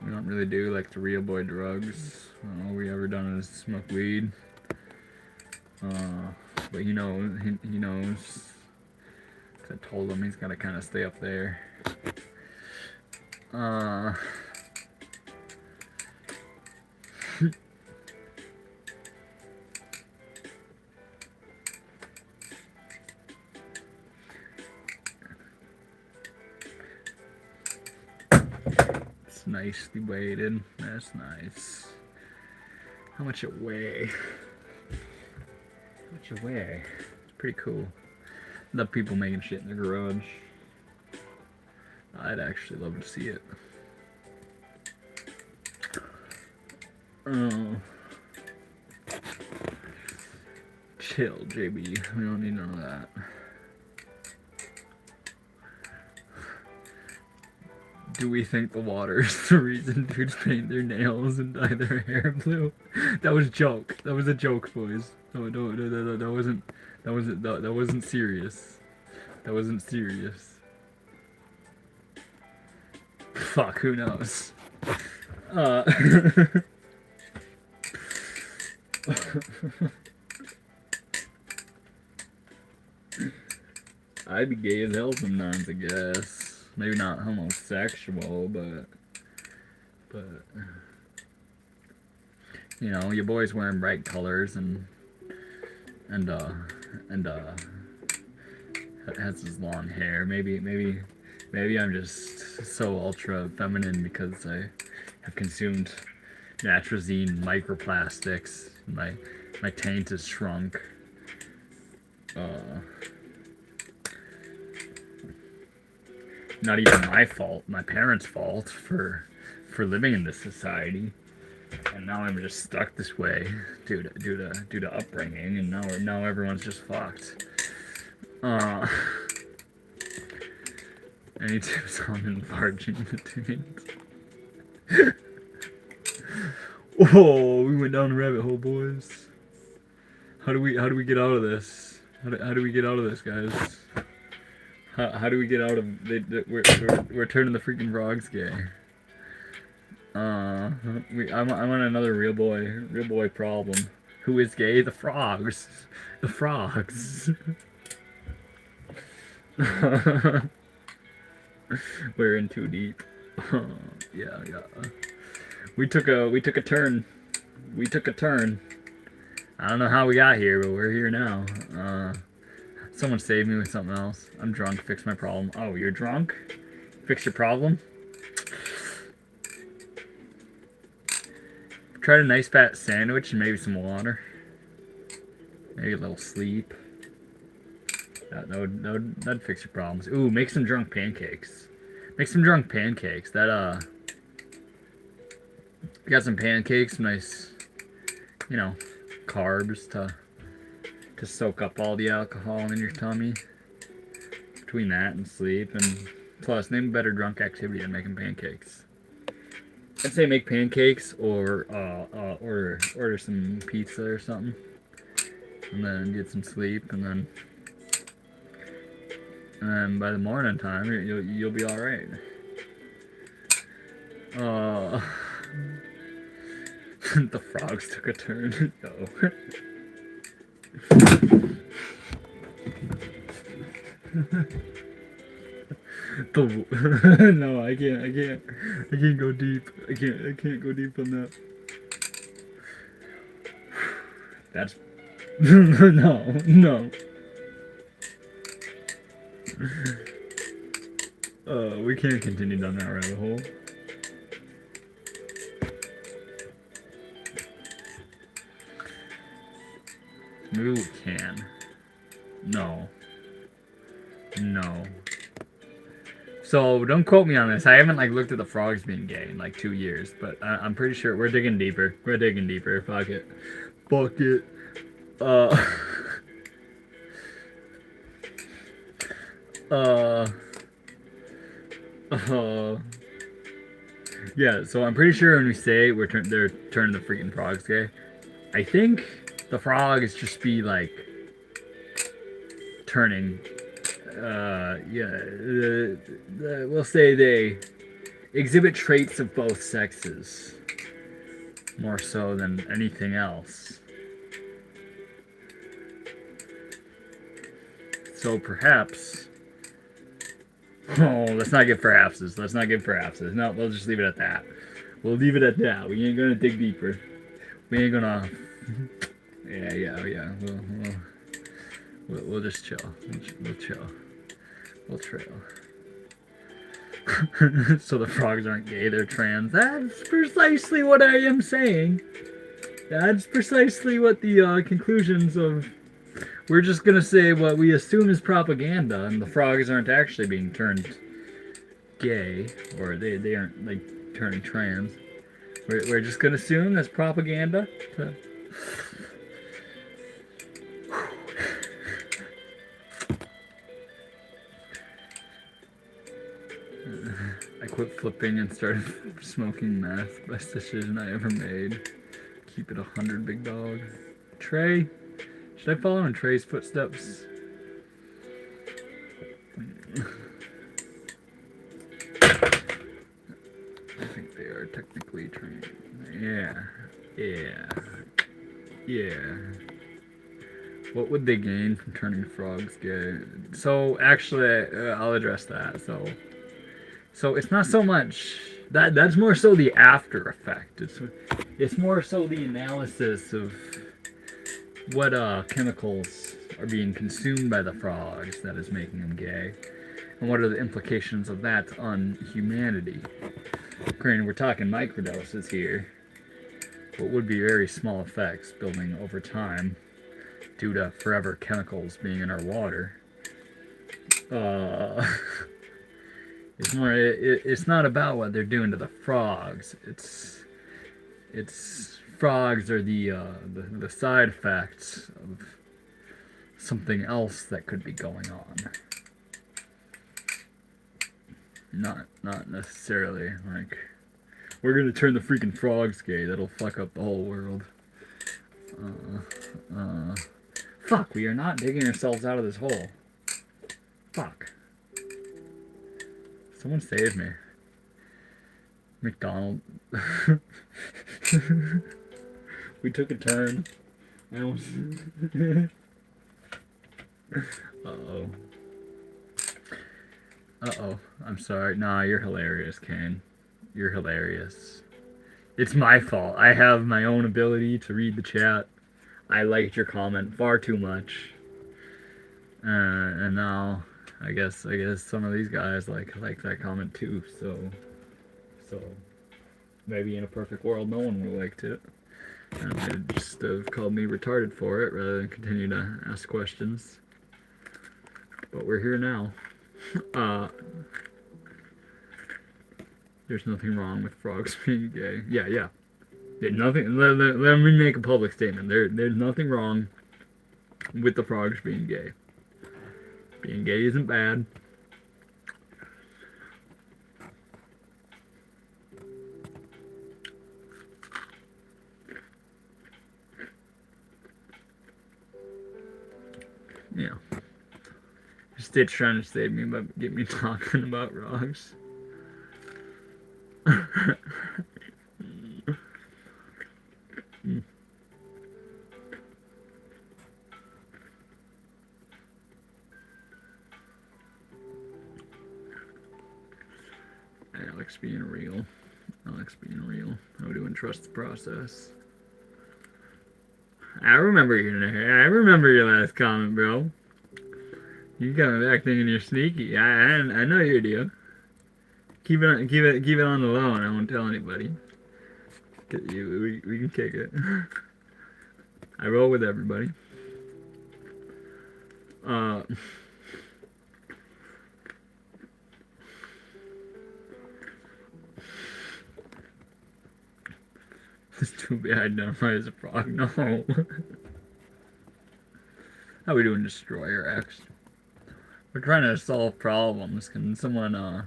We don't really do like the real boy drugs. All we ever done is smoke weed. But he knows. I told him he's gotta kind of stay up there. It's nicely weighted. That's nice. How much it weigh? It's pretty cool. Love people making shit in their garage. I'd actually love to see it. Oh. Chill, JB. We don't need none of that. Do we think the water is the reason dudes paint their nails and dye their hair blue? That was a joke. That was a joke, boys. That wasn't serious. That wasn't serious. Fuck, who knows? I'd be gay as hell sometimes, I guess. Maybe not homosexual, but you know, your boy's wearing bright colors and has his long hair. Maybe I'm just so ultra feminine because I have consumed natrazine microplastics. My taint is shrunk. Not even my fault, my parents' fault for living in this society, and now I'm just stuck this way due to upbringing, and now everyone's just fucked. Any tips on enlarging the taint? Whoa, we went down a rabbit hole, boys. How do we get out of this? How do we get out of this, guys? How do we get out of we're turning the freaking frogs gay? I'm on another real boy problem. Who is gay? The frogs. The frogs. We're in too deep. Yeah. We took a turn. We took a turn. I don't know how we got here, but we're here now. Someone saved me with something else. I'm drunk. Fix my problem. Oh, you're drunk? Fix your problem? Tried a nice fat sandwich and maybe some water. Maybe a little sleep. That'd fix your problems. Ooh, make some drunk pancakes. Make some drunk pancakes. That, you got some pancakes, nice, you know, carbs to soak up all the alcohol in your tummy. Between that and sleep, and plus, name a better drunk activity than making pancakes. I'd say make pancakes or order some pizza or something, and then get some sleep, and then by the morning time you'll be all right. The frogs took a turn. No. No, I can't go deep. I can't go deep on that. That's no. We can't continue down that rabbit hole. Maybe we can. No. So don't quote me on this. I haven't looked at the frogs being gay in 2 years, but I'm pretty sure we're digging deeper. We're digging deeper. Fuck it. Yeah. So I'm pretty sure when we say they're turning the freaking frogs gay, I think the frogs just be turning. We'll say they exhibit traits of both sexes more so than anything else. So perhaps. Oh, let's not give perhapses. No, we'll just leave it at that. We'll leave it at that. We ain't gonna dig deeper. We ain't gonna. Yeah. We'll just chill. We'll chill. We'll trail. So the frogs aren't gay, they're trans. That's precisely what I am saying. That's precisely what the conclusions of... We're just gonna say what we assume is propaganda, and the frogs aren't actually being turned gay, or they aren't turning trans. We're just gonna assume that's propaganda. I quit flipping and started smoking meth. Best decision I ever made. Keep it 100, big dog. Trey? Should I follow in Trey's footsteps? technically trained. Yeah. What would they gain from turning frogs gay? So actually, I'll address that. So it's not so much that's more so the after effect. It's more so the analysis of what chemicals are being consumed by the frogs that is making them gay, and what are the implications of that on humanity. Granted, we're talking microdoses here, but would be very small effects building over time due to forever chemicals being in our water. It's more. It's not about what they're doing to the frogs. It's frogs are the side effects of something else that could be going on. Not necessarily like we're gonna turn the freaking frogs gay. That'll fuck up the whole world. Fuck, we are not digging ourselves out of this hole. Fuck. Someone save me. McDonald. We took a turn. Uh-oh. Uh-oh. I'm sorry. Nah, you're hilarious, Kane. You're hilarious. It's my fault. I have my own ability to read the chat. I liked your comment far too much. And now I guess some of these guys like that comment too, so maybe in a perfect world no one would have liked it. And they'd just have called me retarded for it rather than continue to ask questions. But we're here now. There's nothing wrong with frogs being gay. Yeah. There's nothing. Let me make a public statement. There's nothing wrong with the frogs being gay. Being gay isn't bad. Yeah. Stitch trying to save me, but get me talking about frogs. Alex being real. I wouldn't trust the process. I remember your last comment, bro. You coming back thinking you're sneaky. I know you do. Keep it on the low, and I won't tell anybody. We can kick it. I roll with everybody. It's too bad I identify as a frog. No. How we doing, Destroyer X? We're trying to solve problems. Can someone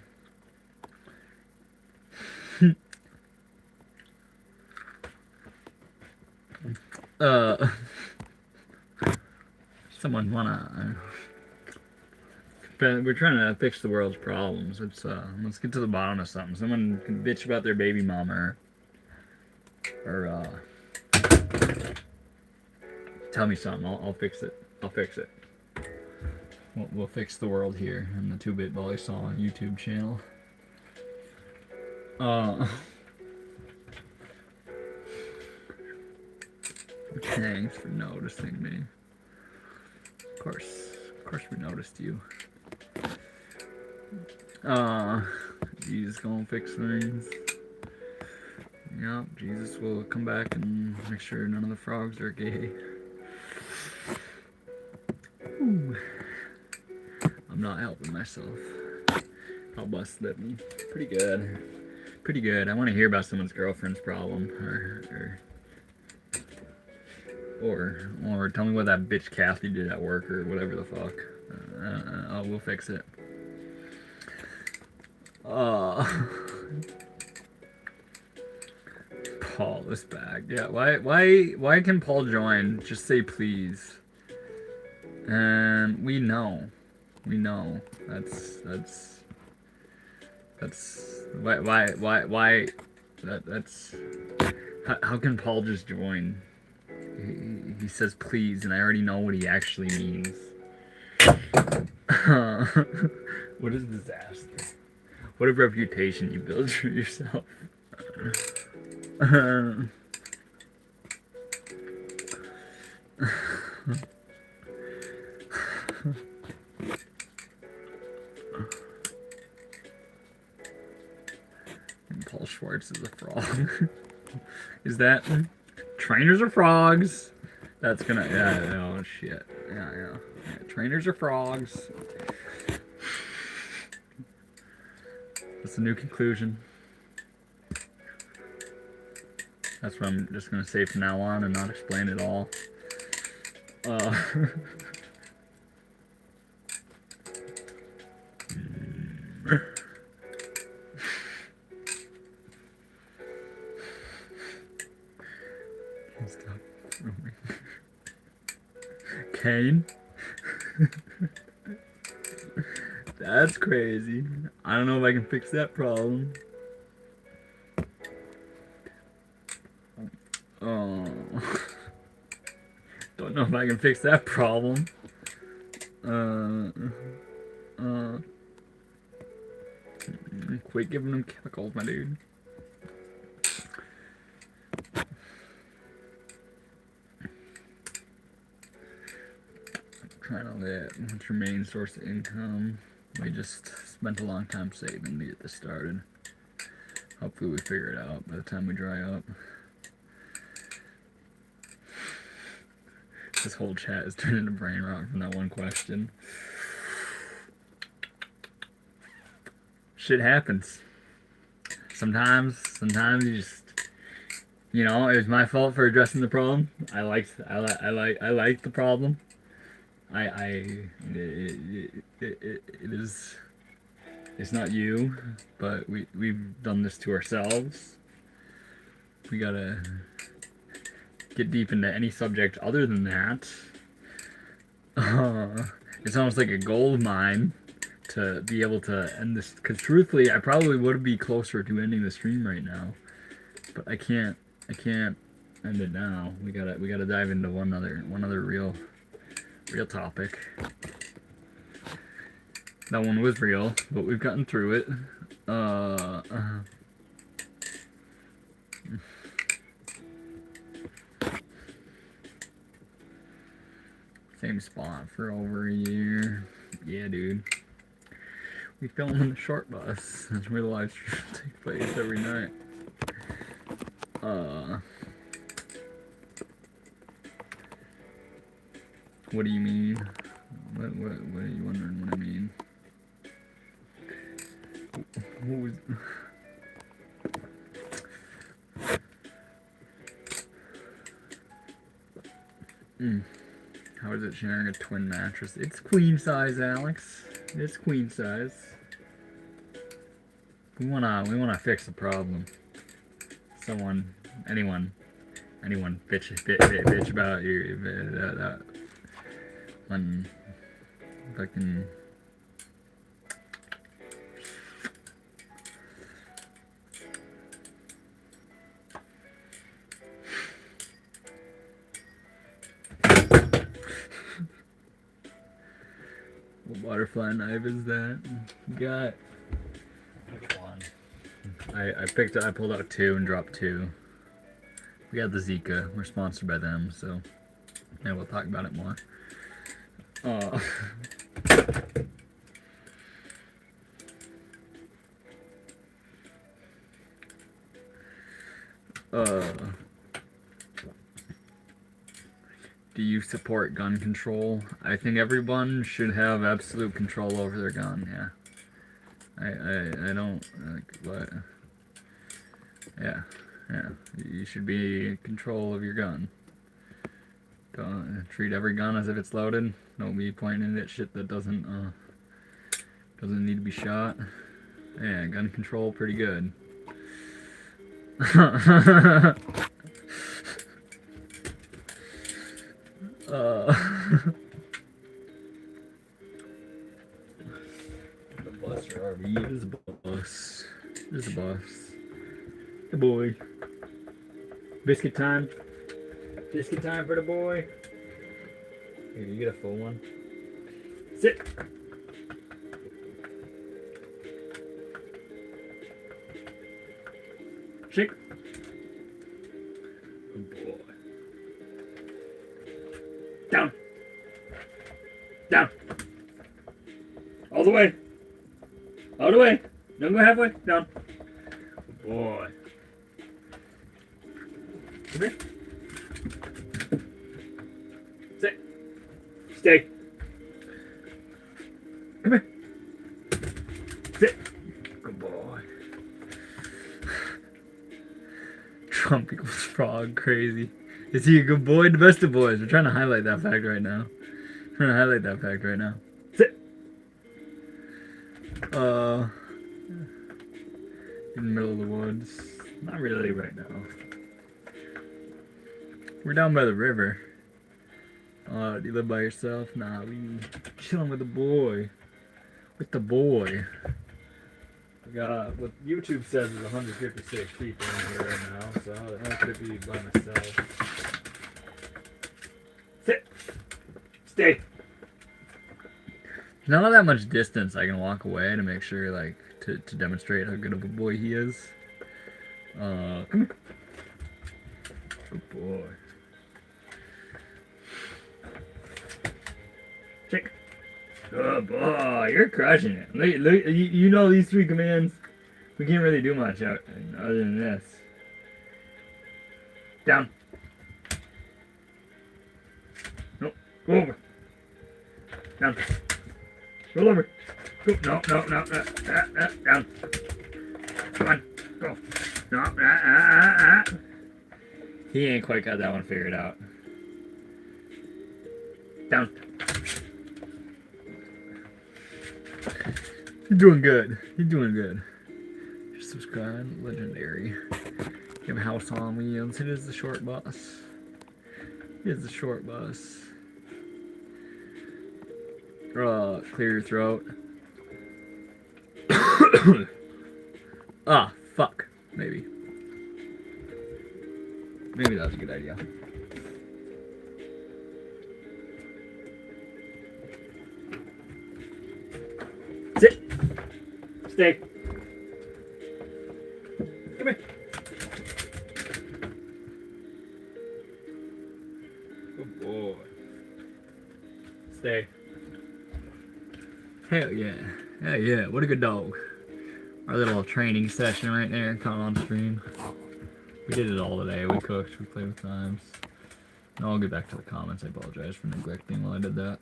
someone wanna we're trying to fix the world's problems. Let's get to the bottom of something. Someone can bitch about their baby mama or tell me something. I'll fix it. We'll fix the world here on the 2-Bit Balisong YouTube channel. Thanks for noticing me. Of course we noticed you. Jesus gonna fix things. Yep, Jesus will come back and make sure none of the frogs are gay. Ooh. I'm not helping myself. I'll bust that me. Pretty good. I want to hear about someone's girlfriend's problem, or tell me what that bitch Kathy did at work, or whatever the fuck. We'll fix it. Paul is back. Yeah. Why can Paul join? Just say please. And we know. That's why That's how can Paul just join? He says please, and I already know what he actually means. What is disaster? What a reputation you build for yourself. And Paul Schwartz is a frog. Is that trainers are frogs? That's gonna oh shit. Yeah. Trainers are frogs. That's a new conclusion. That's what I'm just gonna say from now on and not explain it all. Stop filming. Kane? That's crazy. I don't know if I can fix that problem. Oh. Don't know if I can fix that problem. Quit giving them chemicals, my dude. Trying to let what's your main source of income? We just spent a long time saving to get this started. Hopefully we figure it out by the time we dry up. This whole chat is turning into brain rot from that one question. Shit happens. Sometimes you just, you know, it was my fault for addressing the problem. I like the problem. It's not you, but we've done this to ourselves. We gotta get deep into any subject other than that. It's almost like a gold mine to be able to end this, because truthfully I probably would be closer to ending the stream right now, but I can't end it now. We gotta dive into one other real topic. That one was real, but we've gotten through it. Same spot for over a year. Yeah, dude. We film on the short bus. That's where the live stream takes place every night. What do you mean? What are you wondering what I mean? What was... How is it sharing a twin mattress? It's queen size, Alex. It's queen size. We wanna fix the problem. Anyone bitch about your that one fucking. What butterfly knife is that? Got. Which one? I pulled out 2 and dropped 2. We got the Zika. We're sponsored by them, so yeah, we'll talk about it more. Do you support gun control? I think everyone should have absolute control over their gun, yeah. I don't, like, what? Yeah. You should be in control of your gun. Don't treat every gun as if it's loaded. Don't be pointing at shit that doesn't need to be shot. Yeah, gun control pretty good. The bus or RV? It is a bus. It is a bus. The boy. Biscuit time. Biscuit time for the boy. Here, you get a full one. Sit. Shake. Good boy. Down. Down. All the way. All the way. Don't go halfway. Down. Good boy. Come here. Sit. Stay. Come here. Sit. Good boy. Trump equals frog. Crazy. Is he a good boy? The best of boys. We're trying to highlight that fact right now. Sit. In the middle of the woods. Not really right now. We're down by the river. Do you live by yourself? Nah, we chilling with the boy. With the boy. We got what YouTube says is 156 people in here right now, so how could it be by myself? Sit. Stay. There's not that much distance I can walk away to make sure, like, to demonstrate how good of a boy he is. Come here. Good boy. Shake. Good boy. You're crushing it. Look, you know these 3 commands. We can't really do much out other than this. Down. No. Go over. Down. Roll over. Go. No. Down. Come on. Go. No. He ain't quite got that one figured out. Down. You're doing good. Just subscribe. Legendary. You have a house on wheels. It is the short bus. Clear your throat. Ah, fuck. Maybe that was a good idea. Sit. Stay. Come here. Good boy. Stay. Hell yeah. What a good dog. Our little training session right there, caught on stream. We did it all today. We cooked, we played with times. And I'll get back to the comments. I apologize for neglecting while I did that.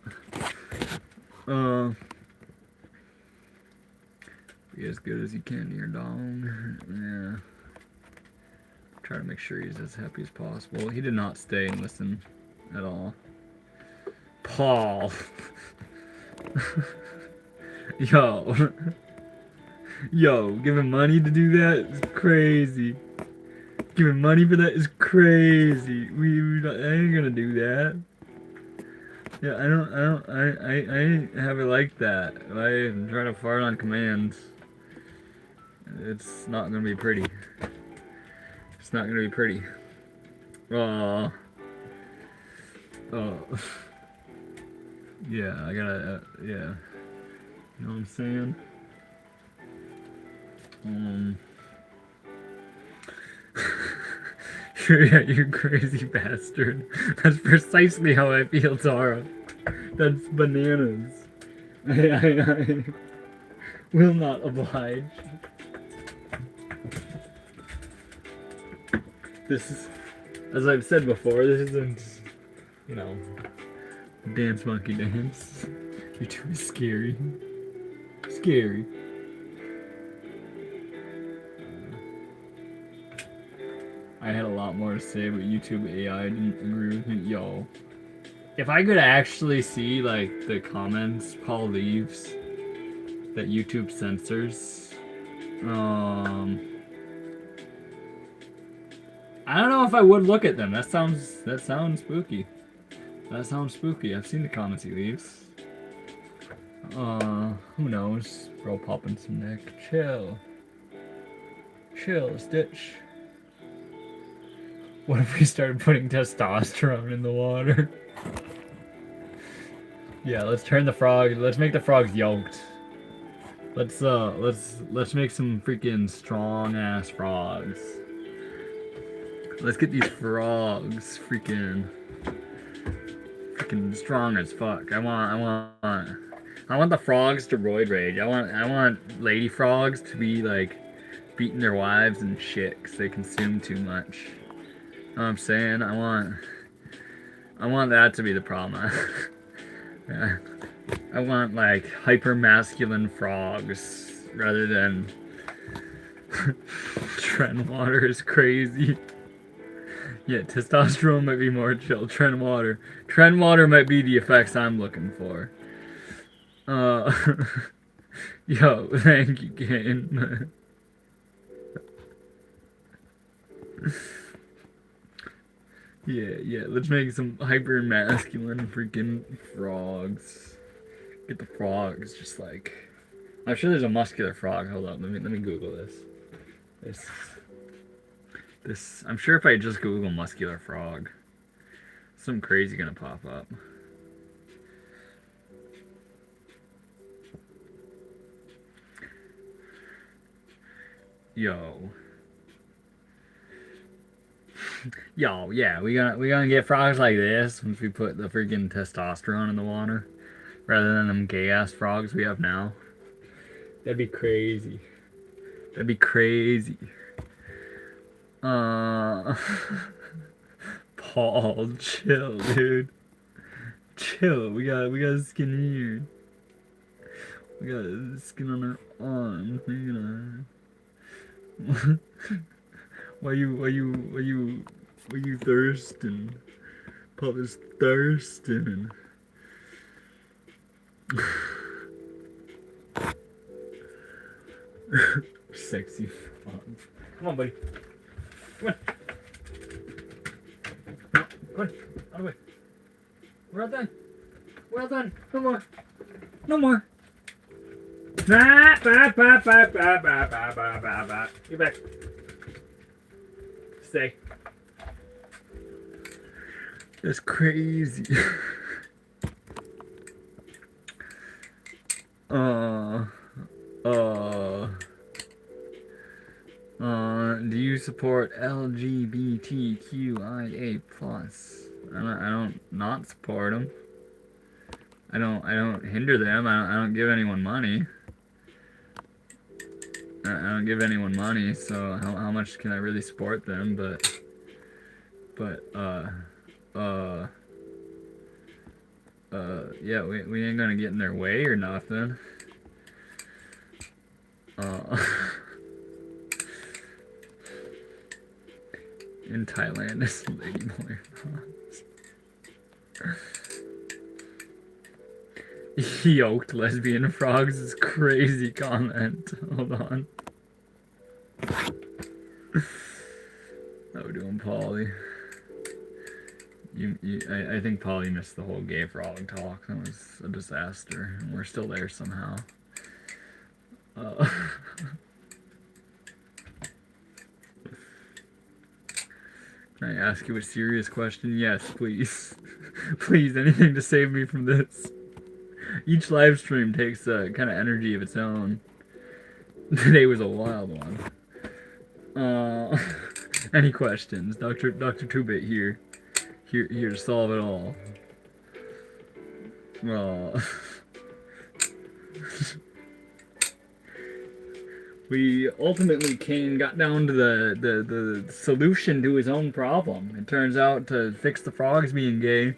Be as good as you can to your dog. Yeah. Try to make sure he's as happy as possible. He did not stay and listen at all. Paul. Yo, giving money to do that is crazy. Giving money for that is crazy. I ain't gonna do that. Yeah, I have it like that. I'm trying to fart on command. It's not gonna be pretty. Yeah, I gotta, yeah. You know what I'm saying? Yeah, you crazy bastard. That's precisely how I feel, Tara. That's bananas. I will not oblige. This is, as I've said before, this isn't, you know, dance monkey dance. You're too scary. Scary. I had a lot more to say, but YouTube AI didn't agree with me. Yo. If I could actually see, like, the comments Paul leaves that YouTube censors, I don't know if I would look at them. That sounds spooky. That sounds spooky. I've seen the comments he leaves. Who knows? Bro popping some neck. Chill, Stitch. What if we started putting testosterone in the water? Yeah, let's turn the frog. Let's make the frogs yoked. Let's make some freaking strong ass frogs. Let's get these frogs freaking strong as fuck. I want the frogs to roid rage. I want lady frogs to be like beating their wives and shit because they consume too much. You know what I'm saying? I want that to be the problem. Yeah. I want like hyper masculine frogs rather than Trend water is crazy. Yeah, testosterone might be more chill. Trend water might be the effects I'm looking for. Yo, thank you, Kane. Yeah, let's make some hyper masculine freaking frogs. Get the frogs just like. I'm sure there's a muscular frog. Hold up, let me Google this. I'm sure if I just Google muscular frog, something crazy gonna pop up. Yo, yeah, we gonna get frogs like this once we put the freaking testosterone in the water, rather than them gay ass frogs we have now. That'd be crazy. That'd be crazy. Paul, chill, dude. Chill. We got skin here. We got skin on our arms. Why you thirsting? Paul is thirsting. Sexy fun. Come on, buddy. Come on. Come on. Out of the way. We're all done. We're all done. No more. No more. Get back. Stay. That's crazy. Do you support LGBTQIA+? I don't not support them. I don't hinder them. I don't give anyone money. I don't give anyone money, so how much can I really support them? Yeah, we ain't gonna get in their way or nothing. In Thailand, this lady boy. Yoked lesbian frogs is crazy comment. Hold on. How we doing, Polly? I think Polly missed the whole gay frog talk. That was a disaster. And we're still there somehow. Can I ask you a serious question? Yes, please. Please, anything to save me from this. Each live stream takes a kind of energy of its own. Today was a wild one. Any questions? Dr. 2-Bit here to solve it all. We ultimately got down to the solution to his own problem. It turns out to fix the frogs being gay,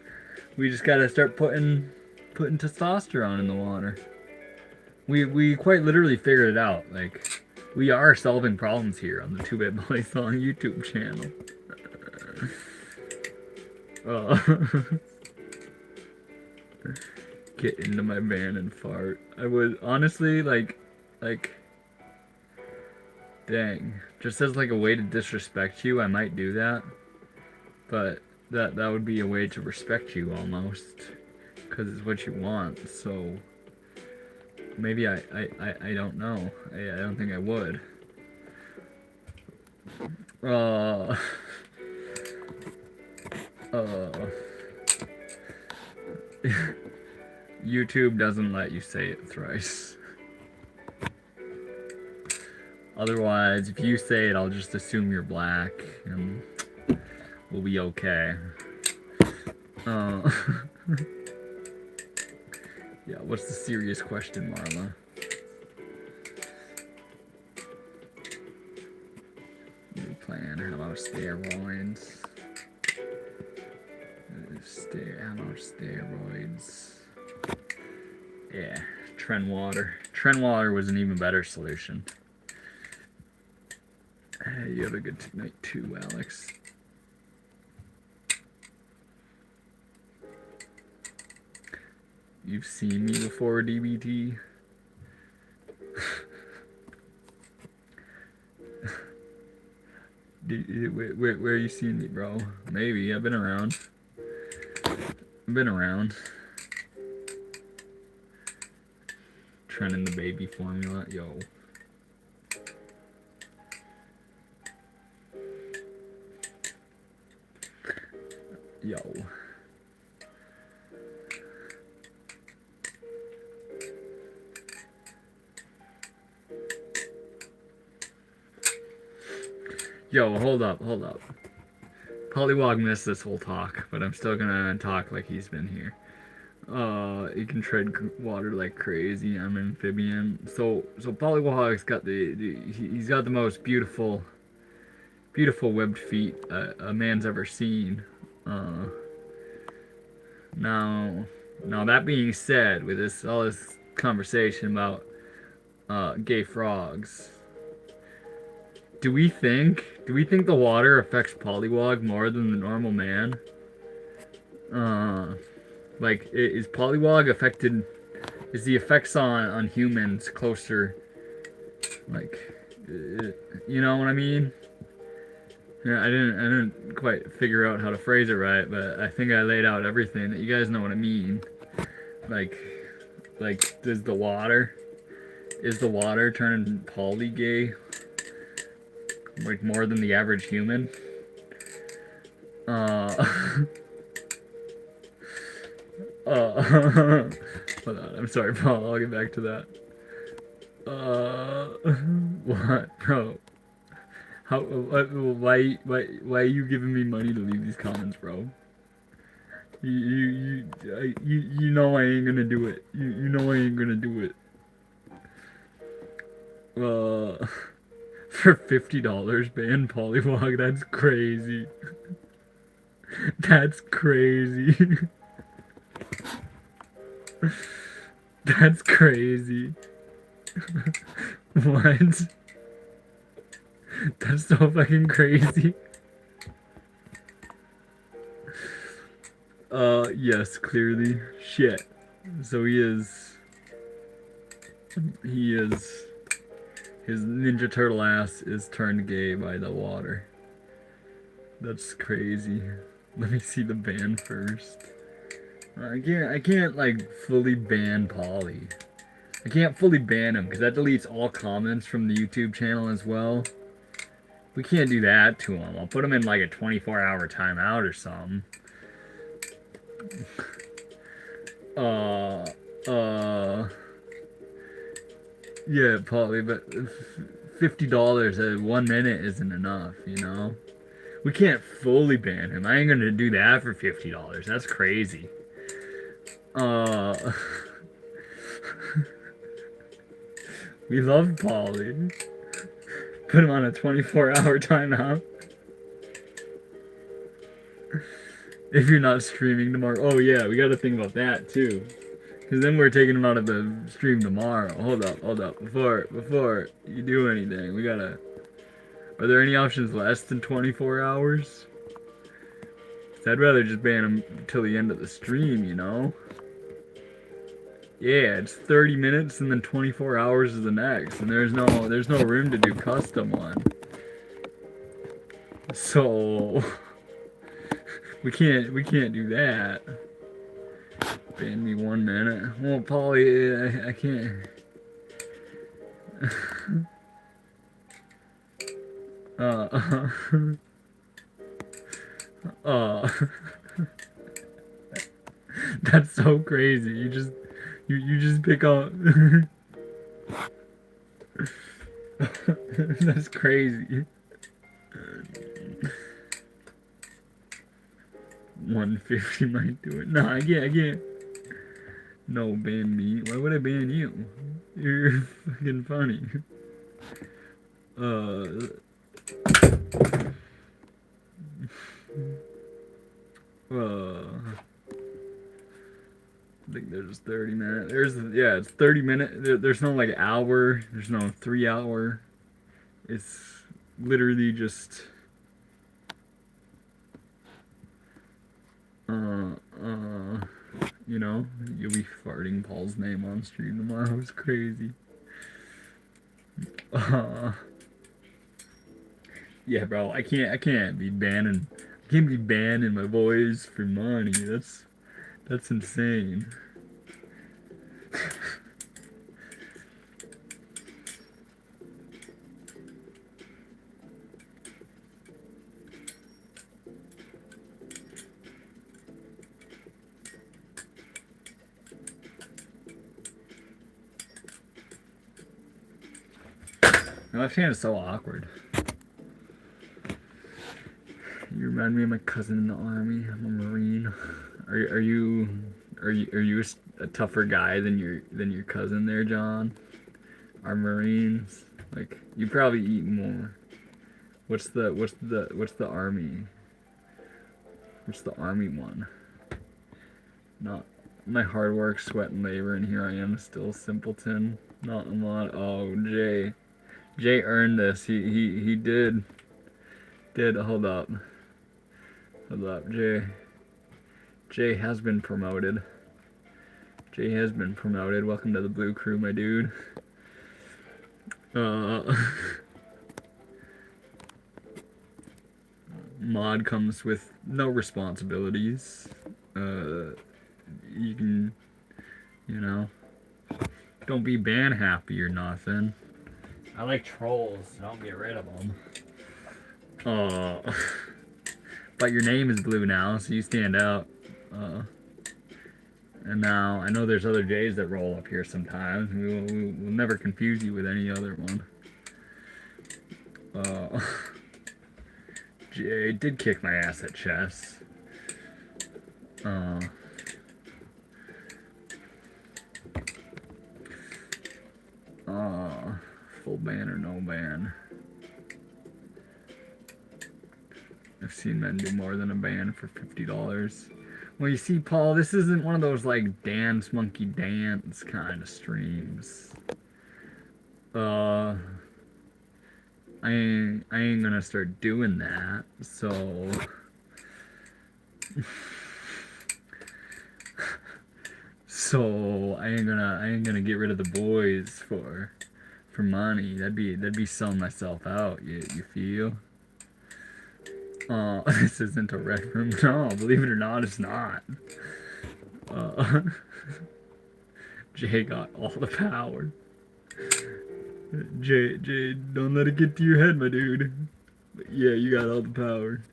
we just gotta start putting testosterone in the water. We quite literally figured it out. Like, we are solving problems here on the 2-Bit Balisong YouTube channel. Get into my van and fart. I would honestly like dang. Just as like a way to disrespect you, I might do that. But that would be a way to respect you almost. Because it's what you want, so maybe I don't know. I don't think I would. YouTube doesn't let you say it thrice. Otherwise, if you say it, I'll just assume you're black, and we'll be okay. Yeah, what's the serious question, Marla? New plan, how about steroids? How about steroids? Yeah, Tren water. Tren water was an even better solution. Hey, you have a good night too, Alex. You've seen me before, DBT? Where you seen me, bro? Maybe, I've been around. Trending the baby formula, yo. Yo. Yo, hold up. Polywog missed this whole talk, but I'm still gonna talk like he's been here. You can tread water like crazy. I'm amphibian. So Polywog's got he's got the most beautiful webbed feet a man's ever seen. Now that being said, with all this conversation about gay frogs, do we think the water affects Polywog more than the normal man? Like, is Polywog affected? Is the effects on humans closer? Like, you know what I mean? Yeah, I didn't quite figure out how to phrase it right, but I think I laid out everything. That you guys know what I mean. Like, is the water turning poly gay? Like more than the average human? Hold on, I'm sorry, Paul. I'll get back to that. What, bro? How? Why are you giving me money to leave these comments, bro? You know I ain't gonna do it. You know I ain't gonna do it. For $50, ban Polywog. That's crazy. That's crazy. That's crazy. What? That's so fucking crazy. Yes, clearly. Shit. So his Ninja Turtle ass is turned gay by the water. That's crazy. Let me see the ban first. I can't like fully ban Polly. I can't fully ban him because that deletes all comments from the YouTube channel as well. We can't do that to him. I'll put him in like a 24-hour timeout or something. Yeah, Polly, but $50 at 1 minute isn't enough, you know? We can't fully ban him. I ain't gonna do that for $50. That's crazy. We love Polly. Put him on a 24-hour timeout. If you're not streaming tomorrow. Oh yeah, we gotta think about that too. Because then we're taking him out of the stream tomorrow. Hold up. Before you do anything, we gotta... Are there any options less than 24 hours? I'd rather just ban him till the end of the stream, you know? Yeah, it's 30 minutes and then 24 hours is the next. And there's no room to do custom one. So... We can't do that. Ban me 1 minute. Well, Polly, I can't. That's so crazy. You just pick up. That's crazy. 150 might do it. No, I can't. No, ban me. Why would I ban you? You're fucking funny. Uh, I think there's 30 minutes. Yeah, it's 30 minutes. There's no like hour. There's no 3 hour. It's literally just uh uh you know, you'll be farting Paul's name on stream tomorrow. It's crazy. Uh, yeah, bro. I can't be banning my boys for money. That's insane. My left hand is so awkward. You remind me of my cousin in the army. I'm a Marine. Are you a tougher guy than your cousin there, John? Are Marines like you probably eat more? What's the army? What's the army one? Not my hard work, sweat, and labor, and here I am still simpleton. Not a lot. Oh, Jay earned this. He did. Hold up, Jay. Jay has been promoted. Welcome to the blue crew, my dude. Mod comes with no responsibilities. You can, you know, don't be ban happy or nothing. I like trolls. Don't get rid of them. But your name is blue now, so you stand out. And now I know there's other J's that roll up here sometimes. We'll never confuse you with any other one. Jay did kick my ass at chess. Full ban or no ban. I've seen men do more than a ban for $50. Well, you see, Paul, this isn't one of those like dance monkey dance kind of streams. I ain't gonna start doing that. So I ain't gonna get rid of the boys for money. That'd be selling myself out. You feel? This isn't a red room. No, believe it or not, it's not. Jay got all the power. Jay, don't let it get to your head, my dude. But yeah, you got all the power.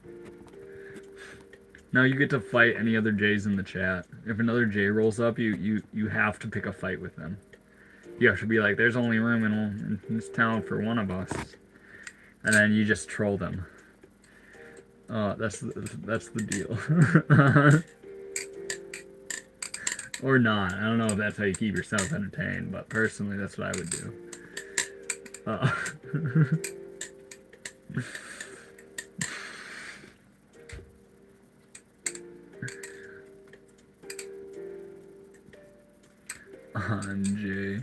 Now you get to fight any other Jays in the chat. If another Jay rolls up, you have to pick a fight with them. You have to be like, there's only room in this town for one of us. And then you just troll them. That's the deal. Or not. I don't know if that's how you keep yourself entertained, but personally, that's what I would do. I'm Jay.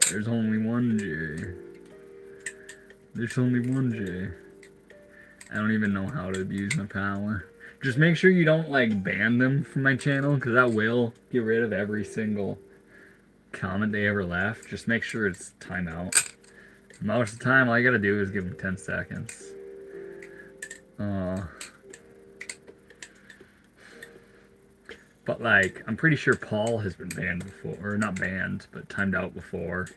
There's only one Jay. I don't even know how to abuse my power. Just make sure you don't like ban them from my channel, because that will get rid of every single comment they ever left. Just make sure it's timeout. Most of the time, all I gotta do is give them 10 seconds. But like, I'm pretty sure Paul has been banned before, or not banned, but timed out before.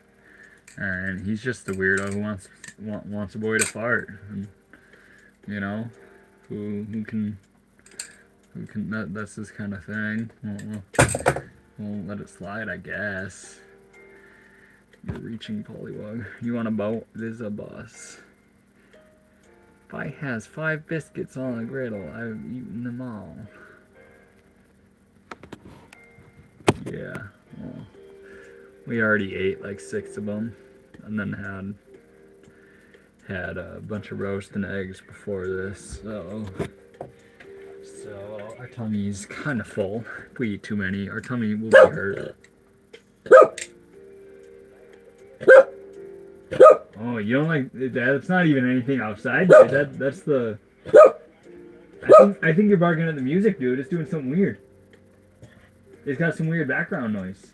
And he's just a weirdo who wants a boy to fart. And, you know, who can We can. That's this kind of thing. We'll let it slide, I guess. You're reaching, Polywog. You want a boat? It is a bus. Pie has 5 biscuits on a griddle. I've eaten them all. Yeah. Well, we already ate like 6 of them, and then had a bunch of roast and eggs before this. So our tummy's kind of full. If we eat too many, our tummy will be hurt. Oh, you don't like that? That's not even anything outside, dude. That's the. I think you're barking at the music, dude. It's doing something weird. It's got some weird background noise.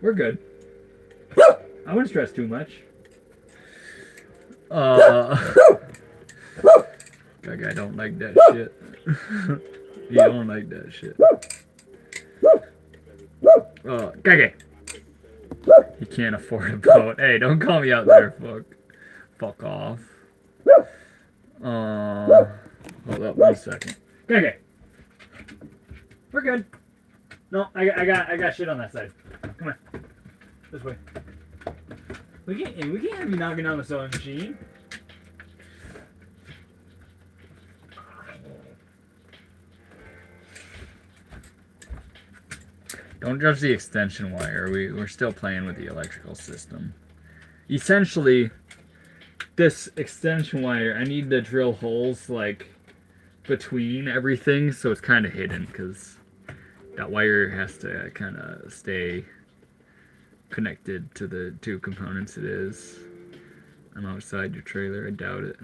We're good. I wouldn't stress too much. Guy don't like that shit. He don't like that shit. Guy. He can't afford a boat. Hey, don't call me out there, fuck off. Hold up 1 second. Okay. We're good. No, I got shit on that side. Come on. This way. We can't have you knocking down the sewing machine. Don't judge the extension wire. We're still playing with the electrical system. Essentially, this extension wire, I need to drill holes like between everything, so it's kind of hidden because that wire has to kind of stay connected to the 2 components it is. I'm outside your trailer. I doubt it.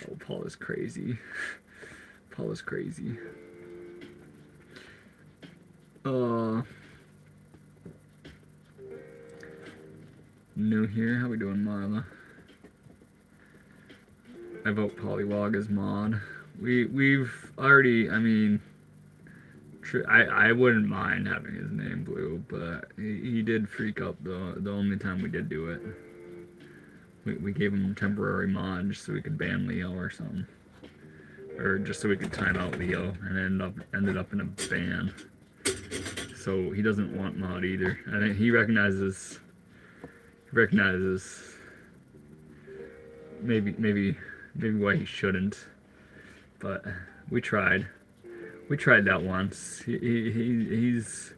Oh, Paul is crazy. Paul is crazy. New here. How we doing, Marla? I vote Polywog as mod. We've already. I mean, I wouldn't mind having his name blue, but he did freak up the only time we did do it. We gave him temporary mod just so we could ban Leo or something. Or just so we could time out Leo, and ended up in a ban. So he doesn't want mod either. I think he recognizes maybe why he shouldn't. But we tried that once. He's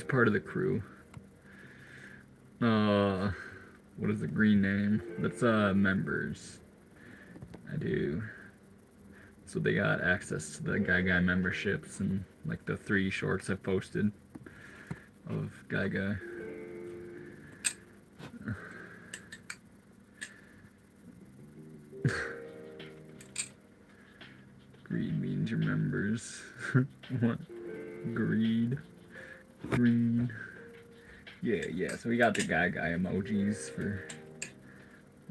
part of the crew. What is the green name? That's members. I do. So they got access to the Guy memberships and like the 3 shorts I posted of Guy. Greed means your members. What? Greed. Green. Yeah. So we got the Guy emojis for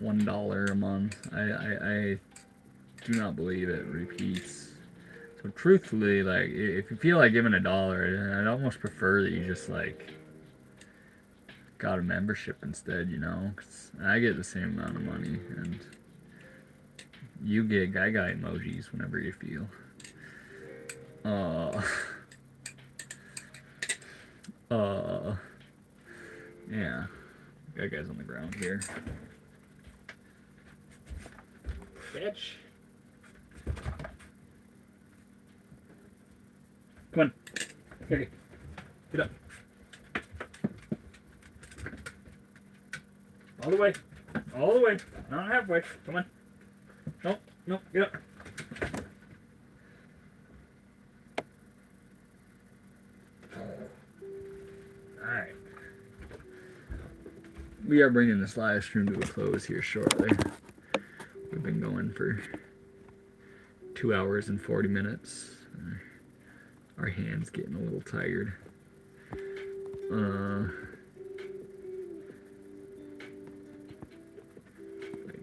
$1 a month. I do not believe it repeats. So truthfully, like, if you feel like giving $1, I'd almost prefer that you just like got a membership instead, you know? 'Cause I get the same amount of money, and you get Guy emojis whenever you feel. Yeah. Guy's on the ground here. Bitch. Come on. Okay. Get up. All the way. All the way. Not halfway. Come on. Nope. Get up. Alright. We are bringing this live stream to a close here shortly. We've been going for 2 hours and 40 minutes. Our hands getting a little tired. I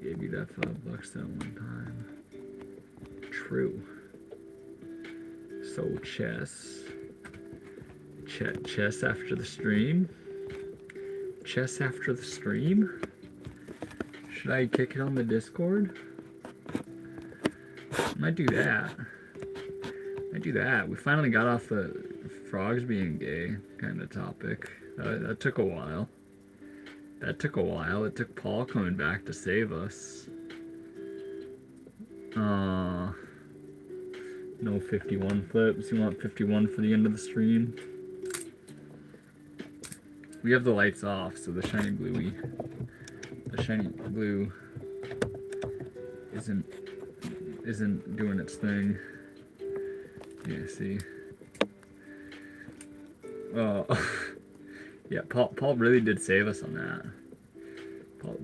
gave you that $5 that one time. True. So chess after the stream. chests after the stream? Should I kick it on the Discord? Might do that. We finally got off the frogs being gay kind of topic. That took a while. It took Paul coming back to save us. No 51 flips. You want 51 for the end of the stream? We have the lights off, so the shiny blue isn't doing its thing. Yeah, see. Oh, yeah. Paul really did save us on that.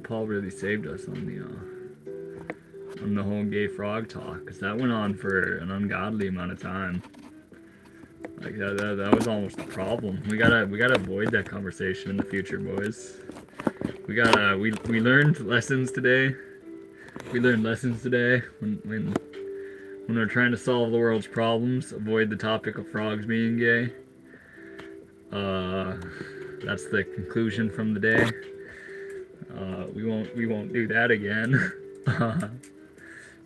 Paul really saved us on the whole gay frog talk, because that went on for an ungodly amount of time. Like that was almost a problem. We gotta avoid that conversation in the future, boys. We learned lessons today. When we're trying to solve the world's problems, avoid the topic of frogs being gay. That's the conclusion from the day. We won't do that again.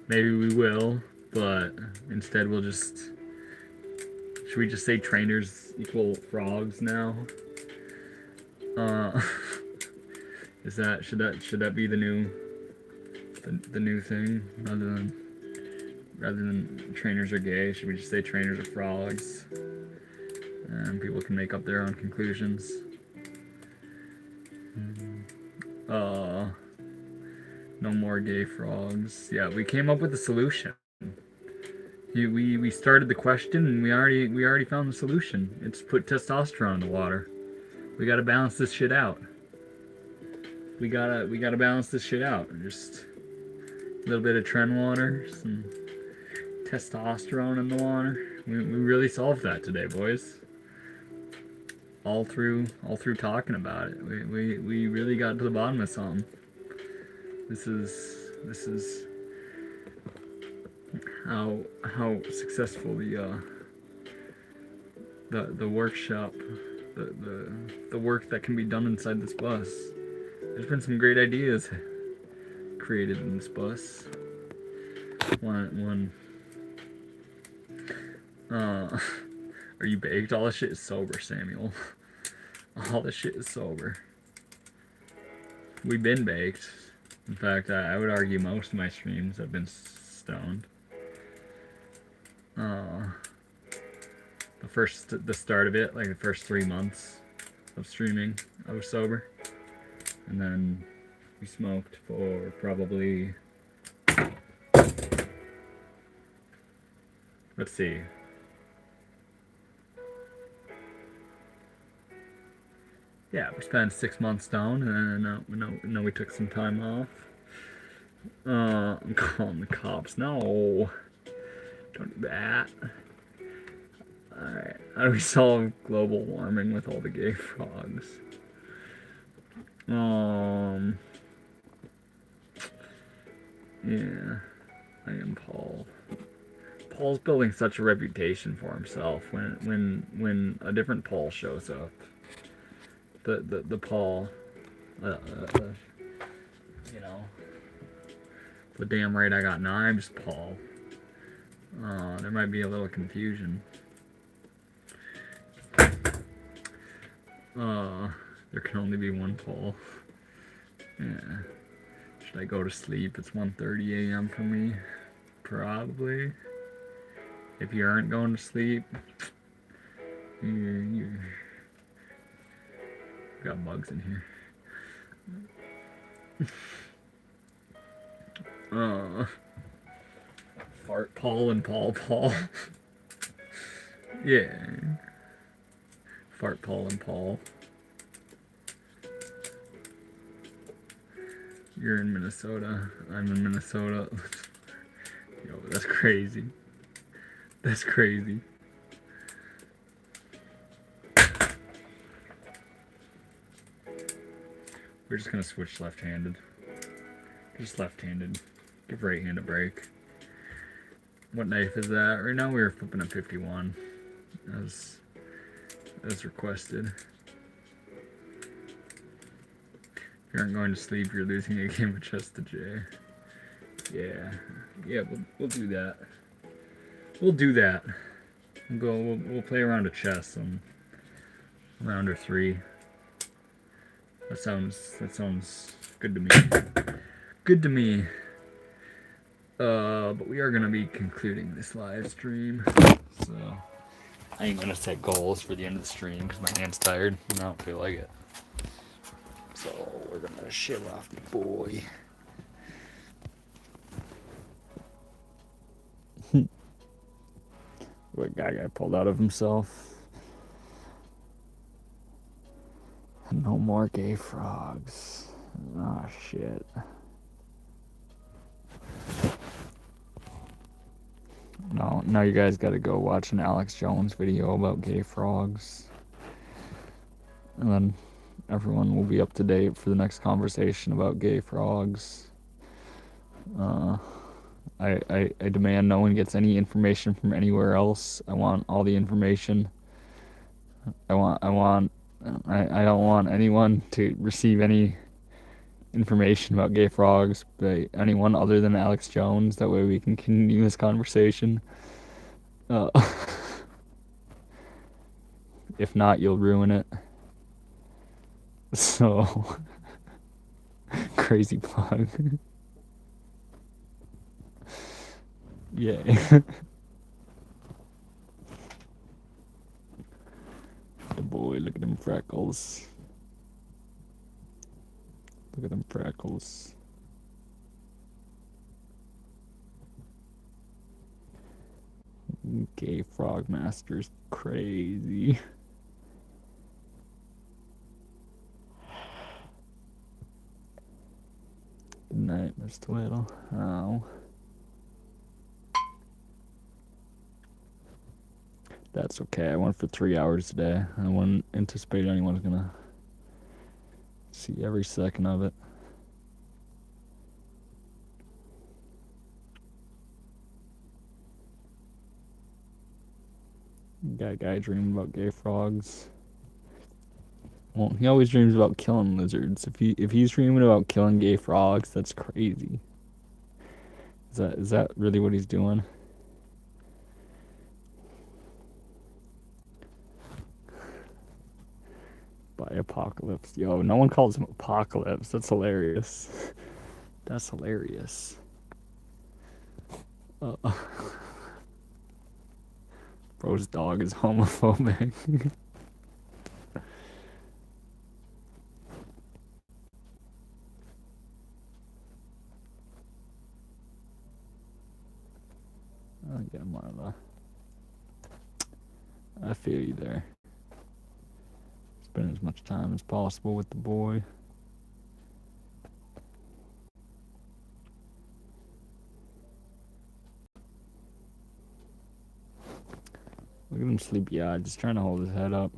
Maybe we will, but instead we'll just. Should we just say trainers equal frogs now? Should that be the new thing rather than trainers are gay? Should we just say trainers are frogs? And people can make up their own conclusions. No more gay frogs. Yeah, we came up with a solution. We started the question and we already found the solution. It's put testosterone in the water. We gotta balance this shit out. We gotta balance this shit out. Just a little bit of trend water, some testosterone in the water. We really solved that today, boys. All through talking about it. We really got to the bottom of something. This is how successful the workshop, the work that can be done inside this bus. There's been some great ideas created in this bus. Are you baked? All this shit is sober, Samuel. All this shit is sober. We've been baked. In fact, I would argue most of my streams have been stoned. The start of it, like the first 3 months of streaming, I was sober. And then we smoked for probably, let's see. Yeah, we spent 6 months down, and then we took some time off. I'm calling the cops. No, don't do that. Alright, how do we solve global warming with all the gay frogs? Yeah, I am Paul. Paul's building such a reputation for himself when a different Paul shows up. The Paul, you know, the damn right I got knives, Paul. There might be a little confusion. There can only be one Paul. Yeah. Should I go to sleep? It's 1:30 a.m. for me. Probably. If you aren't going to sleep, you've got bugs in here. Fart Paul and Paul. Yeah. Fart Paul and Paul. You're in Minnesota. I'm in Minnesota. Yo, that's crazy. That's crazy. We're just gonna switch left-handed. Just left-handed. Give right hand a break. What knife is that? Right now we're flipping a 51. As requested. you aren't going to sleep, you're losing a game of chess to Jay. Yeah, we'll do that. We'll do that. We'll play a round of chess on round or 3. That sounds good to me. Good to me. But we are gonna be concluding this live stream, so I ain't gonna set goals for the end of the stream because my hand's tired and I don't feel like it. So we're gonna shit off the boy. What guy got pulled out of himself? No more gay frogs. Oh shit. No, now you guys gotta go watch an Alex Jones video about gay frogs. And then everyone will be up to date for the next conversation about gay frogs. I demand no one gets any information from anywhere else. I want all the information. I don't want anyone to receive any information about gay frogs by anyone other than Alex Jones. That way we can continue this conversation. If not, you'll ruin it. So, crazy plug. Yay. The boy, look at them freckles. Look at them freckles. Gay frog master's crazy. Good night, Mr. Little. Oh. That's okay. I went for 3 hours today. I wouldn't anticipate anyone's gonna see every second of it. Guy dreaming about gay frogs. Well, he always dreams about killing lizards. If he's dreaming about killing gay frogs, that's crazy. Is that really what he's doing? By Apocalypse. Yo, no one calls him Apocalypse. That's hilarious. That's hilarious. Bro's dog is homophobic. Oh yeah, Marla. I feel you there. Spend as much time as possible with the boy. Look at him sleepy-eyed, just trying to hold his head up.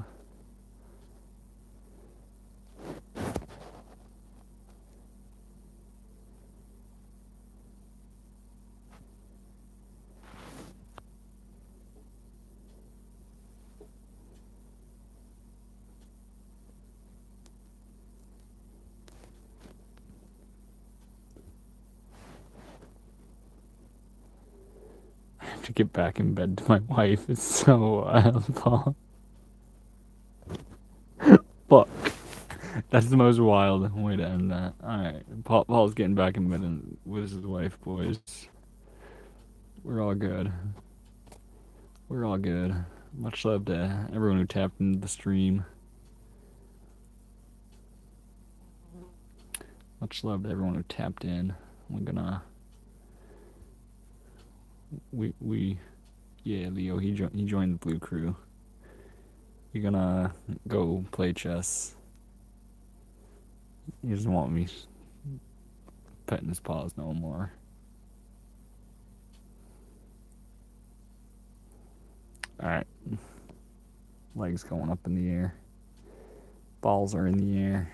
To get back in bed to my wife is so wild, Paul. Fuck. That's the most wild way to end that. Alright, Paul's getting back in bed with his wife, boys. We're all good. We're all good. Much love to everyone who tapped into the stream. Much love to everyone who tapped in. We're gonna... Yeah, Leo, he joined the blue crew. You're gonna go play chess. He doesn't want me petting his paws no more. Alright. Legs going up in the air. Balls are in the air.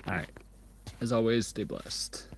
Alright. As always, stay blessed.